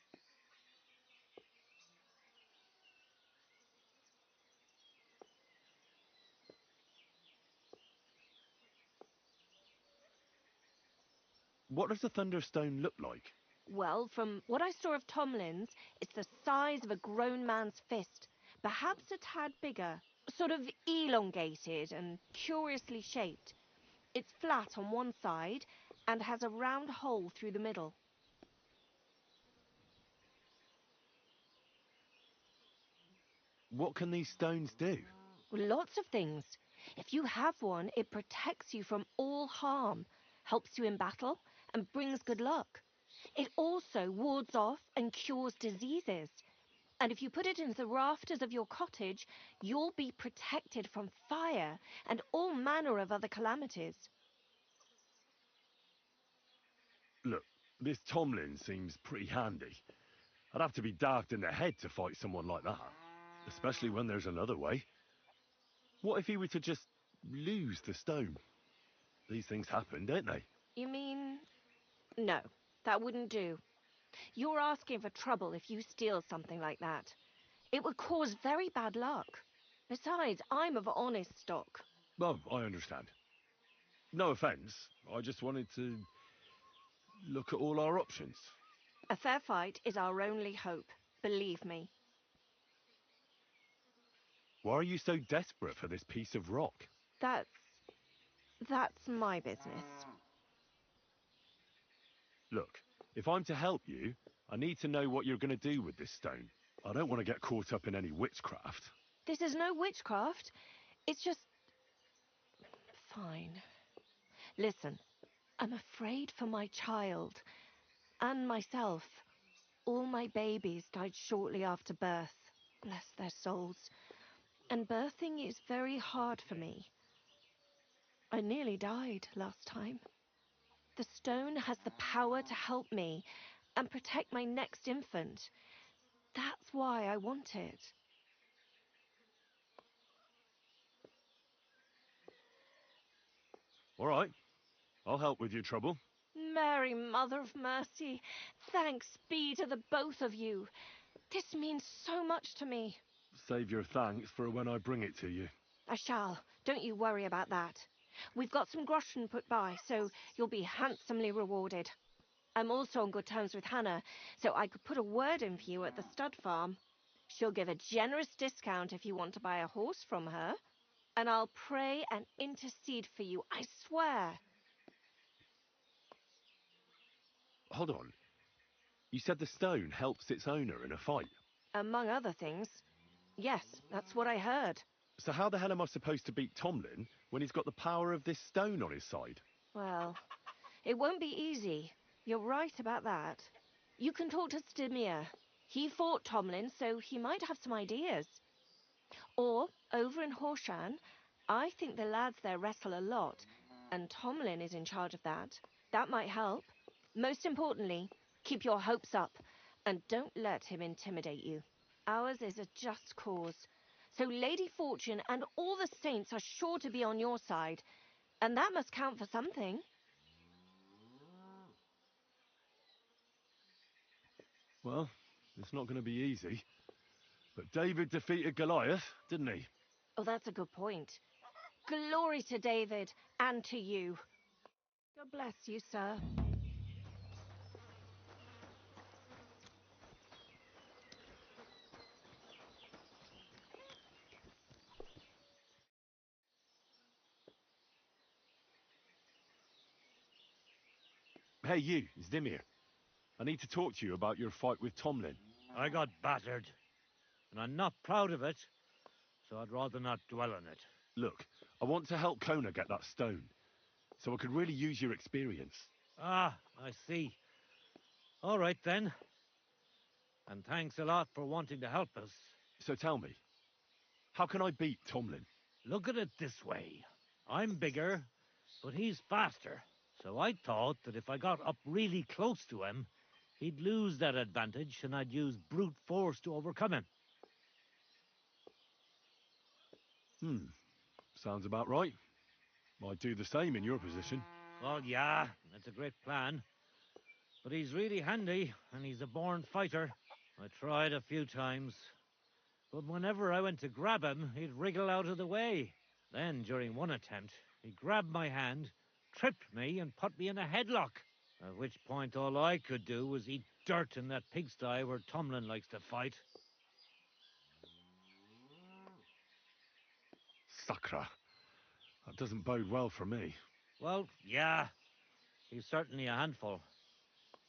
What does a thunderstone look like? Well, from what I saw of Tomlin's, it's the size of a grown man's fist, perhaps a tad bigger, sort of elongated and curiously shaped. It's flat on one side and has a round hole through the middle. What can these stones do? Lots of things. If you have one, it protects you from all harm, helps you in battle, and brings good luck. It also wards off and cures diseases. And if you put it into the rafters of your cottage, you'll be protected from fire and all manner of other calamities. Look, this Tomlin seems pretty handy. I'd have to be daft in the head to fight someone like that, especially when there's another way. What if he were to just lose the stone? These things happen, don't they? You mean... No, that wouldn't do. You're asking for trouble if you steal something like that. It would cause very bad luck. Besides, I'm of honest stock. Oh, I understand. No offence, I just wanted to look at all our options. A fair fight is our only hope, believe me. Why are you so desperate for this piece of rock? That's my business. Look, if I'm to help you, I need to know what you're going to do with this stone. I don't want to get caught up in any witchcraft. This is no witchcraft. It's just... Fine. Listen, I'm afraid for my child and myself. All my babies died shortly after birth. Bless their souls. And birthing is very hard for me. I nearly died last time. The stone has the power to help me and protect my next infant. That's why I want it. All right. I'll help with your trouble. Mary, Mother of Mercy, thanks be to the both of you. This means so much to me. Save your thanks for when I bring it to you. I shall. Don't you worry about that. We've got some groschen put by, so you'll be handsomely rewarded. I'm also on good terms with Hannah, so I could put a word in for you at the stud farm. She'll give a generous discount if you want to buy a horse from her. And I'll pray and intercede for you, I swear. Hold on. You said the stone helps its owner in a fight. Among other things. Yes, that's what I heard. So how the hell am I supposed to beat Tomlin when he's got the power of this stone on his side? Well, it won't be easy. You're right about that. You can talk to Stimir. He fought Tomlin, so he might have some ideas. Or, over in Horshan, I think the lads there wrestle a lot, and Tomlin is in charge of that. That might help. Most importantly, keep your hopes up, and don't let him intimidate you. Ours is a just cause, so Lady Fortune and all the saints are sure to be on your side, and that must count for something. Well, it's not going to be easy. But David defeated Goliath, didn't he? Oh, that's a good point. Glory to David and to you. God bless you, sir. Hey, you, Zdimir. I need to talk to you about your fight with Tomlin. I got battered, and I'm not proud of it, so I'd rather not dwell on it. Look, I want to help Kona get that stone, so I could really use your experience. Ah, I see. All right, then. And thanks a lot for wanting to help us. So tell me, how can I beat Tomlin? Look at it this way. I'm bigger, but he's faster. So I thought that if I got up really close to him, he'd lose that advantage and I'd use brute force to overcome him. Sounds about right. I'd do the same in your position. Well, yeah, that's a great plan. But he's really handy, and he's a born fighter. I tried a few times, but whenever I went to grab him, he'd wriggle out of the way. Then, during one attempt, he grabbed my hand, tripped me, and put me in a headlock. At which point all I could do was eat dirt in that pigsty where Tomlin likes to fight. Sakra. That doesn't bode well for me. Well, yeah, he's certainly a handful.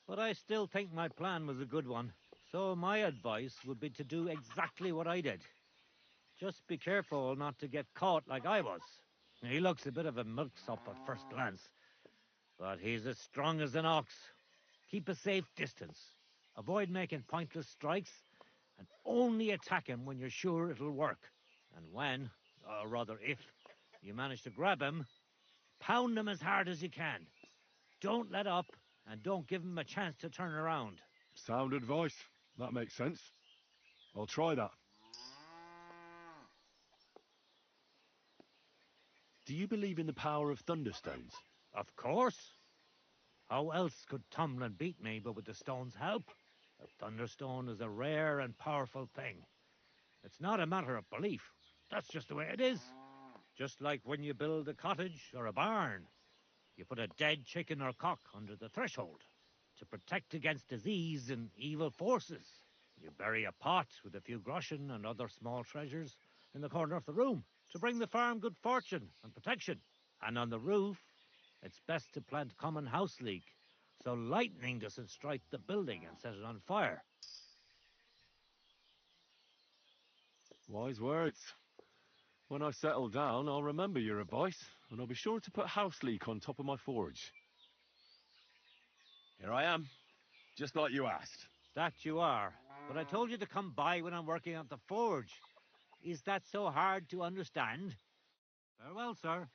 But I still think my plan was a good one. So my advice would be to do exactly what I did. Just be careful not to get caught like I was. He looks a bit of a milksop at first glance, but he's as strong as an ox. Keep a safe distance. Avoid making pointless strikes, and only attack him when you're sure it'll work. And when, or rather if, you manage to grab him, pound him as hard as you can. Don't let up, and don't give him a chance to turn around. Sound advice. That makes sense. I'll try that. Do you believe in the power of thunderstones? Of course. How else could Tomlin beat me but with the stone's help? A thunderstone is a rare and powerful thing. It's not a matter of belief. That's just the way it is. Just like when you build a cottage or a barn. You put a dead chicken or cock under the threshold to protect against disease and evil forces. You bury a pot with a few groschen and other small treasures in the corner of the room to bring the farm good fortune and protection. And on the roof, it's best to plant common house leek so lightning doesn't strike the building and set it on fire. Wise words. When I settle down, I'll remember your advice, and I'll be sure to put house leek on top of my forge. Here I am, just like you asked. That you are. But I told you to come by when I'm working at the forge. Is that so hard to understand? Farewell, sir.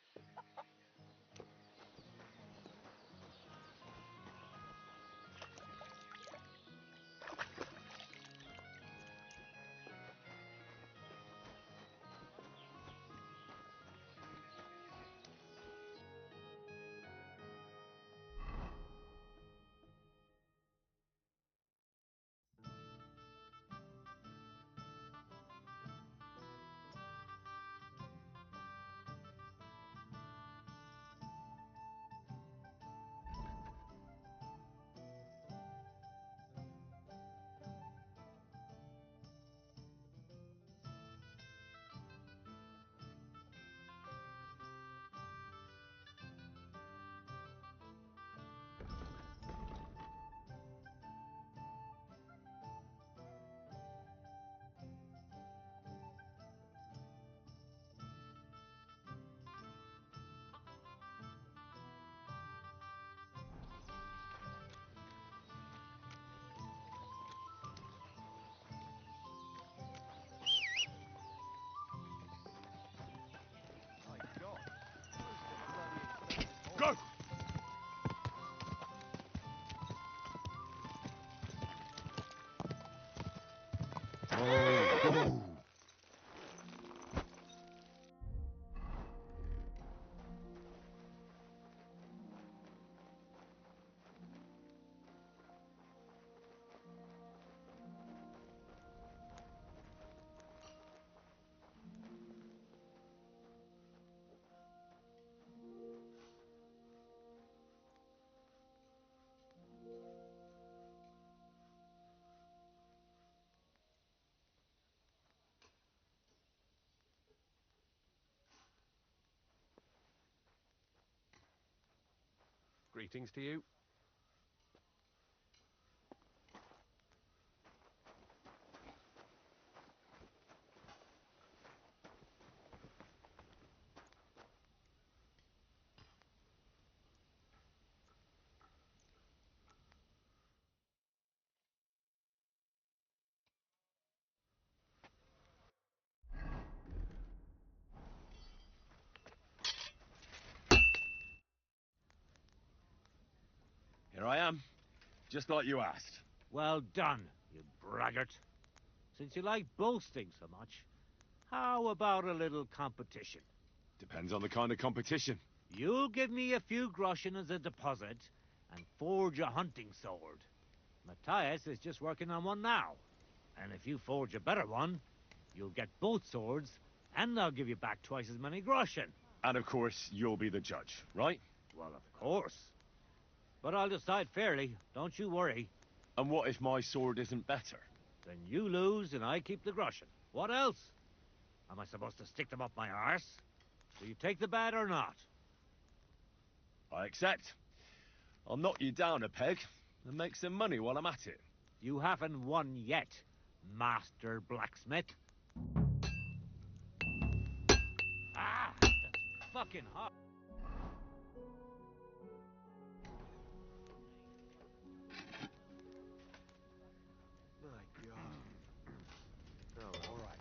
Go! Oh, go! Greetings to you. Here I am, just like you asked. Well done, you braggart. Since you like boasting so much, how about a little competition? Depends on the kind of competition. You'll give me a few groschen as a deposit and forge a hunting sword. Matthias is just working on one now. And if you forge a better one, you'll get both swords, and I'll give you back twice as many groschen. And of course, you'll be the judge, right? Well, of course. But I'll decide fairly, don't you worry. And what if my sword isn't better? Then you lose and I keep the groschen. What else? Am I supposed to stick them up my arse? Do you take the bet or not? I accept. I'll knock you down a peg and make some money while I'm at it. You haven't won yet, Master Blacksmith. Ah, that's fucking hot. My God. Oh, all right.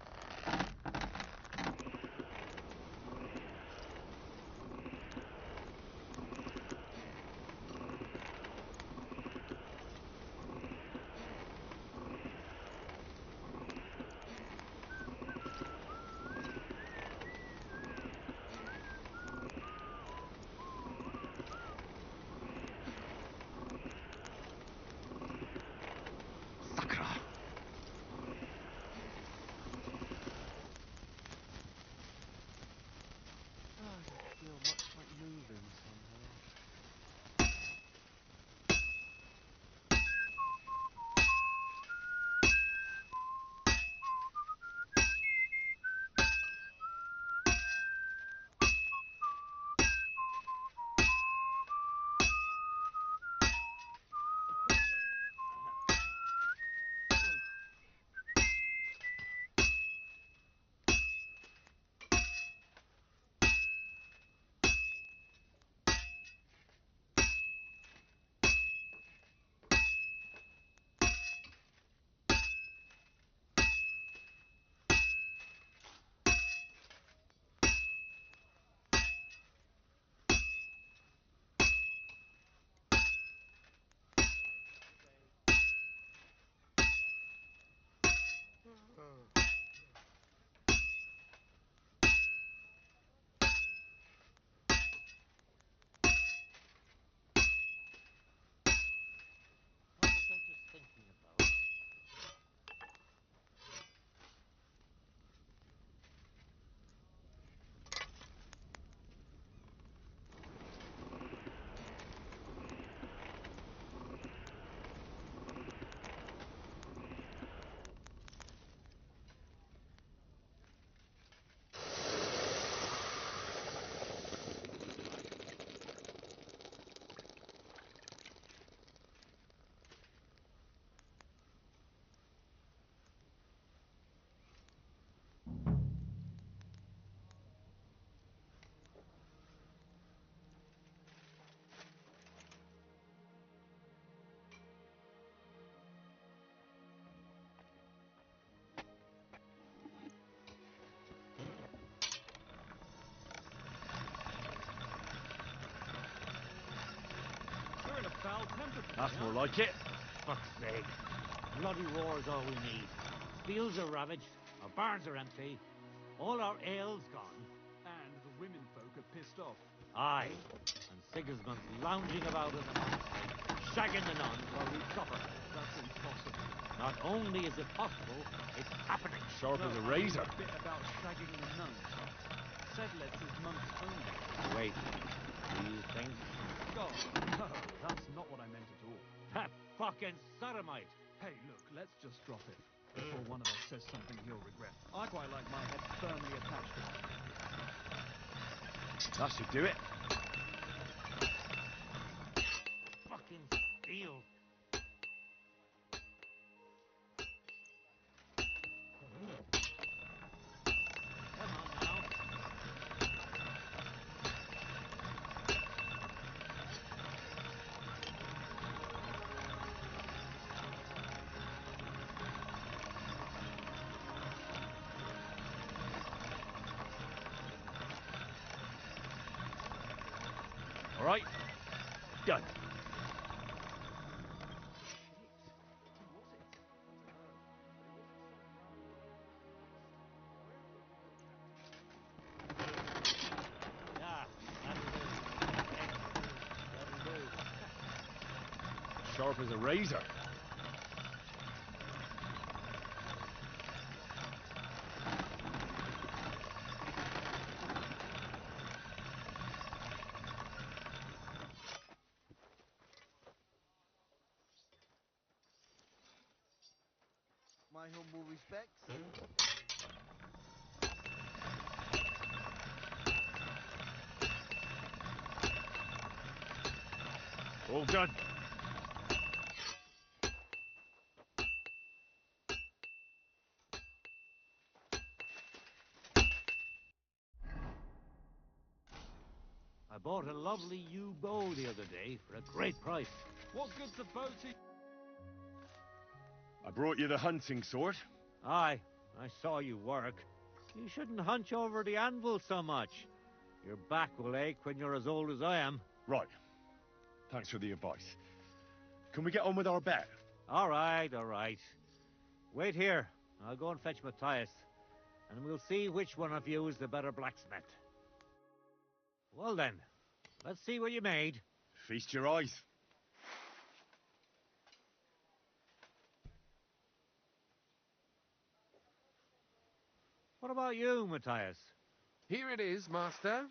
That's more like it. Fuck's sake. Bloody war is all we need. Fields are ravaged, our barns are empty, all our ale's gone. And the women folk are pissed off. Aye, and Sigismund's lounging about in the monastery, shagging the nuns while we suffer. That's impossible. Not only is it possible, it's happening. Sharp as a razor. A bit about shagging the nuns. Sedlets is monks only. Wait, do you think? God, no, that's not what I meant at all. That fucking sodomite! Hey, look, let's just drop it. Before one of us says something he'll regret. I quite like my head firmly attached to him. That should do it. Fucking steel. Come on now. All right. Done. Yeah, that'll do. Sharp as a razor. My humble respects. All done. I bought a lovely yew bow the other day for a great price. What good's the boaty? I brought you the hunting sword. Aye, I saw you work. You shouldn't hunch over the anvil so much. Your back will ache when you're as old as I am. Right. Thanks for the advice. Can we get on with our bet? All right, all right. Wait here. I'll go and fetch Matthias, and we'll see which one of you is the better blacksmith. Well then, let's see what you made. Feast your eyes. What about you, Matthias? Here it is, master.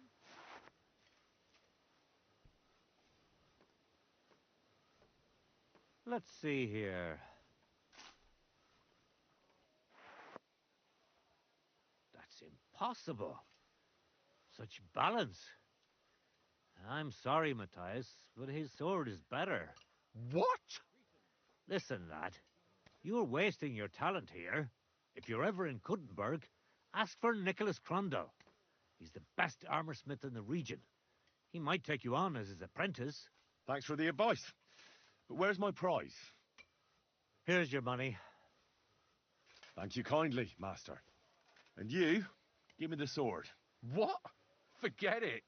Let's see here. That's impossible. Such balance. I'm sorry, Matthias, but his sword is better. What? Listen, lad. You're wasting your talent here. If you're ever in Kuttenberg, ask for Nicholas Crondell. He's the best armorsmith in the region. He might take you on as his apprentice. Thanks for the advice. But where's my prize? Here's your money. Thank you kindly, master. And you, give me the sword. What? Forget it.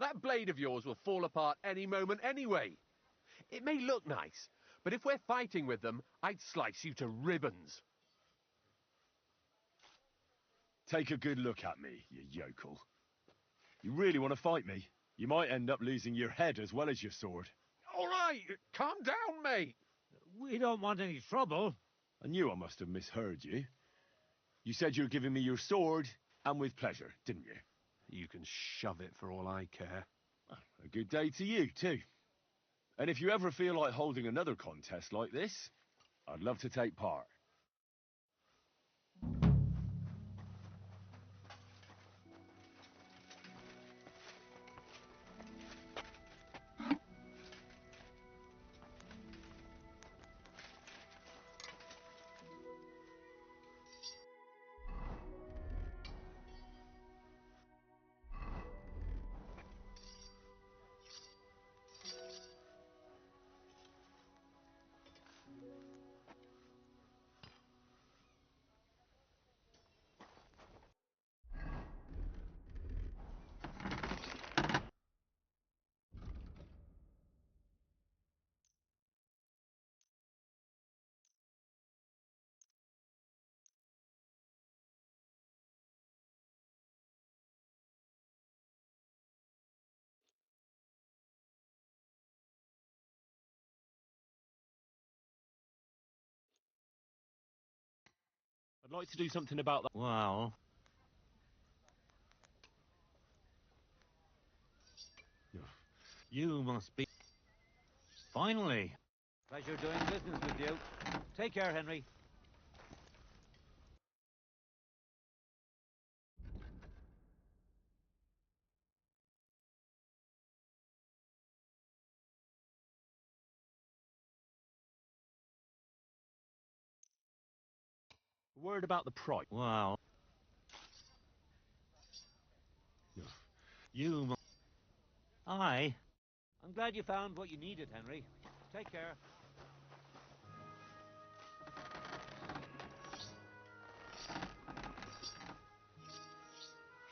That blade of yours will fall apart any moment anyway. It may look nice, but if we're fighting with them, I'd slice you to ribbons. Take a good look at me, you yokel. You really want to fight me? You might end up losing your head as well as your sword. All right, calm down, mate. We don't want any trouble. I knew I must have misheard you. You said you were giving me your sword, and with pleasure, didn't you? You can shove it for all I care. A good day to you, too. And if you ever feel like holding another contest like this, I'd love to take part. I'd like to do something about that. Well... You must be... Finally! Pleasure doing business with you. Take care, Henry. Word about the price. Well... You must... Aye. I'm glad you found what you needed, Henry. Take care.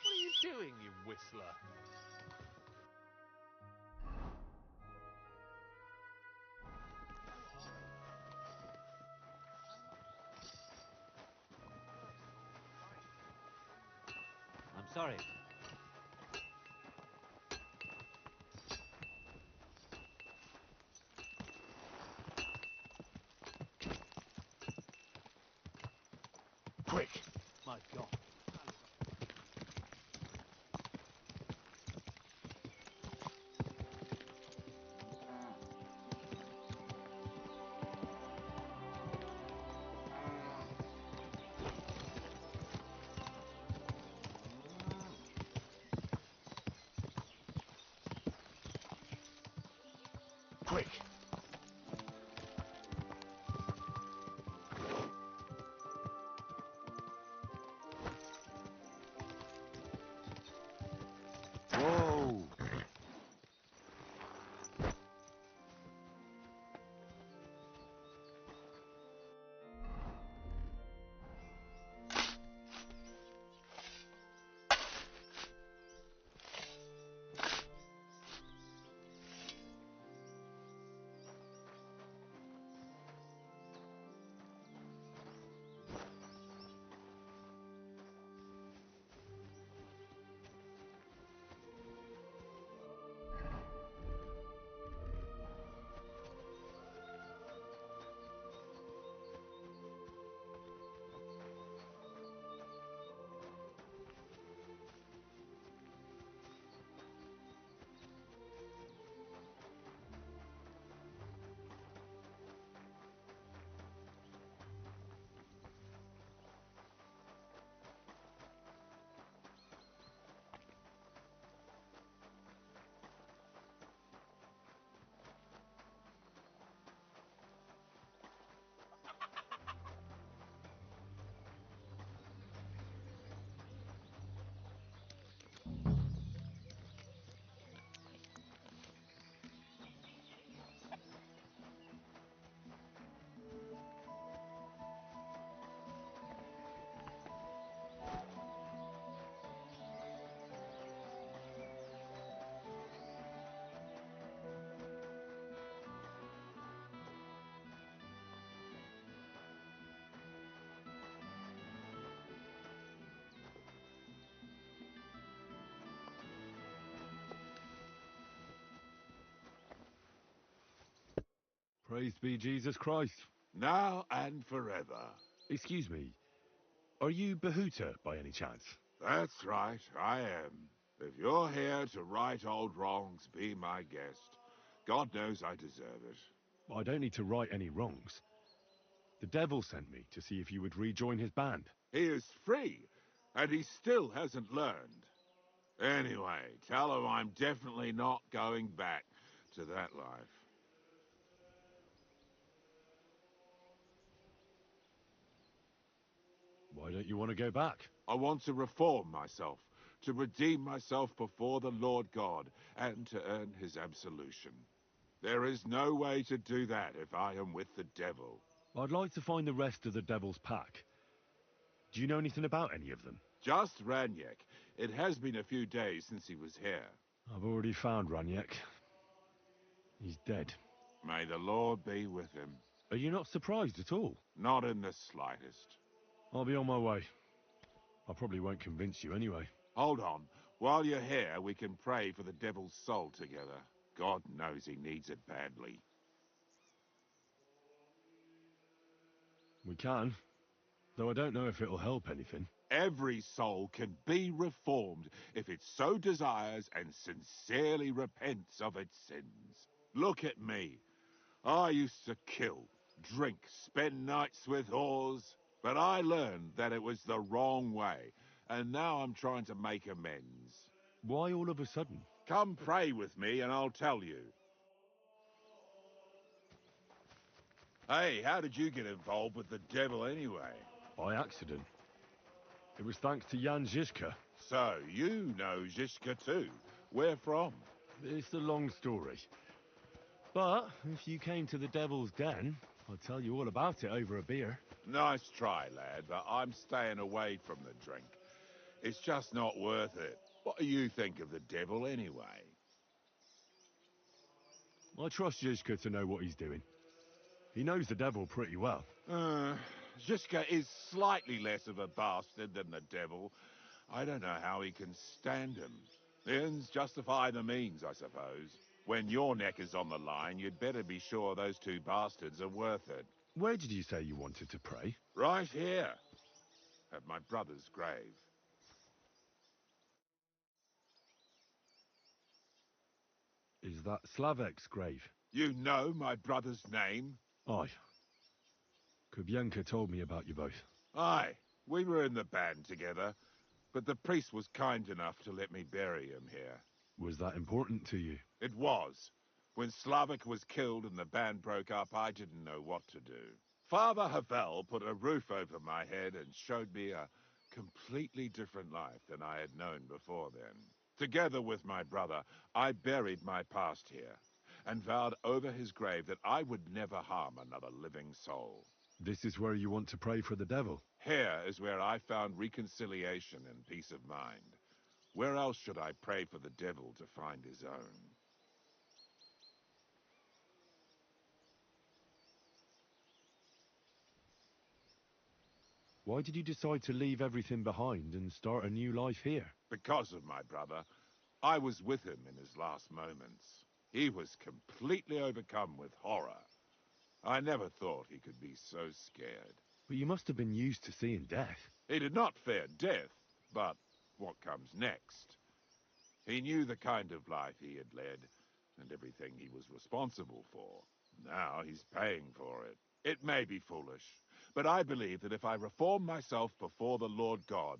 What are you doing, you whistler? I'm sorry. Quick! My God. Quick! Whoa! Praise be Jesus Christ. Now and forever. Excuse me, are you Behuta by any chance? That's right, I am. If you're here to right old wrongs, be my guest. God knows I deserve it. I don't need to right any wrongs. The devil sent me to see if you would rejoin his band. He is free, and he still hasn't learned. Anyway, tell him I'm definitely not going back to that life. Why don't you want to go back? I want to reform myself, to redeem myself before the Lord God, and to earn his absolution. There is no way to do that if I am with the devil. I'd like to find the rest of the devil's pack. Do you know anything about any of them? Just Ranyek. It has been a few days since he was here. I've already found Ranyek. He's dead. May the Lord be with him. Are you not surprised at all? Not in the slightest. I'll be on my way. I probably won't convince you anyway. Hold on. While you're here, we can pray for the devil's soul together. God knows he needs it badly. We can. though I don't know if it'll help anything. Every soul can be reformed if it so desires and sincerely repents of its sins. Look at me. I used to kill, drink, spend nights with whores, but I learned that it was the wrong way, and now I'm trying to make amends. Why all of a sudden? Come pray with me and I'll tell you. Hey, how did you get involved with the devil anyway? By accident. It was thanks to Jan Žižka. So, you know Žižka too. Where from? It's a long story. But if you came to the Devil's Den, I'll tell you all about it over a beer. Nice try, lad, but I'm staying away from the drink. It's just not worth it. What do you think of the devil anyway? I trust Žižka to know what he's doing. He knows the devil pretty well. Žižka is slightly less of a bastard than the devil. I don't know how he can stand him. The ends justify the means, I suppose. When your neck is on the line, you'd better be sure those two bastards are worth it. Where did you say you wanted to pray? Right here, at my brother's grave. Is that Slavek's grave? You know my brother's name? Aye. Kubienka told me about you both. Aye, we were in the band together, but the priest was kind enough to let me bury him here. Was that important to you? It was. When Slavek was killed and the band broke up, I didn't know what to do. Father Havel put a roof over my head and showed me a completely different life than I had known before then. Together with my brother, I buried my past here and vowed over his grave that I would never harm another living soul. This is where you want to pray for the devil? Here is where I found reconciliation and peace of mind. Where else should I pray for the devil to find his own? Why did you decide to leave everything behind and start a new life here? Because of my brother. I was with him in his last moments. He was completely overcome with horror. I never thought he could be so scared. But you must have been used to seeing death. He did not fear death, but what comes next? He knew the kind of life he had led and everything he was responsible for. Now he's paying for it. It may be foolish, but I believe that if I reform myself before the Lord God,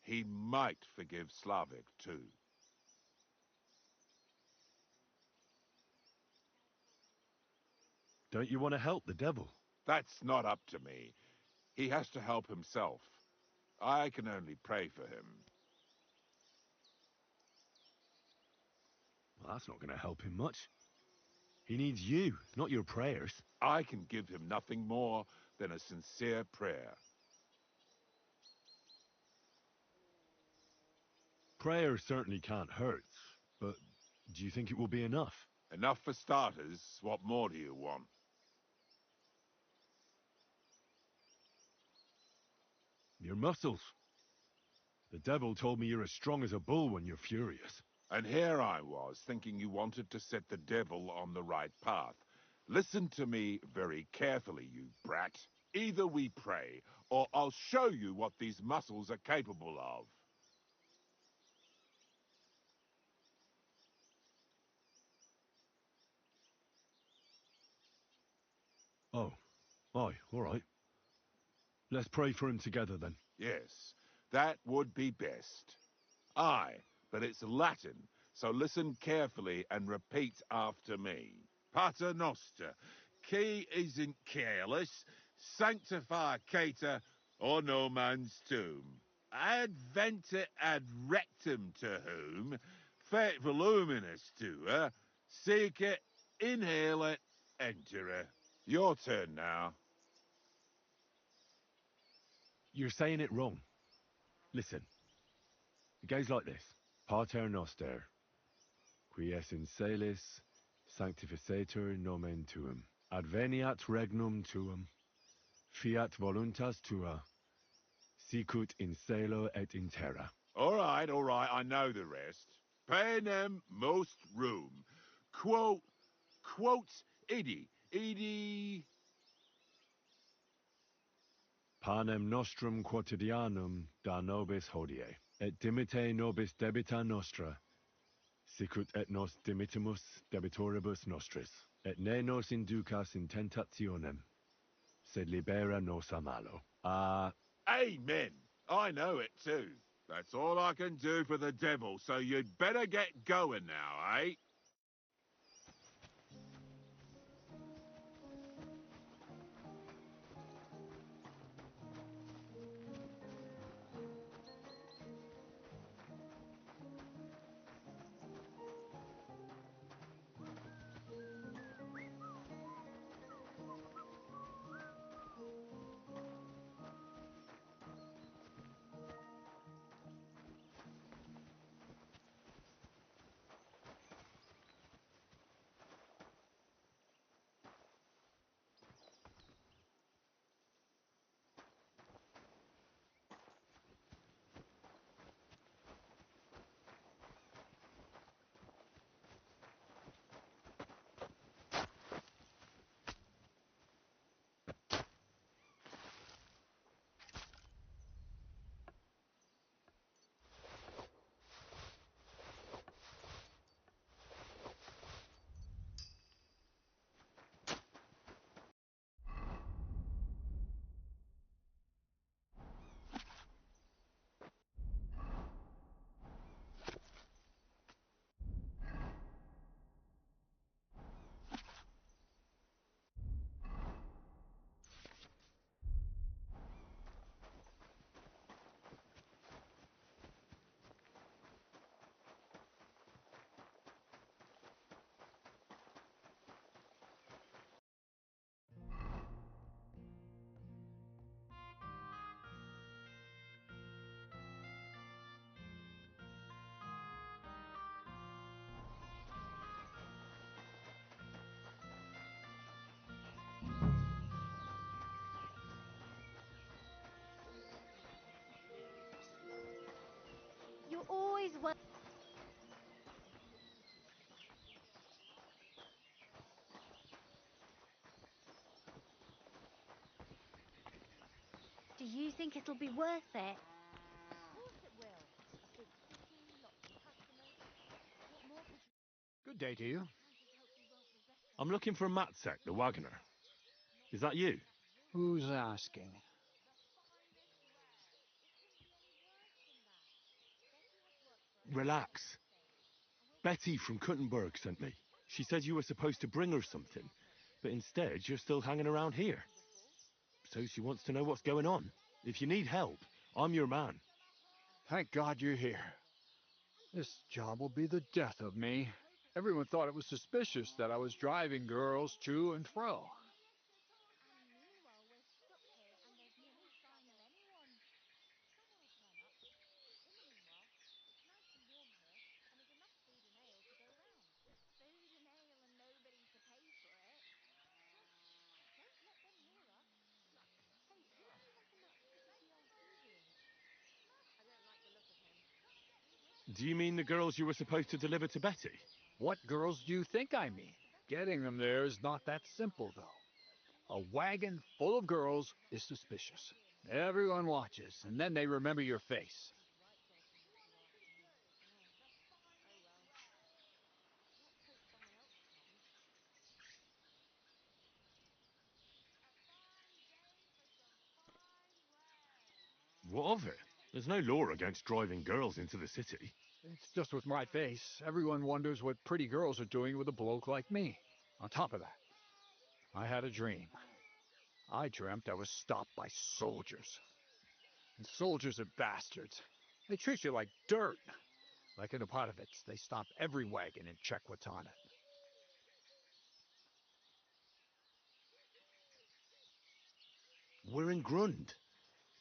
he might forgive Slavik too. Don't you want to help the devil? That's not up to me. He has to help himself. I can only pray for him. Well, that's not going to help him much. He needs you, not your prayers. I can give him nothing more than a sincere prayer. Prayer certainly can't hurt, but do you think it will be enough? Enough for starters. What more do you want? Your muscles. The devil told me you're as strong as a bull when you're furious. And here I was, thinking you wanted to set the devil on the right path. Listen to me very carefully, you brat. Either we pray, or I'll show you what these muscles are capable of. Oh, aye, all right. Let's pray for him together then. Yes, that would be best. Aye, but it's Latin, so listen carefully and repeat after me. Pater noster, qui is in careless, sanctify cater, or no man's tomb. Adventure ad rectum to whom, fet voluminous to her, seek it, inhale it, enter her. Your turn now. You're saying it wrong. Listen. It goes like this. Pater noster, qui es in celis, sanctificetur nomen tuum. Adveniat regnum tuum, fiat voluntas tua, sicut in cielo et in terra. All right, I know the rest. Panem most room. Quote, idi. Panem nostrum quotidianum da nobis hodie, et dimite nobis debita nostra, sicut et nos dimittimus debitoribus nostris, et ne nos inducas in tentationem, sed libera nos a malo. Amen. I know it too. That's all I can do for the devil, so you'd better get going now, eh? You're always well. Do you think it'll be worth it? Of course it will. A big city, lots of customers. What more could you... Good day to you. I'm looking for Matsek, the wagoner. Is that you? Who's asking? Relax. Betty from Kuttenberg sent me. She said you were supposed to bring her something, but instead you're still hanging around here. So she wants to know what's going on. If you need help, I'm your man. Thank God you're here. This job will be the death of me. Everyone thought it was suspicious that I was driving girls to and fro. Do you mean the girls you were supposed to deliver to Betty? What girls do you think I mean? Getting them there is not that simple, though. A wagon full of girls is suspicious. Everyone watches, and then they remember your face. What of it? There's no law against driving girls into the city. It's just with my face. Everyone wonders what pretty girls are doing with a bloke like me. On top of that, I had a dream. I dreamt I was stopped by soldiers. And soldiers are bastards. They treat you like dirt. Like in Opotovitz, they stop every wagon and check what's on it. We're in Grund.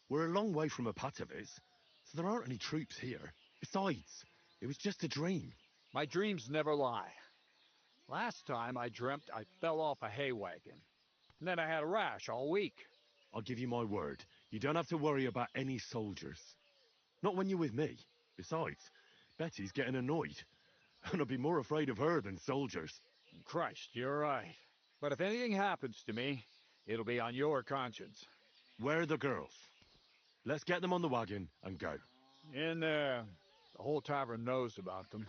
We're a long way from Opatovic, so there aren't any troops here. Besides, it was just a dream. My dreams never lie. Last time I dreamt I fell off a hay wagon. And then I had a rash all week. I'll give you my word. You don't have to worry about any soldiers. Not when you're with me. Besides, Betty's getting annoyed. And I'd be more afraid of her than soldiers. Christ, you're right. But if anything happens to me, it'll be on your conscience. Where are the girls? Let's get them on the wagon and go. In there. The whole tavern knows about them.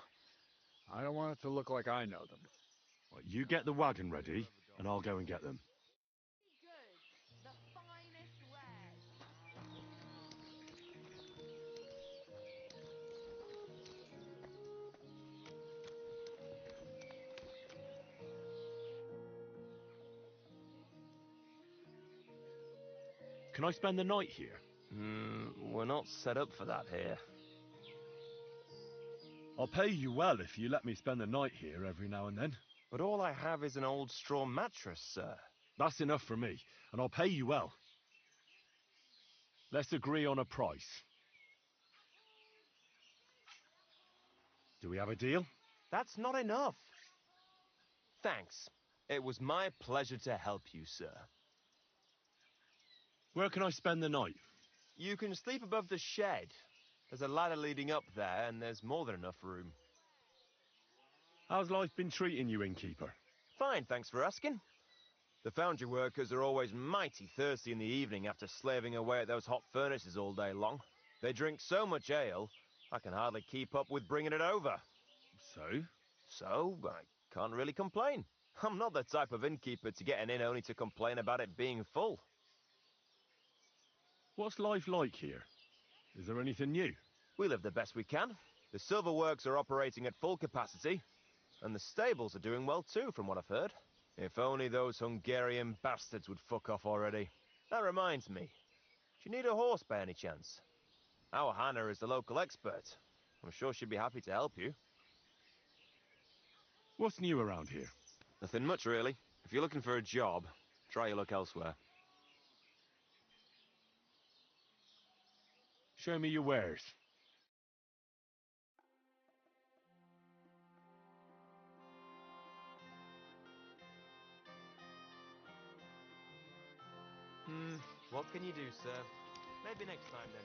I don't want it to look like I know them. Right, you get the wagon ready, and I'll go and get them. Can I spend the night here? We're not set up for that here. I'll pay you well if you let me spend the night here every now and then. But all I have is an old straw mattress, sir. That's enough for me, and I'll pay you well. Let's agree on a price. Do we have a deal? That's not enough. Thanks. It was my pleasure to help you, sir. Where can I spend the night? You can sleep above the shed. There's a ladder leading up there, and there's more than enough room. How's life been treating you, innkeeper? Fine, thanks for asking. The foundry workers are always mighty thirsty in the evening after slaving away at those hot furnaces all day long. They drink so much ale, I can hardly keep up with bringing it over. So, I can't really complain. I'm not the type of innkeeper to get an inn only to complain about it being full. What's life like here? Is there anything new? We live the best we can. The silver works are operating at full capacity, and the stables are doing well too, from what I've heard. If only those Hungarian bastards would fuck off already. That reminds me. Do you need a horse by any chance? Our Hannah is the local expert. I'm sure she'd be happy to help you. What's new around here? Nothing much, really. If you're looking for a job, try your luck elsewhere. Show me your wares. What can you do, sir? Maybe next time, then.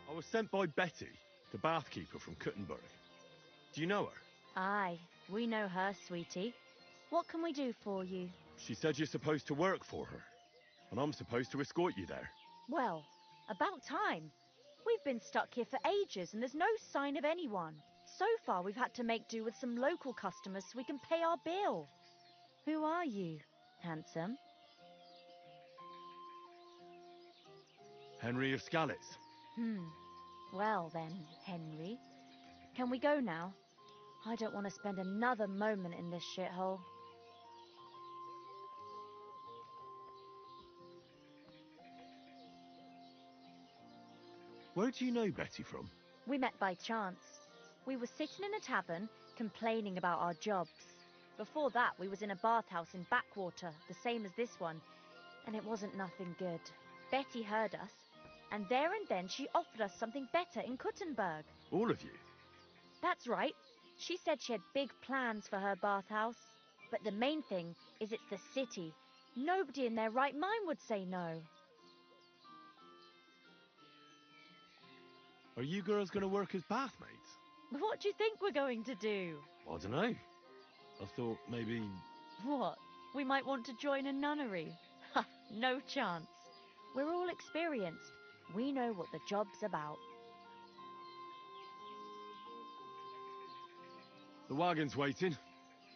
I was sent by Betty, the bathkeeper from Kuttenberg. Do you know her? Aye, we know her, sweetie. What can we do for you? She said you're supposed to work for her, and I'm supposed to escort you there. Well, about time. We've been stuck here for ages and there's no sign of anyone. So far we've had to make do with some local customers so we can pay our bill. Who are you, handsome? Henry of Skalitz. Well then, Henry. Can we go now? I don't want to spend another moment in this shithole. Where do you know Betty from? We met by chance. We were sitting in a tavern, complaining about our jobs. Before that, we was in a bathhouse in Backwater, the same as this one, and it wasn't nothing good. Betty heard us, and there and then she offered us something better in Kuttenberg. All of you? That's right. She said she had big plans for her bathhouse. But the main thing is it's the city. Nobody in their right mind would say no. Are you girls going to work as bathmaids? What do you think we're going to do? I don't know. I thought maybe... What? We might want to join a nunnery? Ha! No chance. We're all experienced. We know what the job's about. The wagon's waiting.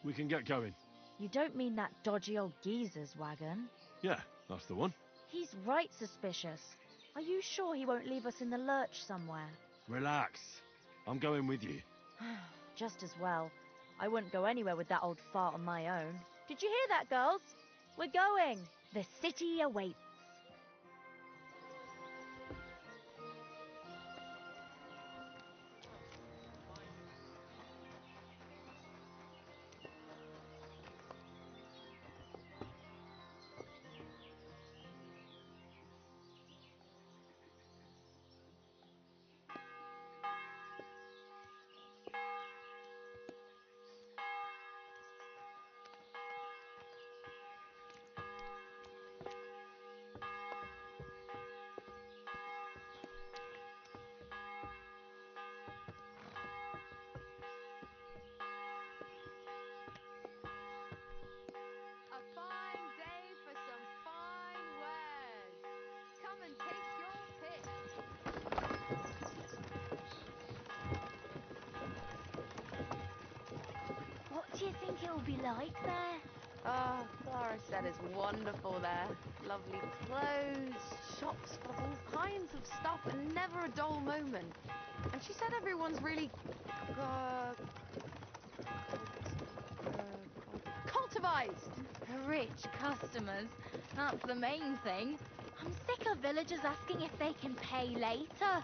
We can get going. You don't mean that dodgy old geezer's wagon? Yeah, that's the one. He's right suspicious. Are you sure he won't leave us in the lurch somewhere? Relax. I'm going with you. Just as well. I wouldn't go anywhere with that old fart on my own. Did you hear that, girls? We're going. The city awaits. do you think it'll be like there? Oh, Clara said it's wonderful there. Lovely clothes, shops full of all kinds of stuff, and never a dull moment. And she said everyone's really cultivized. Rich customers. That's the main thing. I'm sick of villagers asking if they can pay later.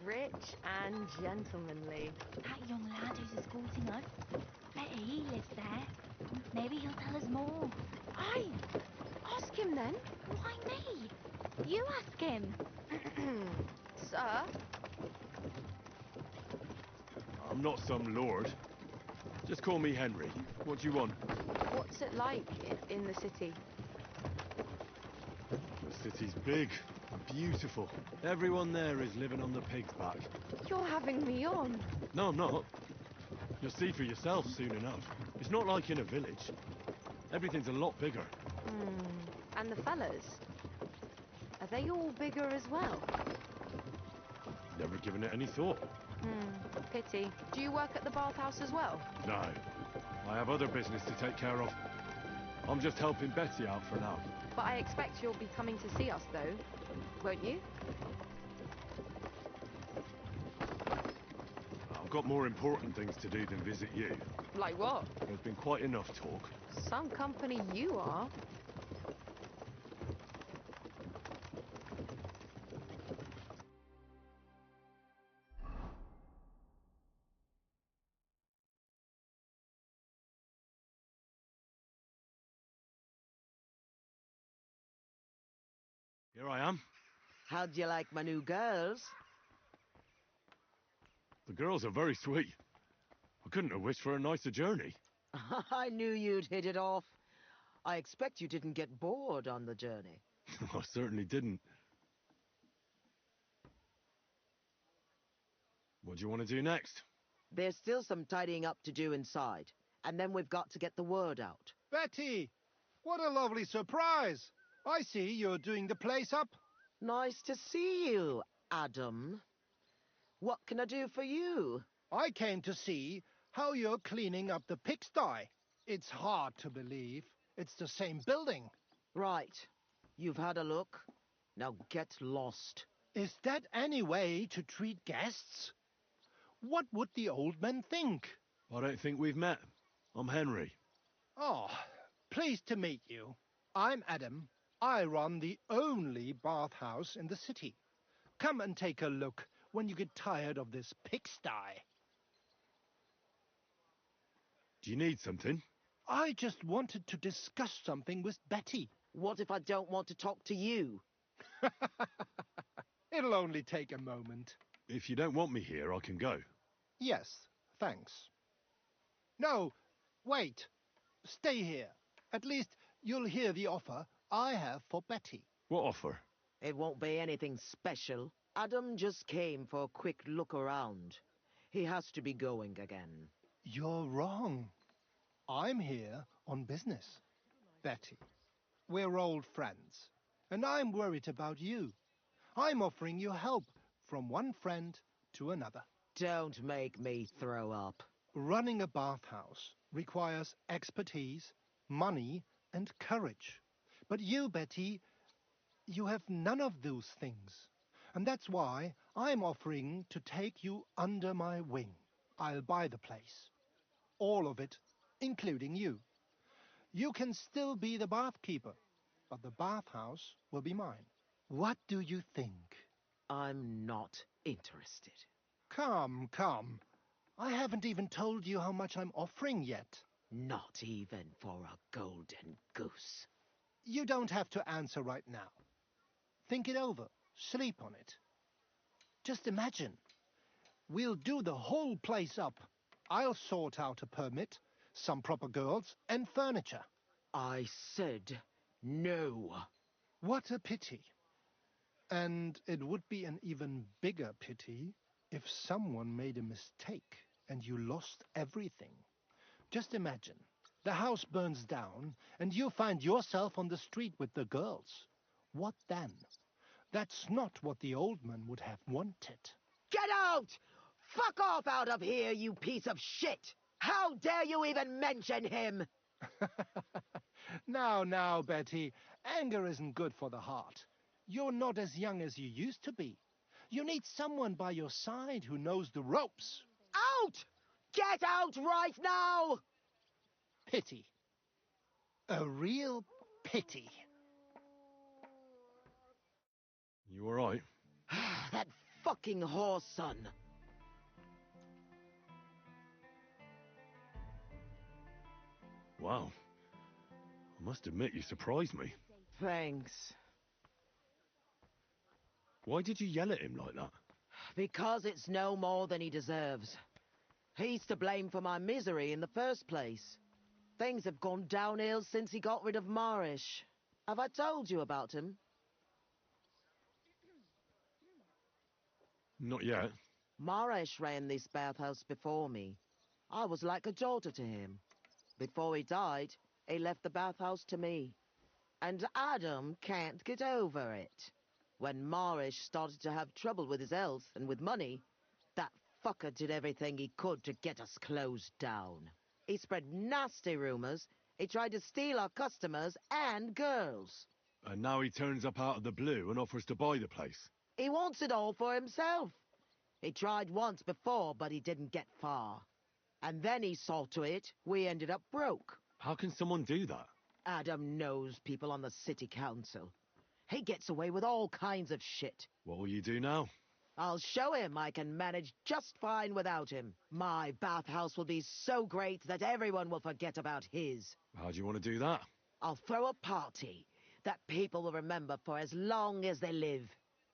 Rich and gentlemanly. That young lad who's escorting us, bet he lives there. Maybe he'll tell us more. Aye. Ask him then. Why me? You ask him. Sir? I'm not some lord. Just call me Henry. What do you want? What's it like in the city? The city's big and beautiful. Everyone there is living on the pig's back. You're having me on. No, I'm not. You'll see for yourself soon enough. It's not like in a village. Everything's a lot bigger. And the fellas? Are they all bigger as well? Never given it any thought. Pity. Do you work at the bathhouse as well? No. I have other business to take care of. I'm just helping Betty out for now. But I expect you'll be coming to see us, though. Won't you? I've got more important things to do than visit you. Like what? There's been quite enough talk. Some company you are. Here I am. How'd you like my new girls? The girls are very sweet. I couldn't have wished for a nicer journey. I knew you'd hit it off. I expect you didn't get bored on the journey. I certainly didn't. What do you want to do next? There's still some tidying up to do inside, and then we've got to get the word out. Betty! What a lovely surprise! I see you're doing the place up. Nice to see you, Adam. What can I do for you? I came to see how you're cleaning up the pigsty. It's hard to believe. It's the same building. Right. You've had a look. Now get lost. Is that any way to treat guests? What would the old men think? I don't think we've met. I'm Henry. Oh, pleased to meet you. I'm Adam. I run the only bathhouse in the city. Come and take a look when you get tired of this pigsty. Do you need something? I just wanted to discuss something with Betty. What if I don't want to talk to you? It'll only take a moment. If you don't want me here, I can go. Yes, thanks. No, wait. Stay here. At least you'll hear the offer I have for Betty. What offer? It won't be anything special. Adam just came for a quick look around. He has to be going again. You're wrong. I'm here on business. Betty, we're old friends, and I'm worried about you. I'm offering you help from one friend to another. Don't make me throw up. Running a bathhouse requires expertise, money, and courage. But you, Betty, you have none of those things. And that's why I'm offering to take you under my wing. I'll buy the place. All of it, including you. You can still be the bathkeeper, but the bathhouse will be mine. What do you think? I'm not interested. Come, come. I haven't even told you how much I'm offering yet. Not even for a golden goose. You don't have to answer right now. Think it over. Sleep on it. Just imagine. We'll do the whole place up. I'll sort out a permit, some proper girls, and furniture. I said no. What a pity. And it would be an even bigger pity if someone made a mistake and you lost everything. Just imagine. The house burns down and you find yourself on the street with the girls. What then? That's not what the old man would have wanted. Get out! Fuck off out of here, you piece of shit! How dare you even mention him? Now, Betty, anger isn't good for the heart. You're not as young as you used to be. You need someone by your side who knows the ropes. Out! Get out right now! Pity. A real pity. You alright? That fucking whore son. Wow. I must admit, you surprised me. Thanks. Why did you yell at him like that? Because it's no more than he deserves. He's to blame for my misery in the first place. Things have gone downhill since he got rid of Marish. Have I told you about him? Not yet. Marish ran this bathhouse before me. I was like a daughter to him. Before he died, he left the bathhouse to me. And Adam can't get over it. When Marish started to have trouble with his health and with money, that fucker did everything he could to get us closed down. He spread nasty rumors. He tried to steal our customers and girls. And now he turns up out of the blue and offers to buy the place. He wants it all for himself. He tried once before, but he didn't get far. And then he saw to it we ended up broke. How can someone do that? Adam knows people on the city council. He gets away with all kinds of shit. What will you do now? I'll show him I can manage just fine without him. My bathhouse will be so great that everyone will forget about his. How do you want to do that? I'll throw a party that people will remember for as long as they live.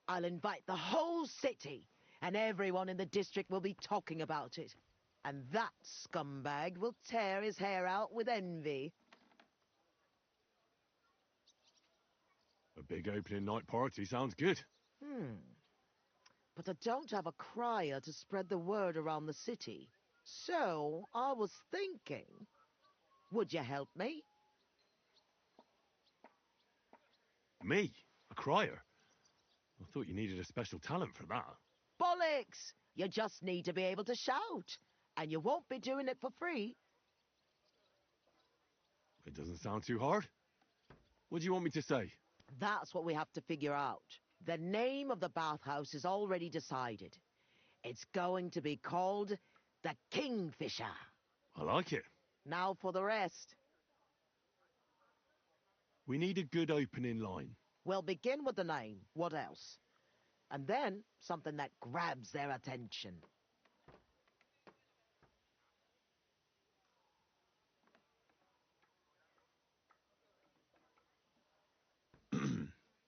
I'll invite the whole city, and everyone in the district will be talking about it. And that scumbag will tear his hair out with envy. A big opening night party sounds good. But I don't have a crier to spread the word around the city. So, I was thinking, would you help me? Me? A crier? I thought you needed a special talent for that. Bollocks! You just need to be able to shout. And you won't be doing it for free. It doesn't sound too hard. What do you want me to say? That's what we have to figure out. The name of the bathhouse is already decided. It's going to be called the Kingfisher. I like it. Now for the rest. We need a good opening line. We'll begin with the name. What else? And then something that grabs their attention.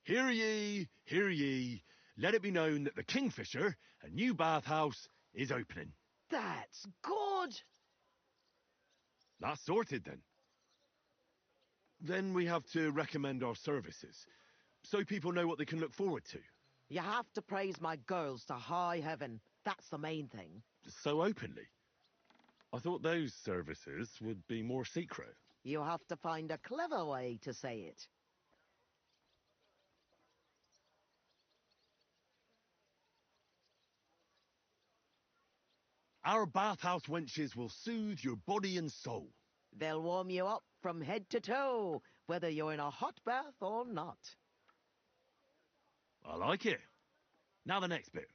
Hear ye, hear ye. Let it be known that the Kingfisher, a new bathhouse, is opening. That's good! That's sorted then. Then we have to recommend our services, so people know what they can look forward to. You have to praise my girls to high heaven. That's the main thing. So openly. I thought those services would be more secret. You have to find a clever way to say it. Our bathhouse wenches will soothe your body and soul. They'll warm you up from head to toe, whether you're in a hot bath or not. I like it. Now the next bit.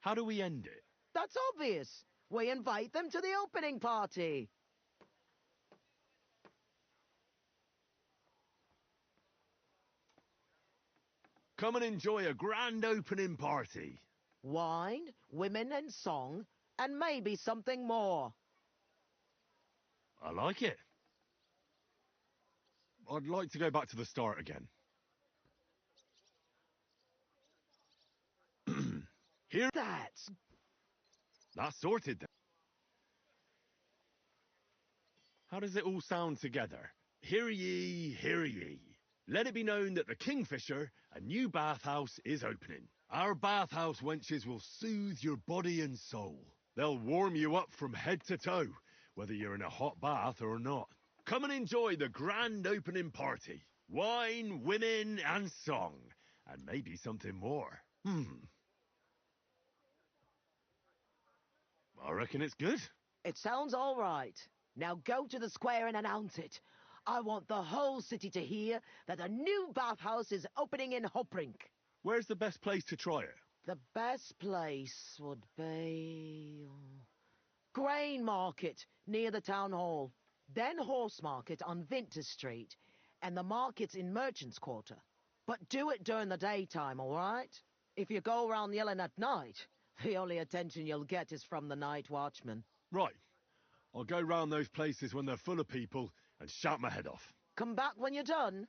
How do we end it? That's obvious. We invite them to the opening party. Come and enjoy a grand opening party. Wine, women and song, and maybe something more. I like it. I'd like to go back to the start again. Here. That's sorted then. How does it all sound together? Hear ye, hear ye. Let it be known that the Kingfisher, a new bathhouse, is opening. Our bathhouse wenches will soothe your body and soul. They'll warm you up from head to toe, whether you're in a hot bath or not. Come and enjoy the grand opening party. Wine, women, and song. And maybe something more. I reckon it's good. It sounds all right. Now go to the square and announce it. I want the whole city to hear that a new bathhouse is opening in Hoprink. Where's the best place to try it? The best place would be... Grain Market, near the town hall. Then Horse Market on Vinter Street. And the markets in Merchants' Quarter. But do it during the daytime, all right? If you go around yelling at night, the only attention you'll get is from the night watchman. Right. I'll go round those places when they're full of people and shout my head off. Come back when you're done.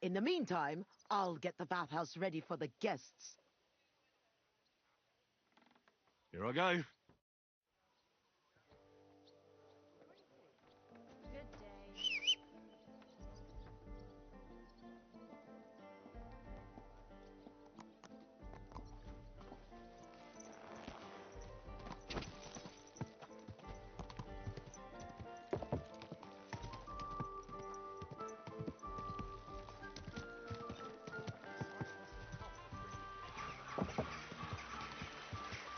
In the meantime, I'll get the bathhouse ready for the guests. Here I go. Good day.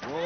Whoa!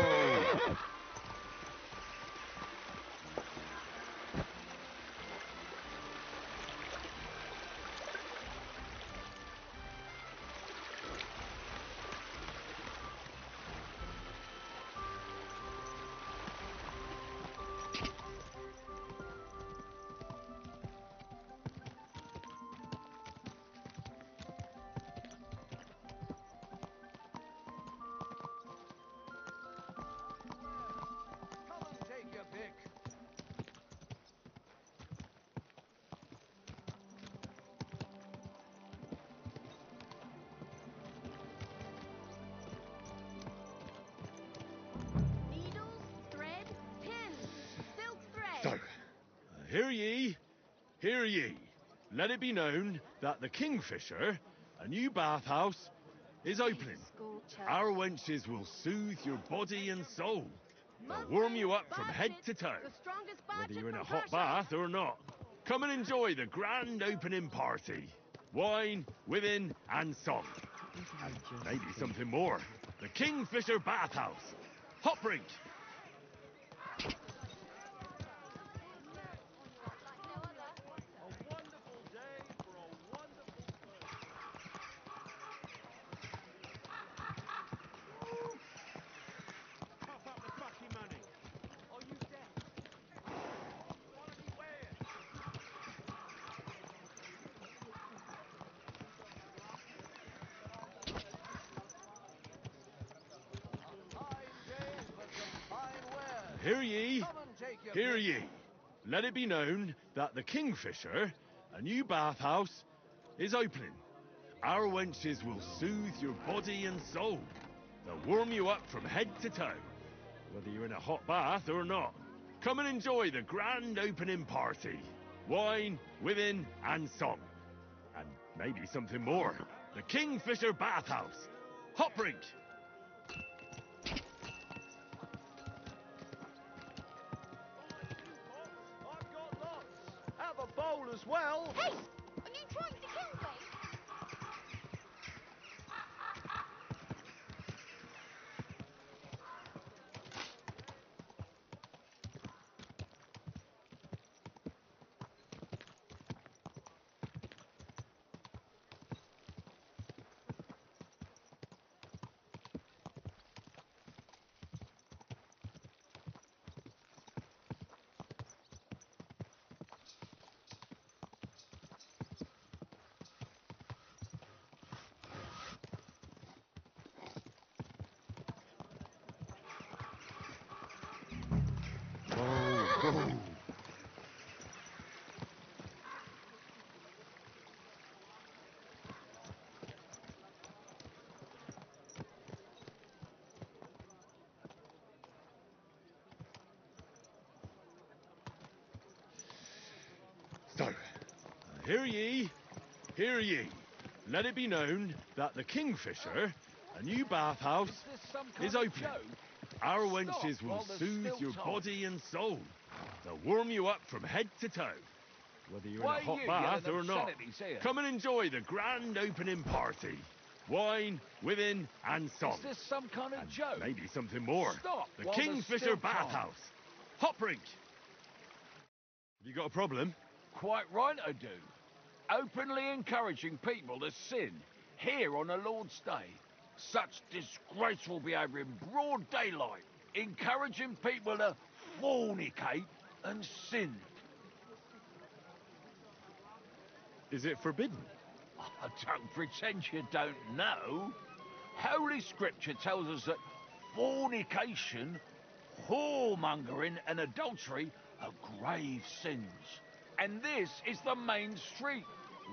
Come and take your pick. Needles, thread, pins, silk thread. So, hear ye. Let it be known that the Kingfisher, a new bathhouse, is opening. Our wenches will soothe your body and soul. They'll warm you up from head to toe, whether you're in a hot bath or not. Come and enjoy the grand opening party. Wine, women, and song. And maybe something more. The Kingfisher Bathhouse. Hoprink. A wonderful day for a wonderful person. Cough up the fucking money. Are you deaf? Wanna be where? Hear ye. Let it be known that the Kingfisher, a new bathhouse, is opening. Our wenches will soothe your body and soul. They'll warm you up from head to toe, whether you're in a hot bath or not. Come and enjoy the grand opening party. Wine, women, and song. And maybe something more. The Kingfisher Bathhouse. Hoprink. I've got lots. Have a bowl as well. Hey! Are you trying to kill me? Whoa. So, hear ye. Let it be known that the Kingfisher, a new bathhouse, is opening. Our wenches will soothe your body and soul. They'll warm you up from head to toe, whether you're in a hot bath or not. Come and enjoy the grand opening party. wine, women, and song. Is this some kind of joke? Maybe something more. Stop The while there's Kingfisher still time. Bathhouse. Hot brink. Have you got a problem? Quite right I do. Openly encouraging people to sin here on a Lord's Day. Such disgraceful behaviour in broad daylight. Encouraging people to fornicate and sin. Is it forbidden? I don't pretend you don't know. Holy Scripture tells us that fornication, whoremongering and adultery are grave sins. And this is the main street,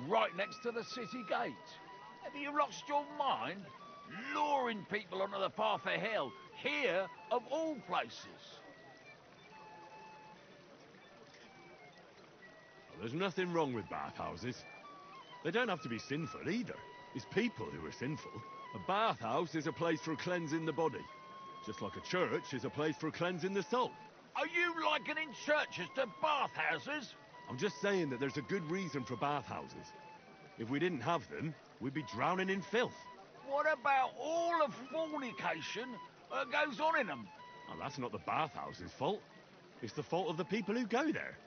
right next to the city gate. Have you lost your mind? Luring people onto the path of hell, here of all places. Well, there's nothing wrong with bathhouses. They don't have to be sinful either. It's people who are sinful. A bathhouse is a place for cleansing the body, just like a church is a place for cleansing the soul. Are you likening churches to bathhouses? I'm just saying that there's a good reason for bathhouses. If we didn't have them, we'd be drowning in filth. What about all the fornication that goes on in them? Well, that's not the bathhouse's fault. It's the fault of the people who go there.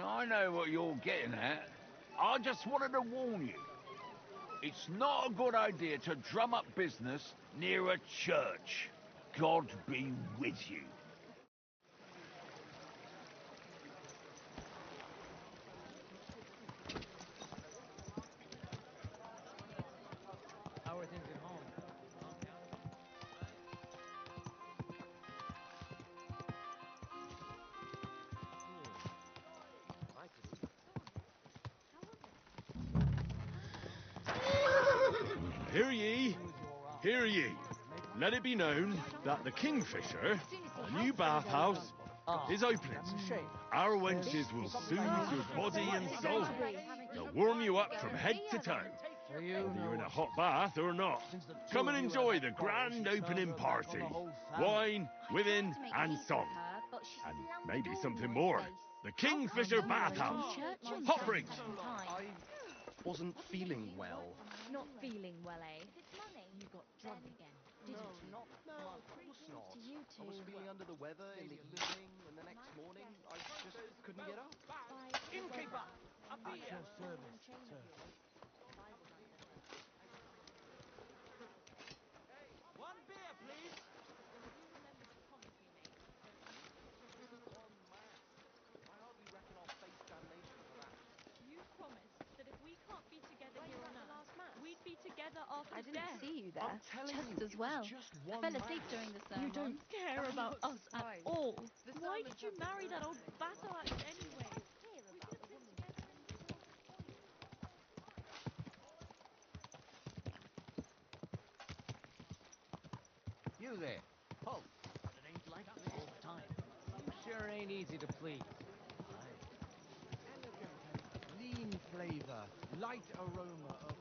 I know what you're getting at. I just wanted to warn you. It's not a good idea to drum up business near a church. God be with you. How are things at home? Hear ye, hear ye. Let it be known that the Kingfisher, a new bathhouse, is opening. Our wenches will soothe your body and soul. They'll warm you up from head to toe, whether you're in a hot bath or not. Come and enjoy the grand opening party. Wine, women, and song. And maybe something more. The Kingfisher Bathhouse. Hot brink. I wasn't feeling well. Not feeling well, eh? If it's money, You got drunk again, didn't you? No, of course not. To you I was two. feeling under the weather in the evening, and the next morning I just couldn't get up. Innkeeper, a At your service, sir. One beer, please. I hardly reckon I'll face damnation for that. You promised that if we can't be together Were here you on at the last Earth, mass? we'd be together after I didn't death. see you there. I'm telling Just you, as it well. was just I one fell asleep mass. during the sermon. You don't care about us at all. Why did you marry that old battle axe anyway? hear about the woman together in You there. Halt. But it ain't like this all the time. You sure ain't easy to please. Lean flavor, light aroma of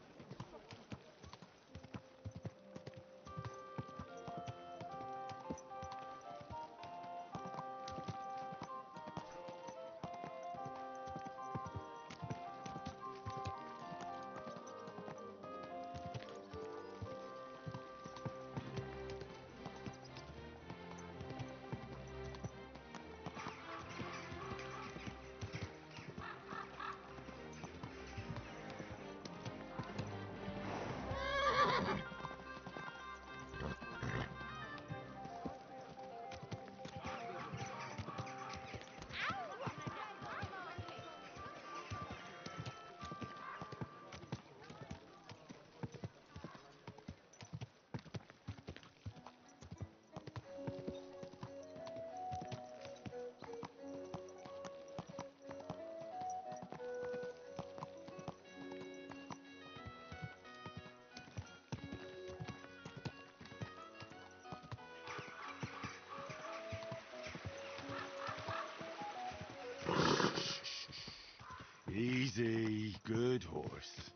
Easy, good horse.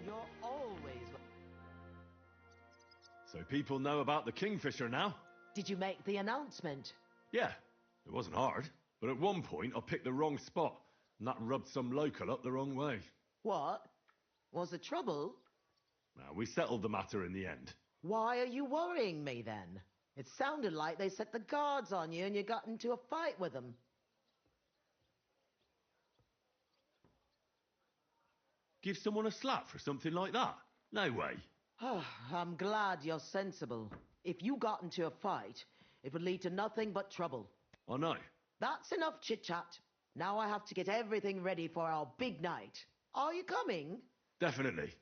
You're always... So people know about the Kingfisher now? Did you make the announcement? Yeah, it wasn't hard. But at one point, I picked the wrong spot, and that rubbed some local up the wrong way. What? Was there trouble? We settled the matter in the end. Why are you worrying me then? It sounded like they set the guards on you and you got into a fight with them. Give someone a slap for something like that? No way. I'm glad you're sensible. If you got into a fight, it would lead to nothing but trouble. I know. That's enough chit-chat. Now I have to get everything ready for our big night. Are you coming? Definitely.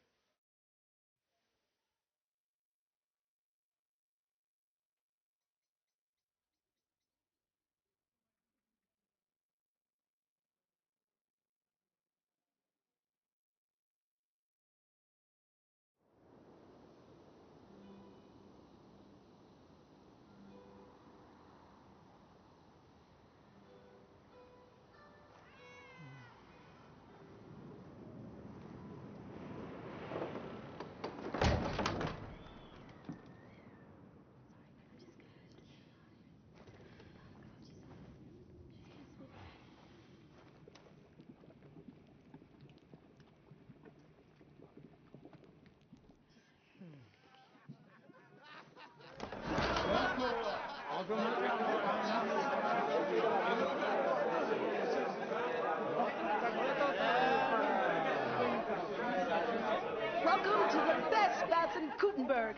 Welcome to the best baths in Gutenberg.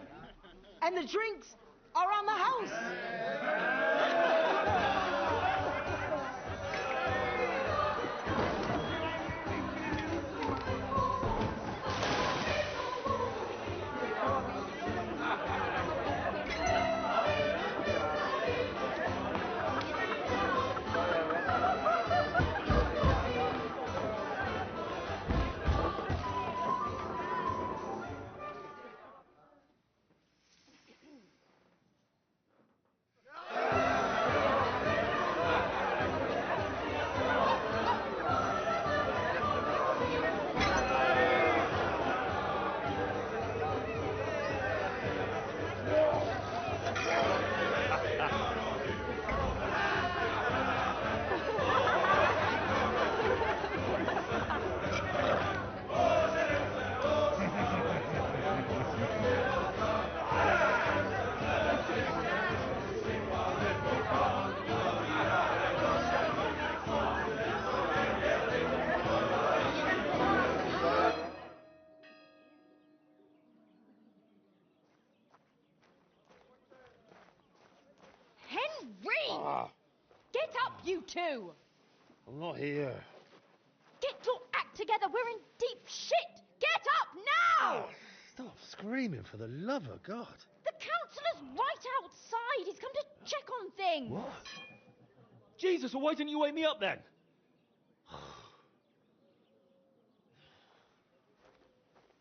And the drinks are on the house. Henry! Get up, you two! I'm not here. Get your act together, we're in deep shit! Get up now! Stop screaming, for the love of God. The councillor's right outside. He's come to check on things. What? Jesus, well, why didn't you wake me up then?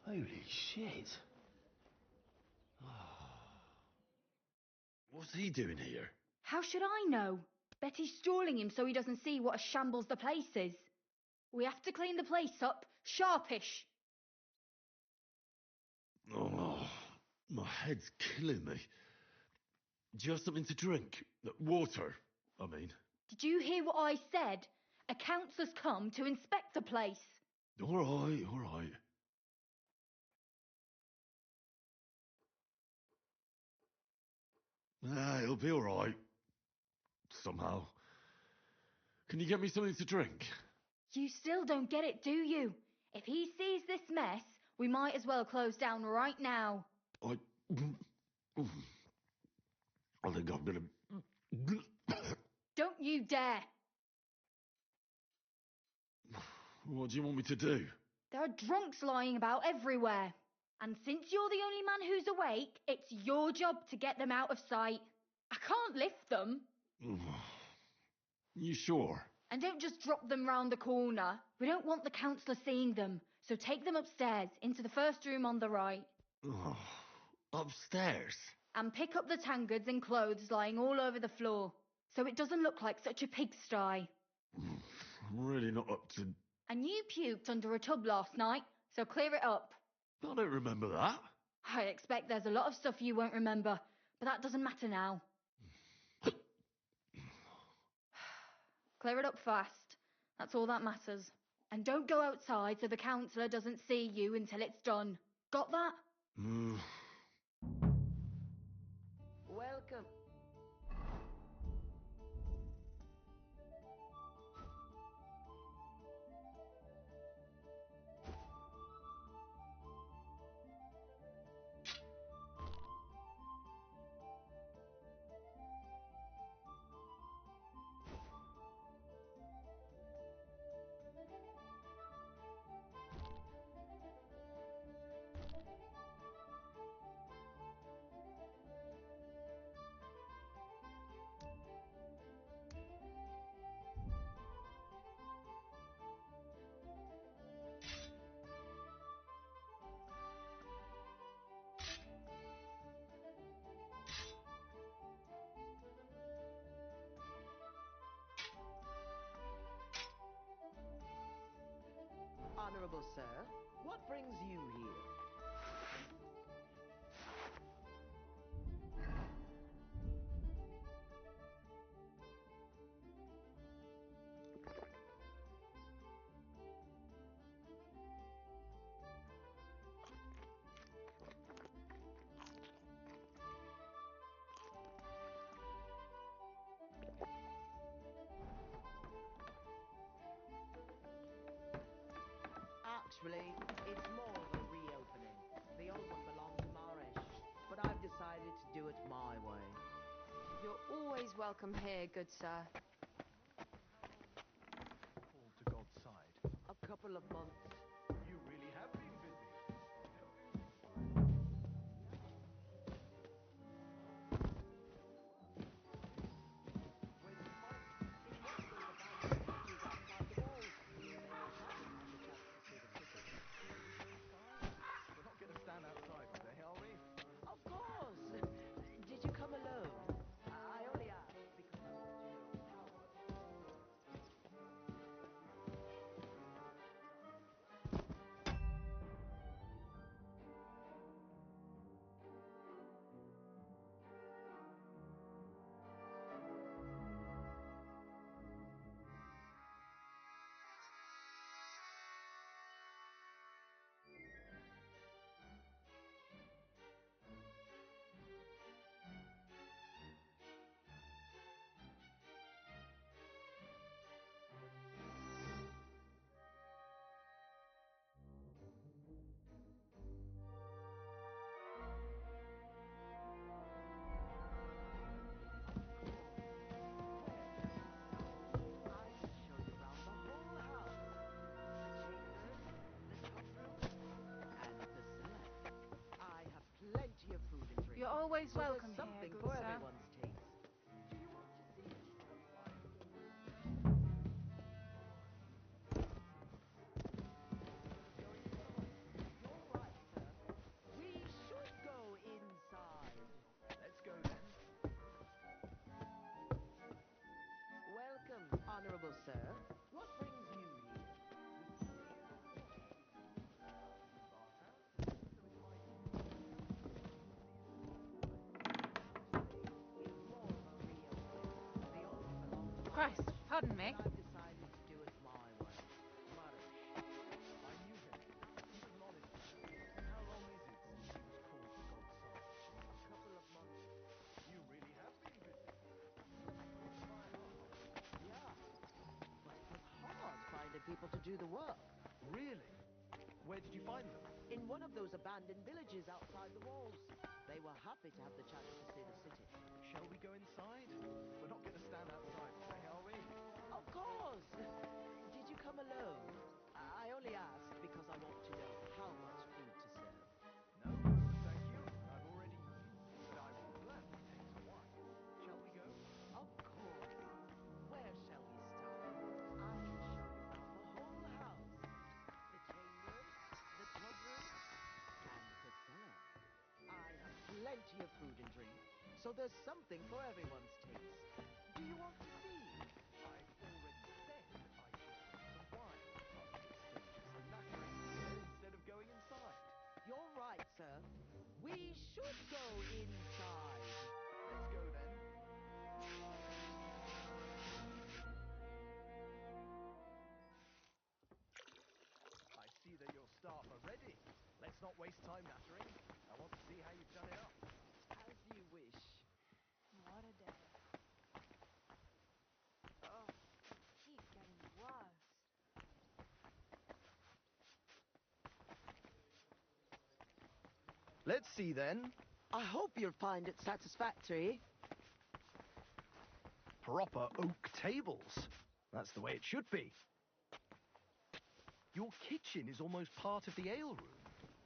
Holy shit. What's he doing here? How should I know? Betty's stalling him so he doesn't see what a shambles the place is. We have to clean the place up, sharpish. Oh, my head's killing me. Do you have something to drink? Water, I mean. Did you hear what I said? A councillor's come to inspect the place. All right, all right. It'll be all right. Somehow. Can you get me something to drink? You still don't get it, do you? If he sees this mess, we might as well close down right now. I think I'm gonna... Don't you dare! What do you want me to do? There are drunks lying about everywhere. And since you're the only man who's awake, it's your job to get them out of sight. I can't lift them. You sure? And don't just drop them round the corner. We don't want the councillor seeing them. So take them upstairs, into the first room on the right. Upstairs? And pick up the tankards and clothes lying all over the floor, so it doesn't look like such a pigsty. I'm really not up to... And you puked under a tub last night, so clear it up. I don't remember that. I expect there's a lot of stuff you won't remember, but that doesn't matter now. Clear it up fast. That's all that matters. And don't go outside so the councillor doesn't see you until it's done. Got that? Welcome. Honorable sir, what brings you here? Actually, it's more of a reopening. The old one belonged to Marish, but I've decided to do it my way. You're always welcome here, good sir. Call to God's side. A couple of months. You really have been busy. We're not going to stand outside today, are we? Of course! Did you come alone? I only asked because I want to know how much. Plenty of food and drink. You're always so welcome there's here, something good for sir. everyone's taste. Do you want to see? You're right, sir. We should go inside. Let's go then. Welcome, honorable sir. What brings you here? Christ, pardon me. I've decided to do it my way. Marish. I knew him. He was an honest man. How long is it since he was called to God's side? A couple of months. You really have been busy. Yeah. But it was hard finding people to do the work. Really? Where did you find them? In one of those abandoned villages outside the walls. They were happy to have the chance to see the city. Shall we go inside? We're not going to stand outside today, are we? Of course! Did you come alone? I only asked because I want to know how much food to serve. No, thank you. I've already eaten, but I will gladly take some wine. Shall we go? Of course. Where shall we start? I can show you around the whole house. The chambers, the club room, and the cellar. I have plenty of food and drink, so there's something for everyone's taste. Do you want to see? I've already said I just want some wine. Still just nattering here instead of going inside. You're right, sir. We should go inside. Let's go then. Ready. Let's not waste time nattering. I want to see how you've done it up. As you wish. What a day. Oh, it keeps getting worse. Let's see then. I hope you'll find it satisfactory. Proper oak tables. That's the way it should be. Your kitchen is almost part of the ale room.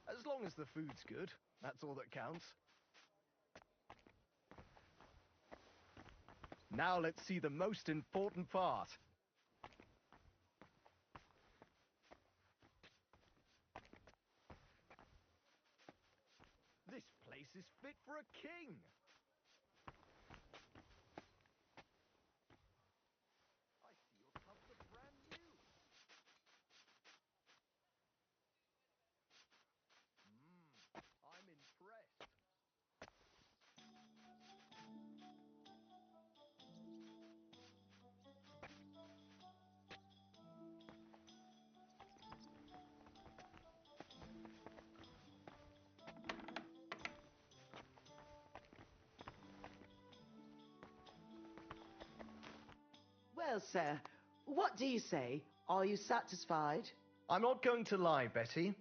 As long as the food's good, that's all that counts. Now let's see the most important part. This place is fit for a king. I see your tubs are brand new. I'm impressed. Well, sir, what do you say? Are you satisfied? I'm not going to lie, Betty.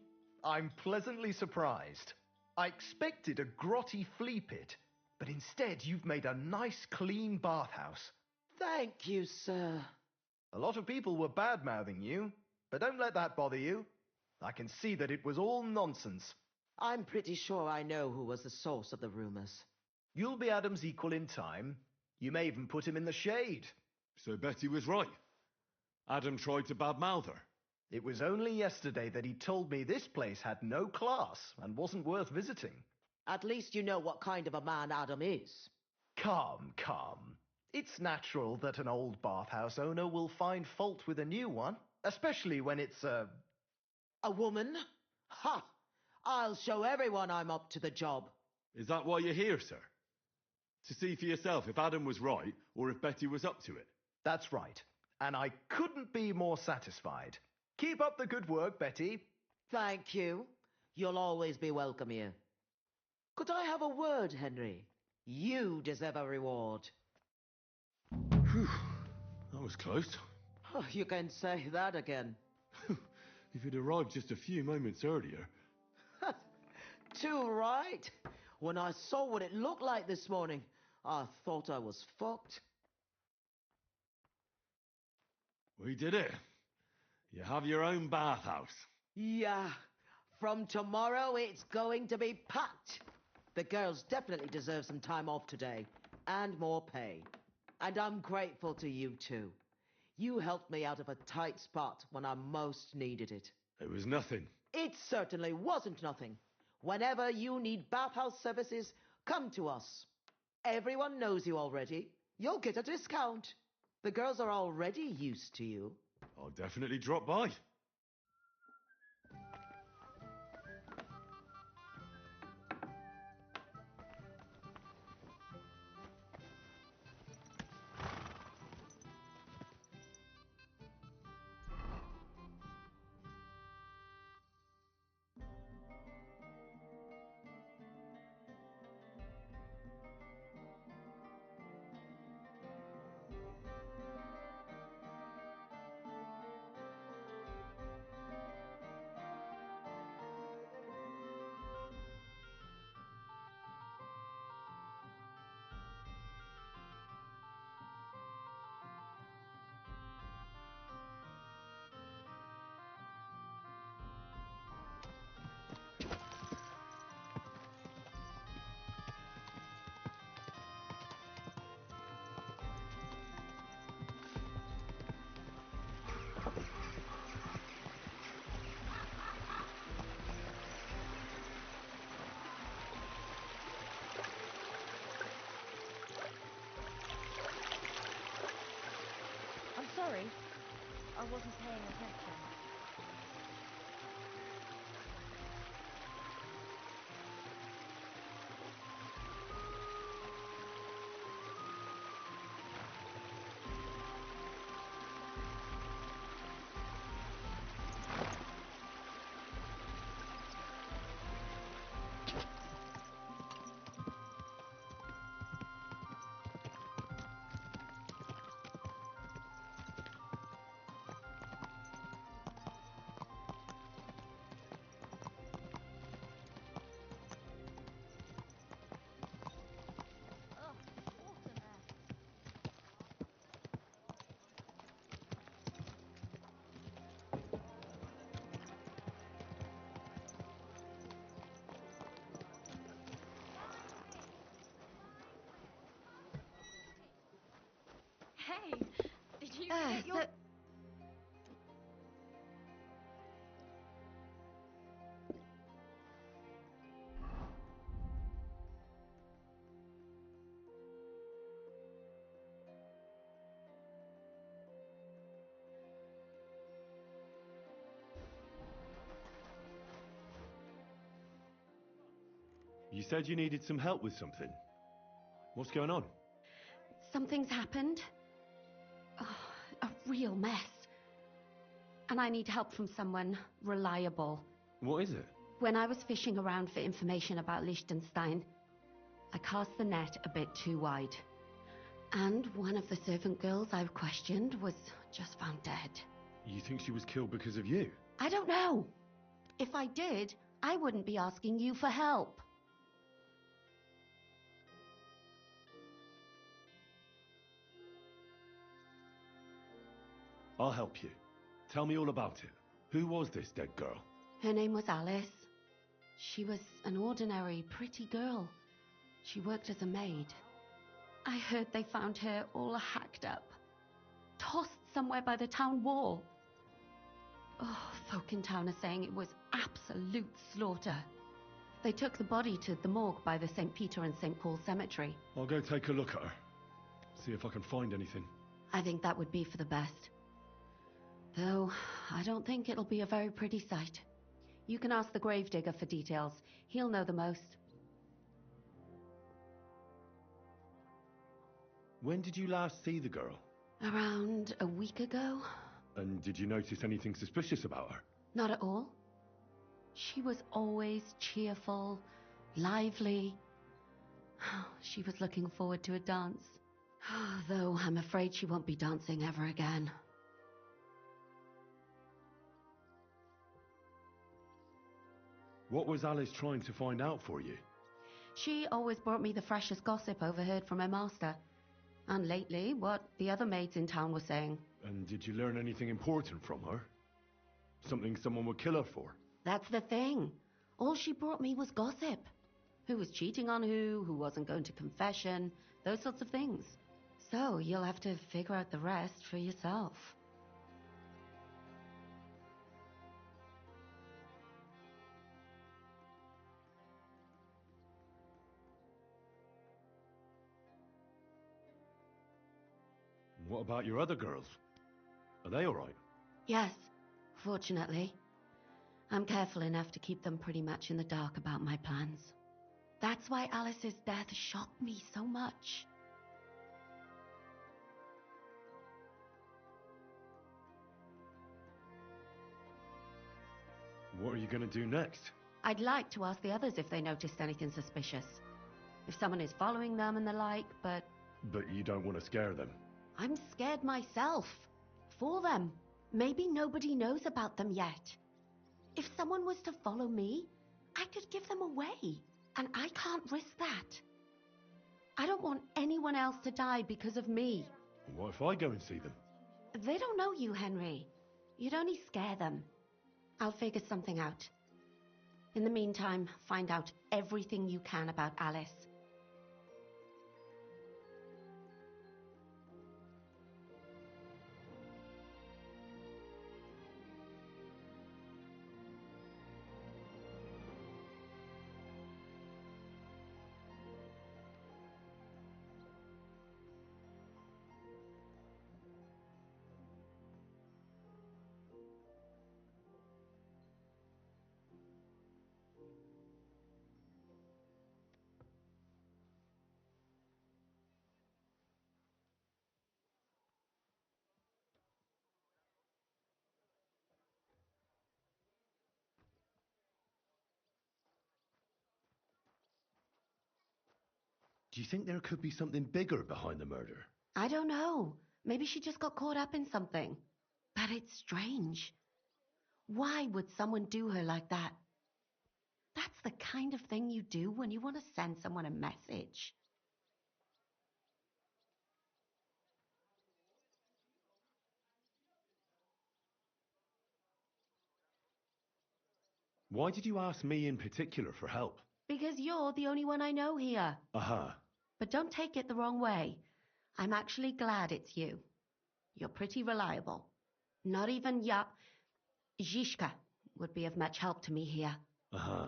I'm pleasantly surprised. I expected a grotty flea pit, but instead you've made a nice, clean bathhouse. Thank you, sir. A lot of people were bad-mouthing you, but don't let that bother you. I can see that it was all nonsense. I'm pretty sure I know who was the source of the rumors. You'll be Adam's equal in time. You may even put him in the shade. So Betty was right. Adam tried to badmouth her. It was only yesterday that he told me this place had no class and wasn't worth visiting. At least you know what kind of a man Adam is. Come, come. It's natural that an old bathhouse owner will find fault with a new one, especially when it's a woman? Ha! I'll show everyone I'm up to the job. Is that why you're here, sir? To see for yourself if Adam was right or if Betty was up to it? That's right. And I couldn't be more satisfied. Keep up the good work, Betty. Thank you. You'll always be welcome here. Could I have a word, Henry? You deserve a reward. Whew, that was close. Oh, you can say that again. If you'd arrived just a few moments earlier. Too right. When I saw what it looked like this morning, I thought I was fucked. We did it. You have your own bathhouse. Yeah. From tomorrow, it's going to be packed. The girls definitely deserve some time off today. And more pay. And I'm grateful to you too. You helped me out of a tight spot when I most needed it. It was nothing. It certainly wasn't nothing. Whenever you need bathhouse services, come to us. Everyone knows you already. You'll get a discount. The girls are already used to you. I'll definitely drop by. Sorry, I wasn't paying attention. Hey, did you forget your... You said you needed some help with something. What's going on? Something's happened. Oh, a real mess. And I need help from someone reliable. What is it? When I was fishing around for information about Liechtenstein, I cast the net a bit too wide. And one of the servant girls I've questioned was just found dead. You think she was killed because of you? I don't know. If I did, I wouldn't be asking you for help. I'll help you. Tell me all about it. Who was this dead girl? Her name was Alice. She was an ordinary, pretty girl. She worked as a maid. I heard they found her all hacked up, tossed somewhere by the town wall. Oh, folk in town are saying it was absolute slaughter. They took the body to the morgue by the St. Peter and St. Paul cemetery. I'll go take a look at her. See if I can find anything. I think that would be for the best. Though, I don't think it'll be a very pretty sight. You can ask the gravedigger for details. He'll know the most. When did you last see the girl? Around a week ago? And did you notice anything suspicious about her? Not at all. She was always cheerful, lively. She was looking forward to a dance. Though I'm afraid she won't be dancing ever again. What was Alice trying to find out for you? She always brought me the freshest gossip overheard from her master. And lately, what the other maids in town were saying. And did you learn anything important from her? Something someone would kill her for? That's the thing. All she brought me was gossip. Who was cheating on who wasn't going to confession, those sorts of things. So you'll have to figure out the rest for yourself. What about your other girls? Are they all right? Yes, fortunately. I'm careful enough to keep them pretty much in the dark about my plans. That's why Alice's death shocked me so much. What are you going to do next? I'd like to ask the others if they noticed anything suspicious. If someone is following them and the like, but... But you don't want to scare them? I'm scared myself. For them. Maybe nobody knows about them yet. If someone was to follow me, I could give them away. And I can't risk that. I don't want anyone else to die because of me. What if I go and see them? They don't know you, Henry. You'd only scare them. I'll figure something out. In the meantime, find out everything you can about Alice. Do you think there could be something bigger behind the murder? I don't know. Maybe she just got caught up in something. But it's strange. Why would someone do her like that? That's the kind of thing you do when you want to send someone a message. Why did you ask me in particular for help? Because you're the only one I know here. Aha. But don't take it the wrong way. I'm actually glad it's you. You're pretty reliable. Not even Zhishka would be of much help to me here. Uh-huh.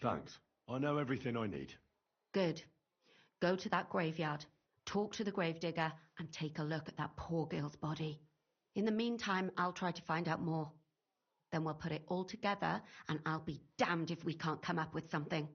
Thanks. I know everything I need. Good. Go to that graveyard, talk to the gravedigger, and take a look at that poor girl's body. In the meantime, I'll try to find out more. Then we'll put it all together, and I'll be damned if we can't come up with something.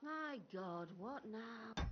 My God, what now?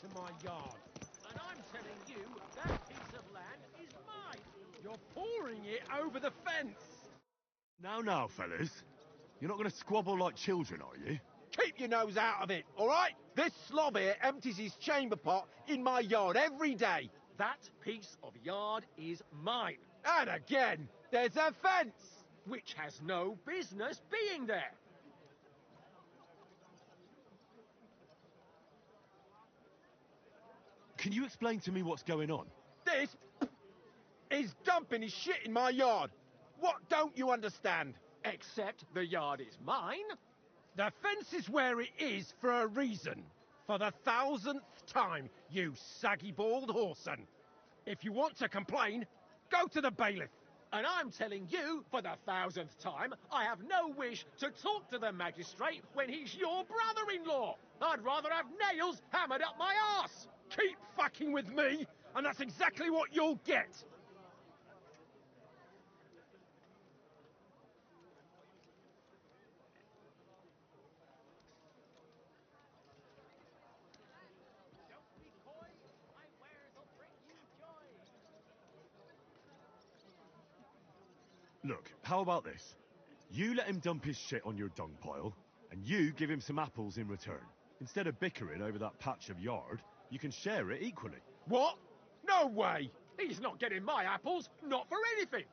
to my yard. And I'm telling you, that piece of land is mine. You're pouring it over the fence. Now, fellas. You're not going to squabble like children, are you? Keep your nose out of it, all right? This slob here empties his chamber pot in my yard every day. That piece of yard is mine. And again, there's a fence. Which has no business being there. Can you explain to me what's going on? This is dumping his shit in my yard. What don't you understand? Except the yard is mine. The fence is where it is for a reason. For the 1000th time, you saggy bald whoreson. If you want to complain, go to the bailiff. And I'm telling you, for the 1000th time, I have no wish to talk to the magistrate when he's your brother-in-law. I'd rather have nails hammered up my arse. Keep fucking with me, and that's exactly what you'll get. Look, how about this? You let him dump his shit on your dung pile, and you give him some apples in return. Instead of bickering over that patch of yard, you can share it equally. What? No way! He's not getting my apples, not for anything.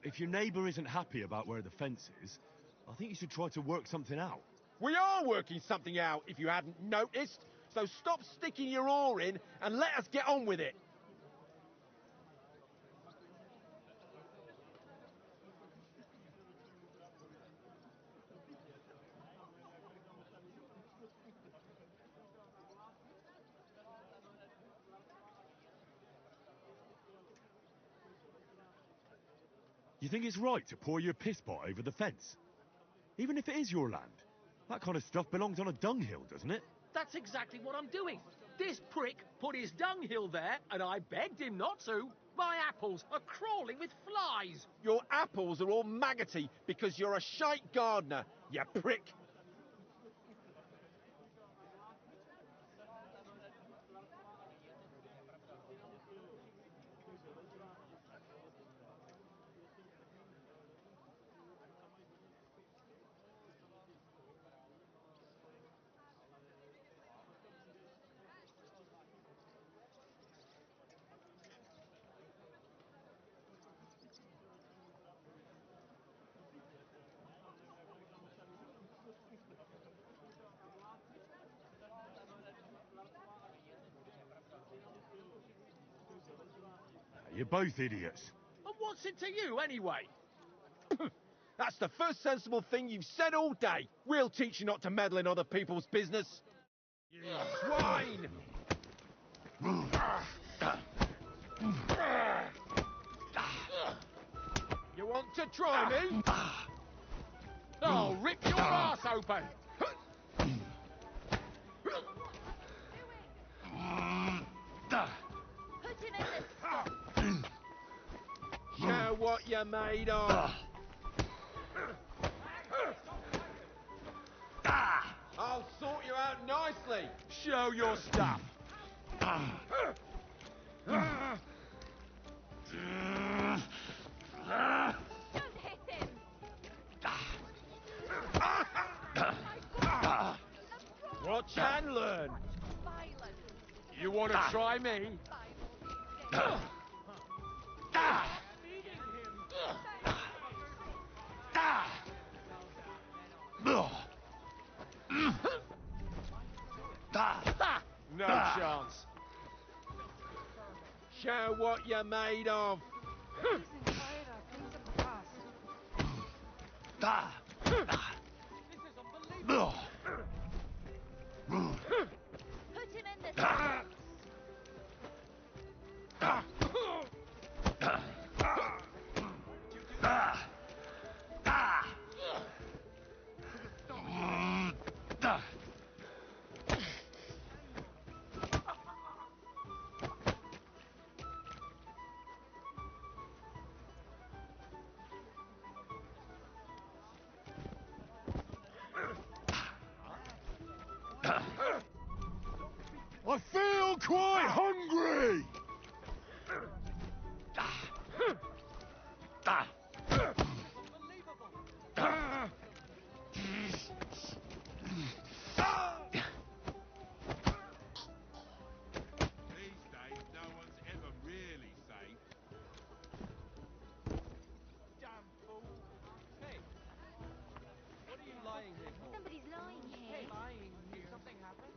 if your neighbour isn't happy about where the fence is, I think you should try to work something out. We are working something out, if you hadn't noticed. So stop sticking your oar in and let us get on with it. You think it's right to pour your piss pot over the fence? Even if it is your land? That kind of stuff belongs on a dunghill, doesn't it? That's exactly what I'm doing. This prick put his dunghill there, and I begged him not to. My apples are crawling with flies. Your apples are all maggoty because you're a shite gardener, you prick. You're both idiots. And what's it to you, anyway? That's the first sensible thing you've said all day. We'll teach you not to meddle in other people's business. You swine! You want to try me? I'll rip your ass open! Put him in the stuff. Show what you're made of. I'll sort you out nicely. Show your stuff. Don't hit him. Watch and learn. You want to try me? No chance. Show what you're made of. Put him in the stuff. I feel quite hungry! These days, no one's ever really safe. Damn fool. Hey, what are you lying here for? Somebody's lying here. Hey, lying here. Something happened?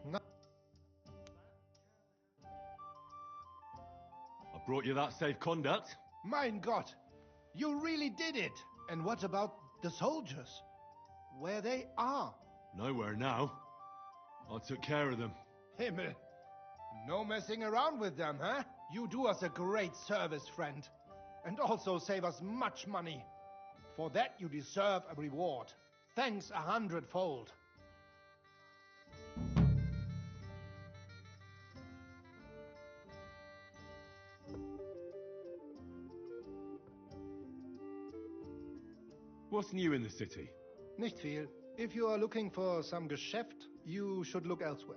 No. I brought you that safe conduct. Mein Gott! You really did it! And what about the soldiers? Where they are? Nowhere now. I took care of them. Himmel! No messing around with them, huh? You do us a great service, friend. And also save us much money. For that you deserve a reward. Thanks 100-fold. What's new in the city? Nicht viel. If you are looking for some Geschäft, you should look elsewhere.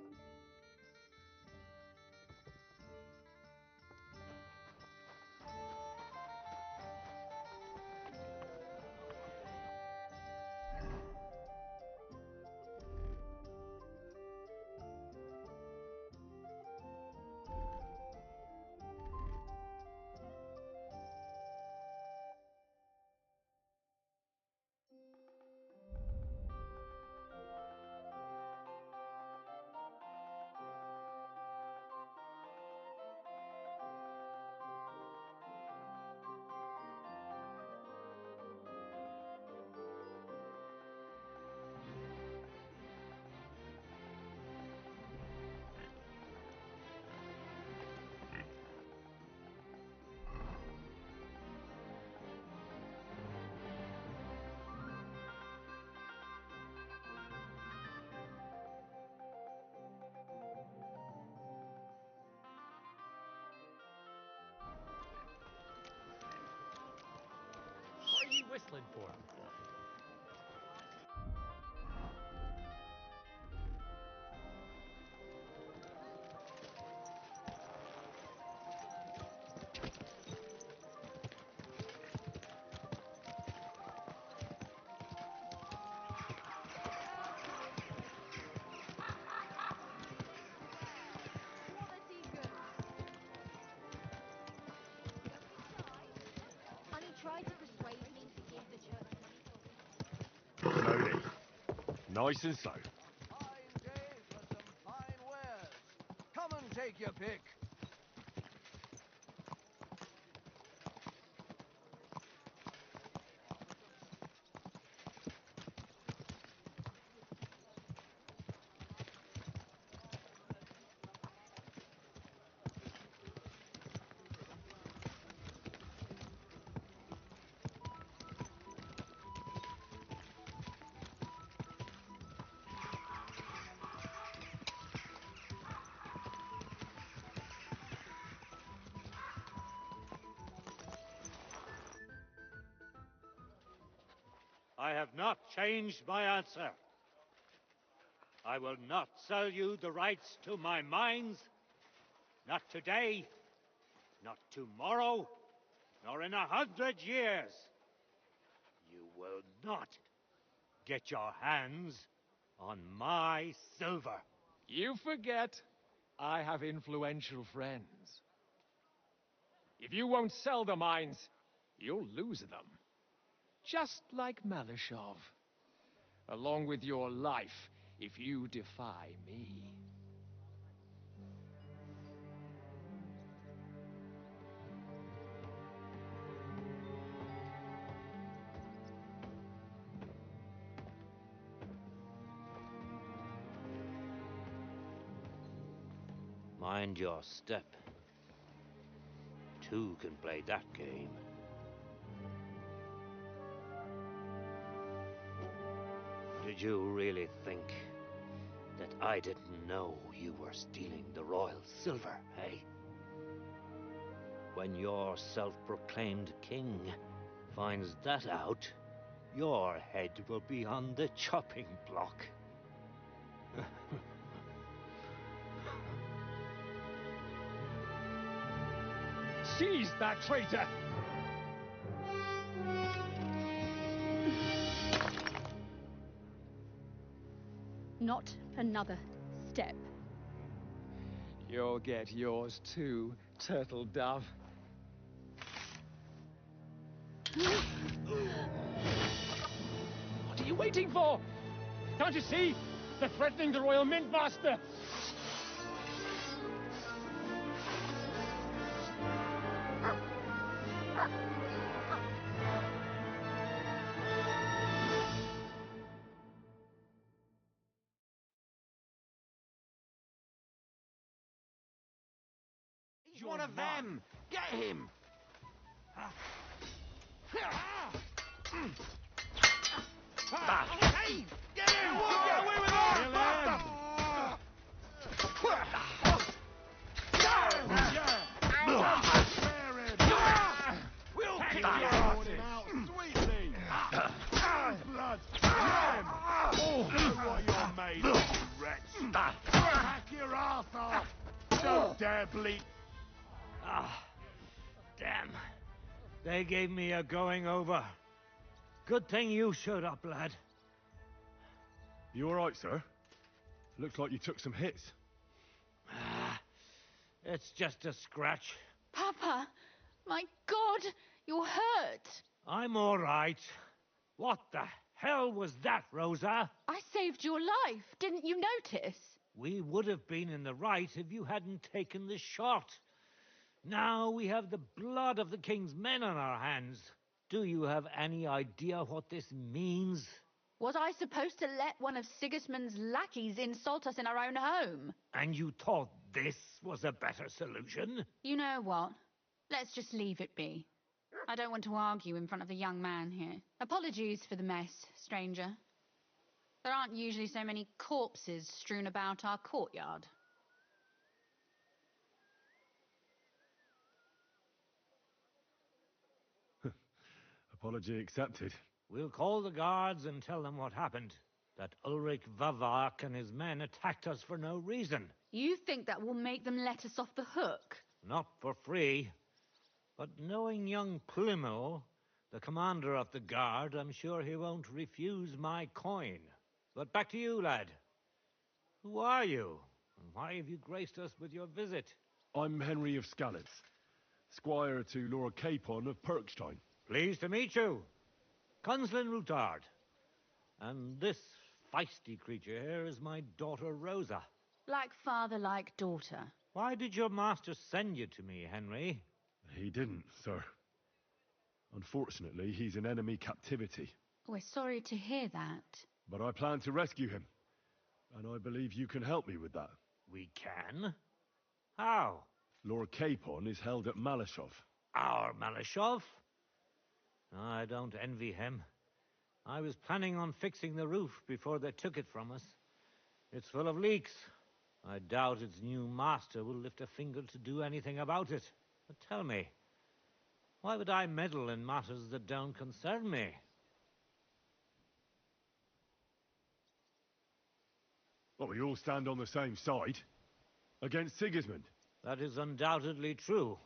awful important. Honey tried to persuade me to give the church money. Slowly. Nice and slow. Fine day for some fine wares. Come and take your pick. I have not changed my answer. I will not sell you the rights to my mines. Not today, not tomorrow, nor in 100 years. You will not get your hands on my silver. You forget I have influential friends. If you won't sell the mines, you'll lose them. Just like Malashov. Along with your life, if you defy me. Mind your step. Two can play that game. Did you really think that I didn't know you were stealing the royal silver, eh? When your self-proclaimed king finds that out, your head will be on the chopping block. Seize that traitor! Not another step. You'll get yours too, turtle dove. What are you waiting for? Can't you see? They're threatening the Royal Mint Master! He's one of them! Get him! Hey! Get him! Get away with us! We'll kick your asses out sweetly! Blood! Know what you're made of, you wretch! Hack your ass off! Don't dare bleat! Ah, damn. They gave me a going over. Good thing you showed up, lad. You alright, sir? Looks like you took some hits. It's just a scratch. Papa, my God, you're hurt. I'm all right. What the hell was that, Rosa? I saved your life. Didn't you notice? We would have been in the right if you hadn't taken the shot. Now we have the blood of the king's men on our hands. Do you have any idea what this means? Was I supposed to let one of Sigismund's lackeys insult us in our own home? And you thought this was a better solution? You know what? Let's just leave it be. I don't want to argue in front of the young man here. Apologies for the mess, stranger. There aren't usually so many corpses strewn about our courtyard. Apology accepted. We'll call the guards and tell them what happened. That Ulrich Vavak and his men attacked us for no reason. You think that will make them let us off the hook? Not for free. But knowing young Plymouth, the commander of the guard, I'm sure he won't refuse my coin. But back to you, lad. Who are you? And why have you graced us with your visit? I'm Henry of Skalitz, squire to Lord Capon of Perkstein. Pleased to meet you. Conslin Routard. And this feisty creature here is my daughter Rosa. Like father, like daughter. Why did your master send you to me, Henry? He didn't, sir. Unfortunately, he's in enemy captivity. We're sorry to hear that. But I plan to rescue him. And I believe you can help me with that. We can? How? Lord Capon is held at Malashov. Our Malashov? I don't envy him. I was planning on fixing the roof before they took it from us. It's full of leaks. I doubt its new master will lift a finger to do anything about it. But tell me, why would I meddle in matters that don't concern me? Well, we all stand on the same side. Against Sigismund. That is undoubtedly true.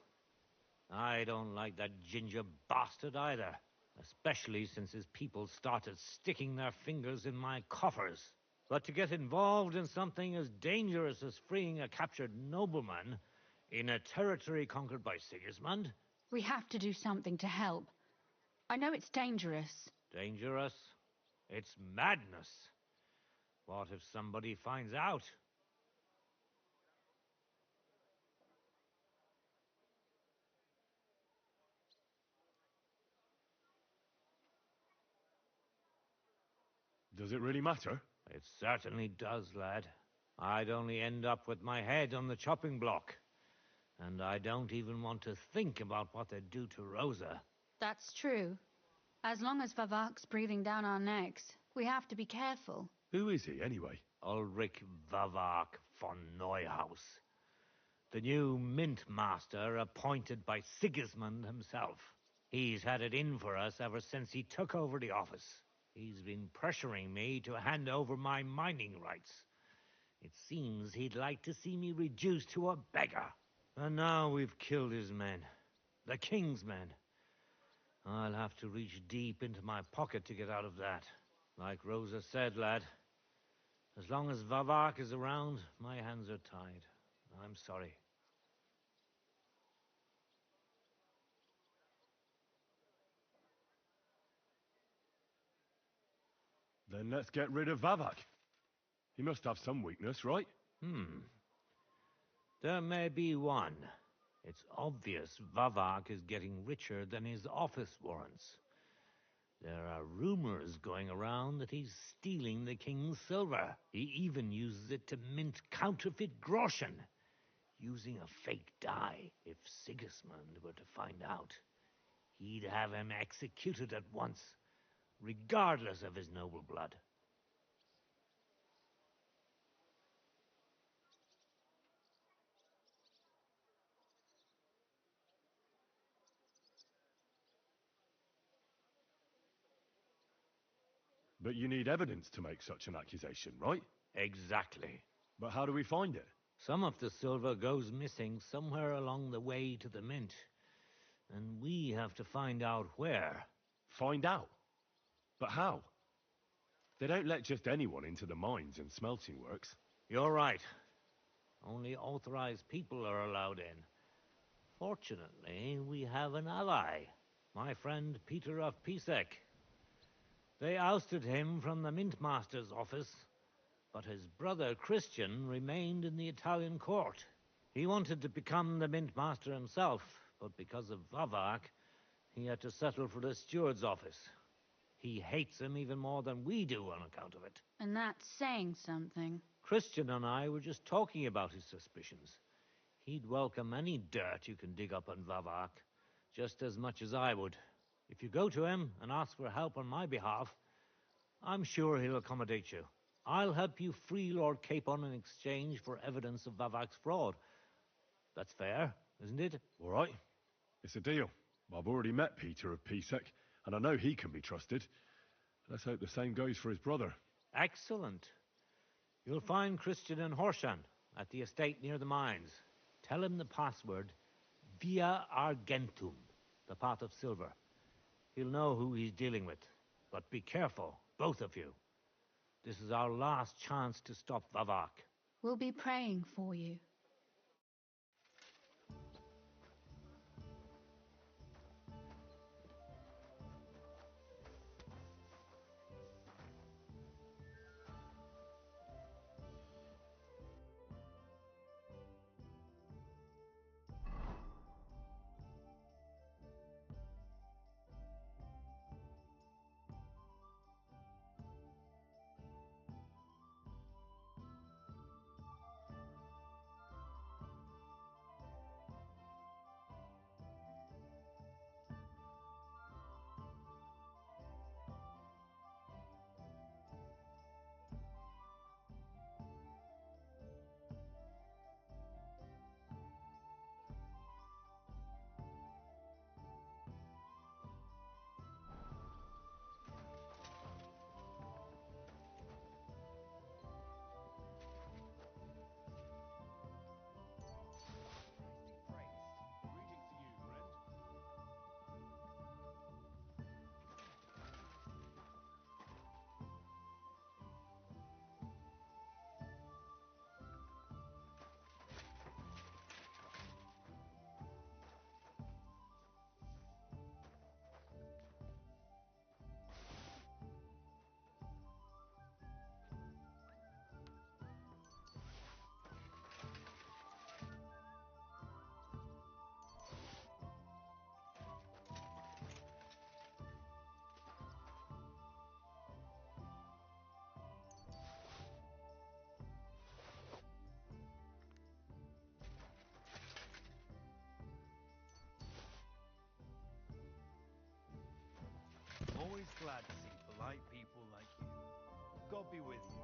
I don't like that ginger bastard either. Especially since his people started sticking their fingers in my coffers. But to get involved in something as dangerous as freeing a captured nobleman in a territory conquered by Sigismund? We have to do something to help. I know it's dangerous. Dangerous? It's madness. What if somebody finds out? Does it really matter? It certainly does, lad. I'd only end up with my head on the chopping block. And I don't even want to think about what they'd do to Rosa. That's true. As long as Vavak's breathing down our necks, we have to be careful. Who is he, anyway? Ulrich Vavak von Neuhaus. The new mint master appointed by Sigismund himself. He's had it in for us ever since he took over the office. He's been pressuring me to hand over my mining rights. It seems he'd like to see me reduced to a beggar. And now we've killed his men. The king's men. I'll have to reach deep into my pocket to get out of that. Like Rosa said, lad, as long as Vavak is around, my hands are tied. I'm sorry. Then let's get rid of Vavak. He must have some weakness, right? There may be one. It's obvious Vavak is getting richer than his office warrants. There are rumors going around that he's stealing the king's silver. He even uses it to mint counterfeit groschen, using a fake die. If Sigismund were to find out, he'd have him executed at once, regardless of his noble blood. But you need evidence to make such an accusation, right? Exactly. But how do we find it? Some of the silver goes missing somewhere along the way to the mint. And we have to find out where. Find out? But how? They don't let just anyone into the mines and smelting works. You're right. Only authorized people are allowed in. Fortunately, we have an ally. My friend Peter of Pisek. They ousted him from the Mint Master's office, but his brother Christian remained in the Italian court. He wanted to become the Mint Master himself, but because of Vavak, he had to settle for the steward's office. He hates him even more than we do on account of it. And that's saying something. Christian and I were just talking about his suspicions. He'd welcome any dirt you can dig up on Vavak, just as much as I would. If you go to him and ask for help on my behalf, I'm sure he'll accommodate you. I'll help you free Lord Capon in exchange for evidence of Vavak's fraud. That's fair, isn't it? All right. It's a deal. I've already met Peter of Pisek, and I know he can be trusted. Let's hope the same goes for his brother. Excellent. You'll find Christian and Horshan at the estate near the mines. Tell him the password, Via Argentum, the pot of silver. He'll know who he's dealing with. But be careful, both of you. This is our last chance to stop Vavak. We'll be praying for you. Always glad to see polite people like you. God be with you.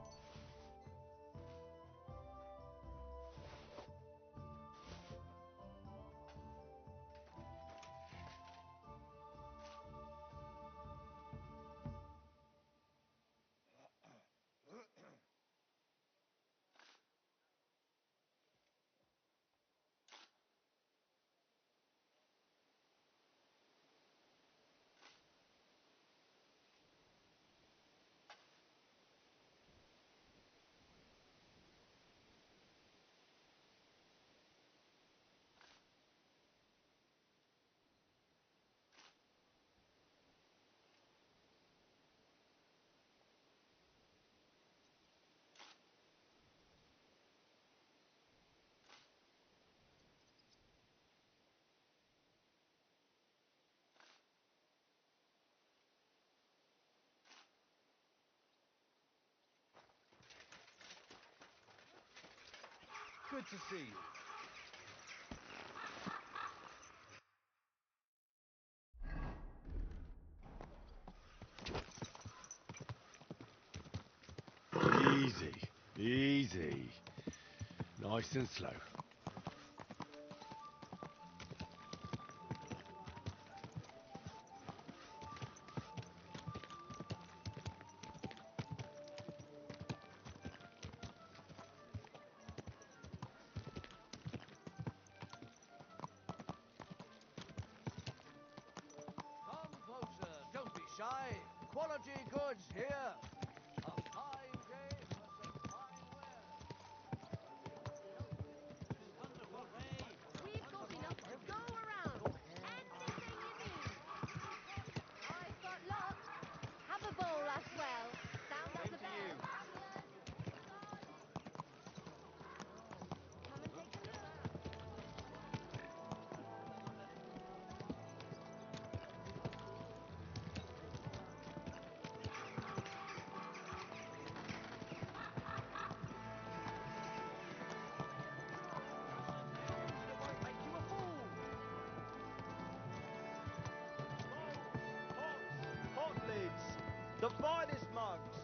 Good to see you. Easy, easy. Nice and slow. Come closer, don't be shy. Quality goods here. A fine day for some fine wear. We've got enough to go around. Anything you need. I've got lots. Have a bowl as well. Sound as a bell. Come and take a look. Hot lids, the finest mugs,